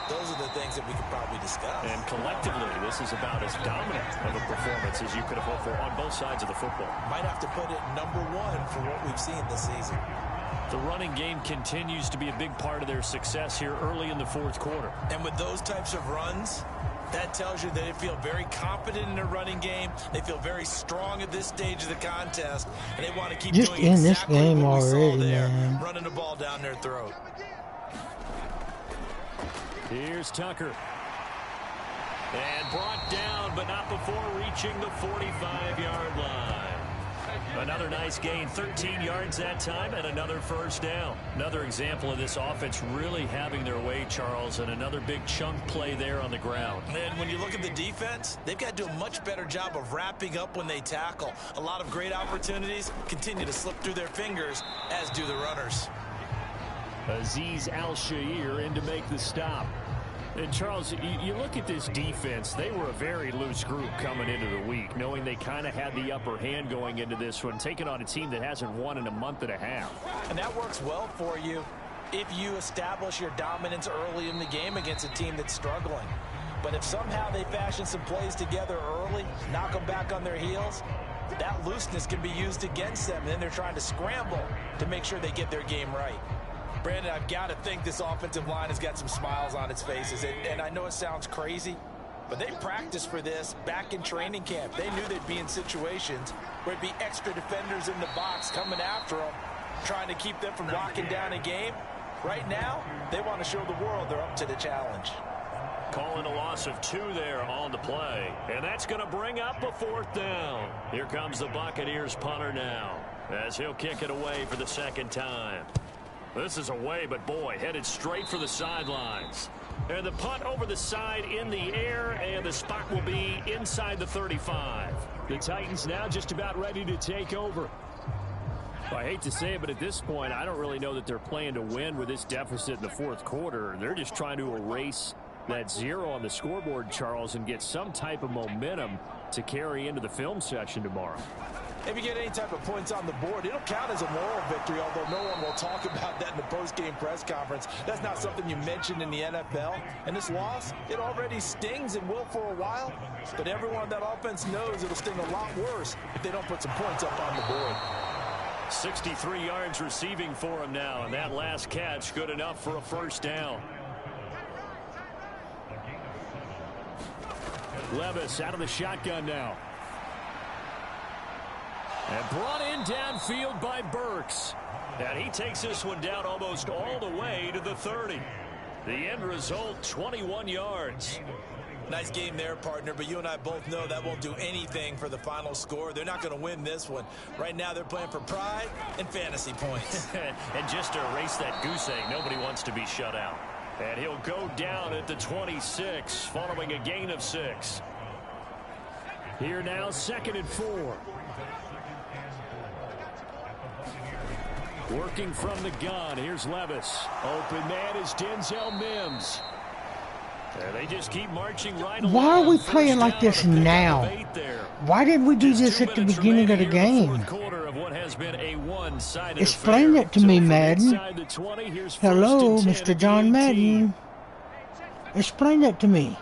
Those are the things that we could probably discuss. And collectively, this is about as dominant of a performance as you could have hoped for on both sides of the football. Might have to put it number one for what we've seen this season. The running game continues to be a big part of their success here early in the fourth quarter. And with those types of runs, that tells you that they feel very confident in their running game. They feel very strong at this stage of the contest, and they want to keep just doing in exactly this game what we already, saw there, man. running the ball down their throat. Here's Tucker. And brought down, but not before reaching the 45-yard line. Another nice gain, 13 yards that time, and another first down. Another example of this offense really having their way, Charles, and another big chunk play there on the ground. And when you look at the defense, they've got to do a much better job of wrapping up when they tackle. A lot of great opportunities continue to slip through their fingers, as do the runners. Azeez Al-Shaair in to make the stop. And Charles, you look at this defense, they were a very loose group coming into the week, knowing they kind of had the upper hand going into this one, taking on a team that hasn't won in a month and a half. And that works well for you if you establish your dominance early in the game against a team that's struggling. But if somehow they fashion some plays together early, knock them back on their heels, that looseness can be used against them. And then they're trying to scramble to make sure they get their game right. Brandon, I've got to think this offensive line has got some smiles on its faces. And I know it sounds crazy, but they practiced for this back in training camp. They knew they'd be in situations where it'd be extra defenders in the box coming after them, trying to keep them from locking down a game. Right now, they want to show the world they're up to the challenge. Calling a loss of 2 there on the play. And that's going to bring up a 4th down. Here comes the Buccaneers punter now, as he'll kick it away for the second time. This is away, but boy, headed straight for the sidelines. And the punt over the side in the air, and the spot will be inside the 35. The Titans now just about ready to take over. I hate to say it, but at this point, I don't really know that they're playing to win with this deficit in the fourth quarter. They're just trying to erase that 0 on the scoreboard, Charles, and get some type of momentum to carry into the film session tomorrow. If you get any type of points on the board, it'll count as a moral victory, although no one will talk about that in the post-game press conference. That's not something you mentioned in the NFL. And this loss, it already stings and will for a while. But everyone on that offense knows it'll sting a lot worse if they don't put some points up on the board. 63 yards receiving for him now, and that last catch good enough for a first down. Levis out of the shotgun now. And brought in downfield by Burks. And he takes this one down almost all the way to the 30. The end result, 21 yards. Nice game there, partner, but you and I both know that won't do anything for the final score. They're not going to win this one. Right now, they're playing for pride and fantasy points. And just to erase that goose egg, nobody wants to be shut out. And he'll go down at the 26, following a gain of 6. Here now, 2nd and 4. Working from the gun, here's Levis. Open man is Denzel Mims. And they just keep marching right along. Why are we playing like this now? Why didn't we do this at the beginning of the game? Explain that to me, Madden. Hello, Mr. John Madden. Explain that to me.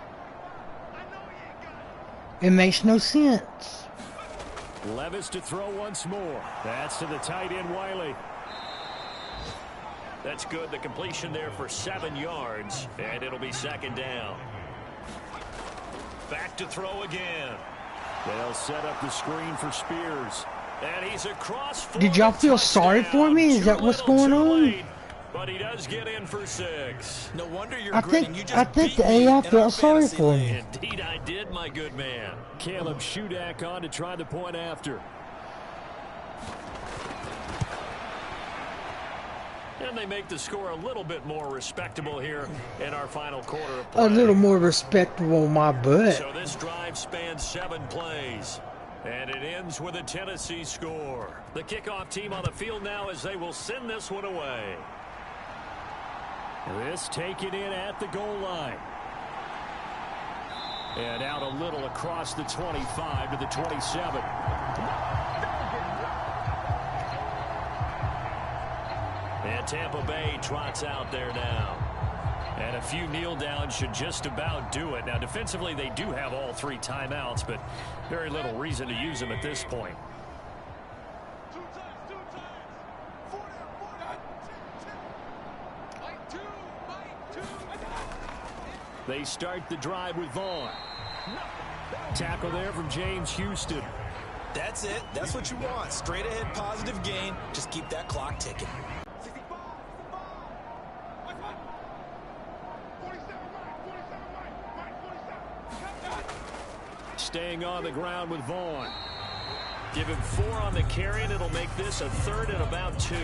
It makes no sense. Levis to throw once more. That's to the tight end, Wiley. That's good. The completion there for 7 yards, and it'll be 2nd down. Back to throw again. They'll set up the screen for Spears. And he's across. Did y'all feel sorry for me? Is that what's going on? But he does get in for 6. No wonder you're I think the AI felt sorry for me. Indeed I did, my good man. Caleb Shudak on to try the point after. And they make the score a little bit more respectable here in our final quarter of play. A little more respectable, my butt. So this drive spans 7 plays. And it ends with a Tennessee score. The kickoff team on the field now as they will send this one away. This taken in at the goal line. And out a little across the 25 to the 27. And Tampa Bay trots out there now. And a few kneel downs should just about do it. Now, defensively, they do have all 3 timeouts, but very little reason to use them at this point. They start the drive with Vaughn. Tackle there from James Houston. That's it. That's what you want. Straight ahead positive gain. Just keep that clock ticking. Staying on the ground with Vaughn. Give him 4 on the carry, and it'll make this a 3rd and about 2.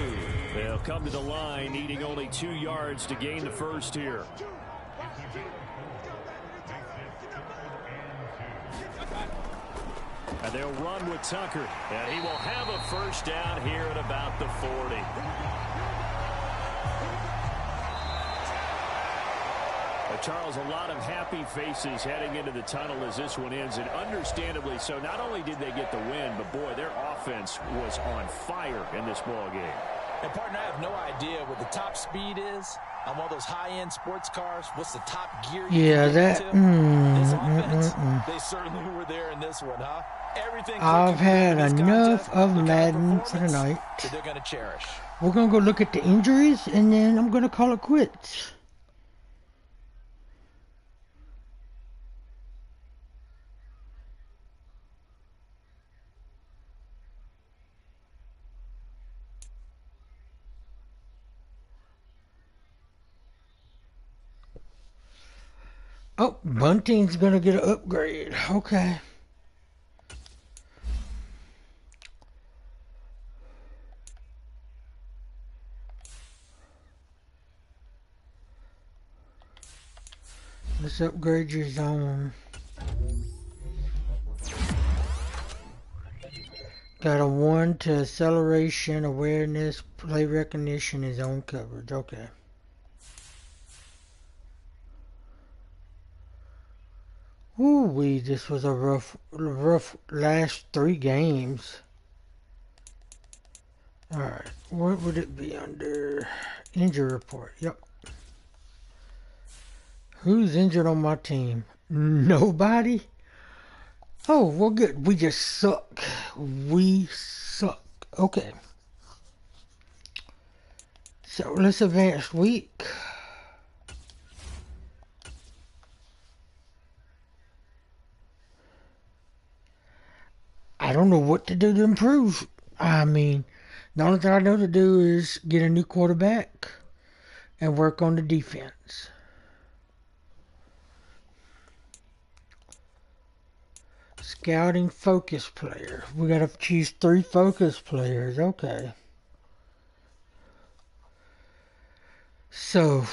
They'll come to the line, needing only 2 yards to gain the first here. And they'll run with Tucker, and he will have a first down here at about the 40. Charles, a lot of happy faces heading into the tunnel as this one ends, and understandably so. Not only did they get the win, but boy, their offense was on fire in this ball game. And partner, I have no idea what the top speed is on one of those high-end sports cars. What's the top gear you can get into? This offense, they certainly were there in this one, huh? Everything. I've had enough of Madden for tonight. That they're going to cherish. We're going to go look at the injuries, and then I'm going to call it quits. Oh, Bunting's going to get an upgrade. Okay. Let's upgrade your zone. Got a 1 to acceleration, awareness, play recognition, and zone coverage. Okay. Ooh-wee, this was a rough last 3 games. Alright, what would it be under? Injury report, yep. Who's injured on my team? Nobody? Oh, well good, we just suck. We suck. Okay. So, let's advance week. I don't know what to do to improve. I mean, the only thing I know to do is get a new quarterback and work on the defense. Scouting focus player. We got to choose 3 focus players. Okay. So...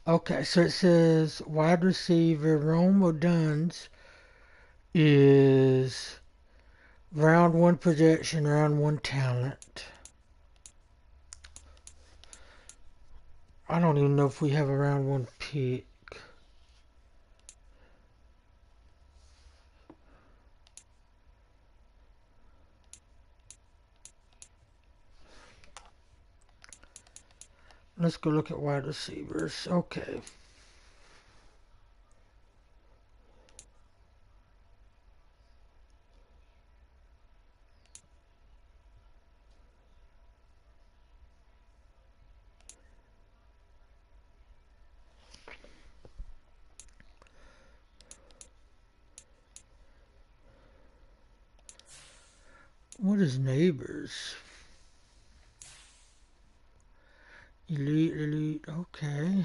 okay, so it says wide receiver Rome Odunze is round 1 projection, round 1 talent. I don't even know if we have a round 1 pick. Let's go look at wide receivers. Okay. What is neighbors? Elite, okay.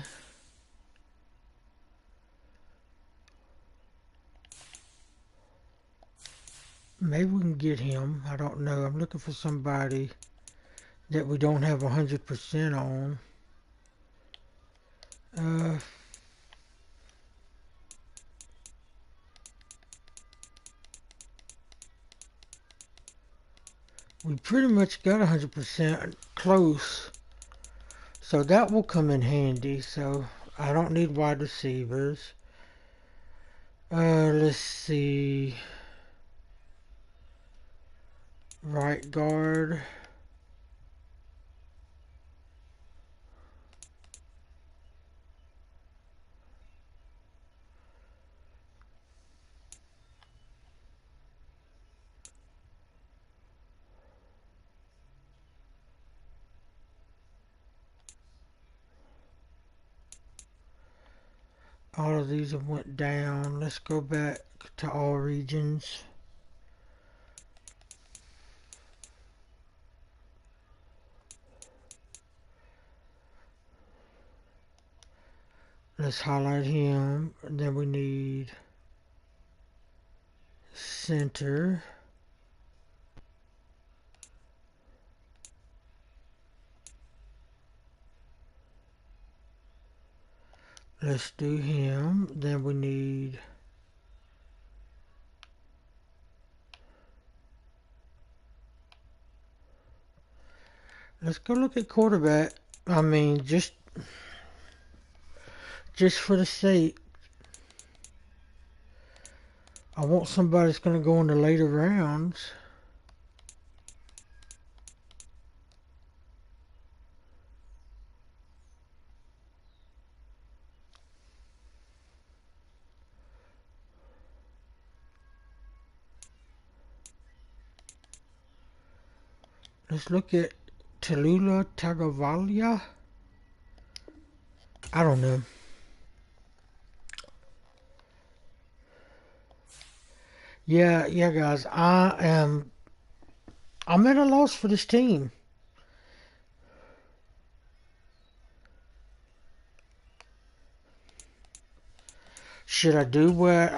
Maybe we can get him. I don't know. I'm looking for somebody that we don't have 100% on. We pretty much got 100% close. So that will come in handy. So I don't need wide receivers. Let's see. Right guard. All of these have went down. Let's go back to all regions. Let's highlight him. And then we need center. Let's do him. Then we need let's go look at quarterback. I mean, just for the sake. I want somebody that's going to go in the later rounds. Let's look at Tallulah Tagovailoa. I don't know. Yeah, guys. I'm at a loss for this team. Should I do what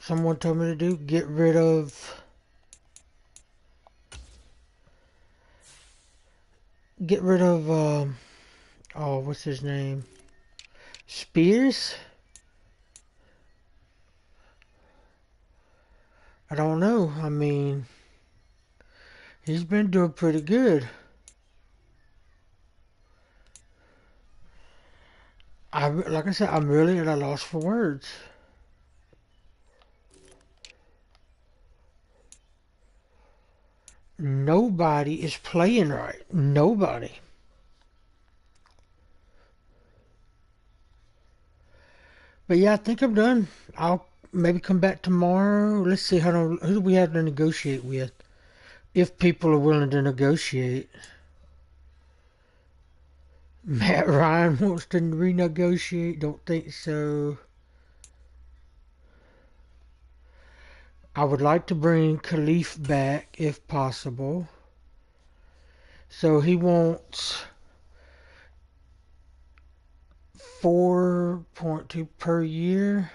someone told me to do? Get rid of oh, what's his name? Spears? I don't know. I mean, he's been doing pretty good. Like I said, I'm really at a loss for words. Nobody is playing right. Nobody. But yeah, I think I'm done. I'll maybe come back tomorrow. Let's see who do we have to negotiate with. If people are willing to negotiate. Matt Ryan wants to renegotiate. Don't think so. I would like to bring Khalif back if possible. So he wants 4.2 per year.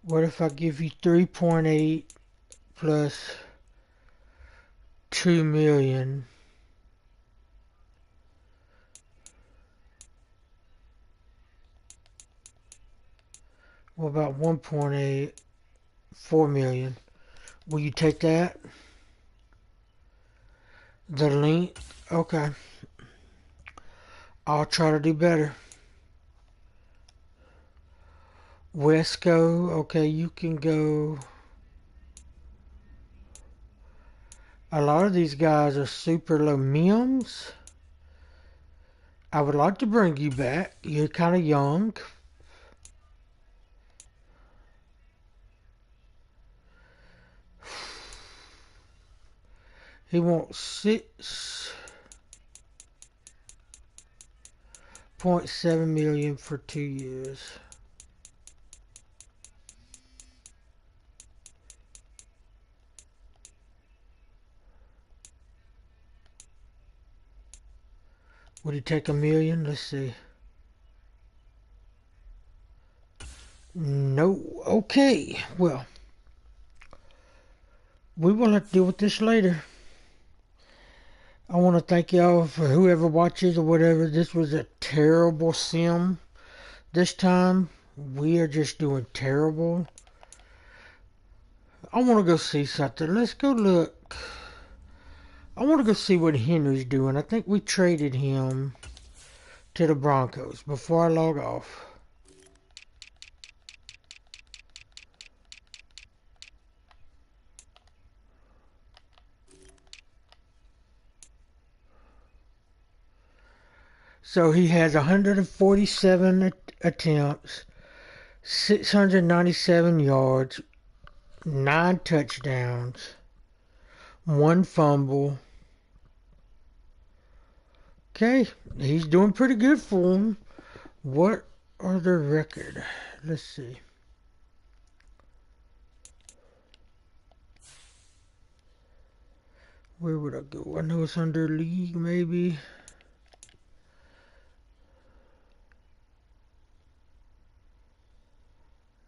What if I give you 3.8 plus 2 million? What about 1.8, 4 million? Will you take that? The length? Okay. I'll try to do better. Wesco, okay, you can go. A lot of these guys are super low. Mims, I would like to bring you back. You're kind of young. He wants 6.7 million for 2 years. Would he take $1 million? Let's see. No. Okay. Well, we will have to deal with this later. I want to thank y'all for whoever watches or whatever. This was a terrible sim. This time, we are just doing terrible. I want to go see something. Let's go look. I want to go see what Henry's doing. I think we traded him to the Broncos before I log off. So he has 147 attempts, 697 yards, 9 touchdowns, 1 fumble. Okay, he's doing pretty good for him. What are their record? Let's see. Where would I go? I know it's under league, maybe.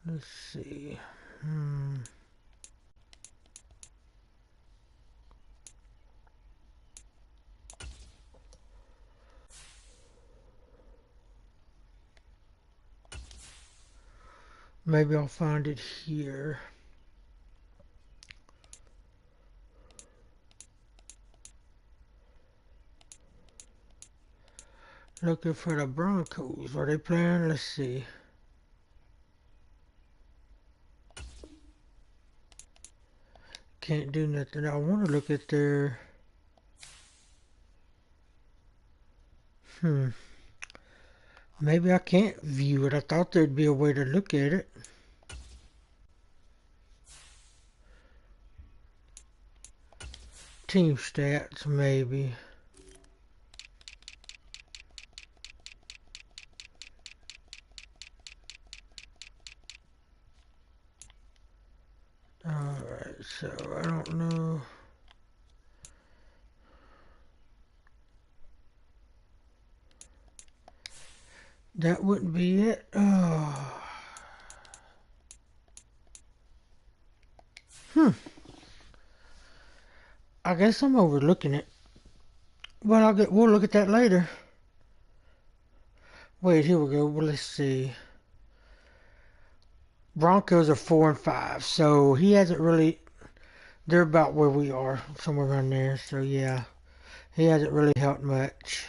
Let's see. Maybe I'll find it here. Looking for the Broncos. Are they playing? Let's see. Can't do nothing. I want to look at their... Maybe I can't view it. I thought there'd be a way to look at it. Team stats, maybe. Alright, so I don't know. That wouldn't be it. Oh. I guess I'm overlooking it. But we'll look at that later. Wait, here we go. Well, let's see. Broncos are 4-5, so he hasn't really... They're about where we are, somewhere around there. So yeah, he hasn't really helped much.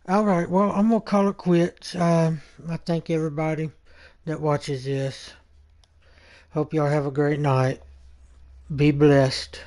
Alright, well, I'm going to call it quits. I thank everybody that watches this. Hope y'all have a great night. Be blessed.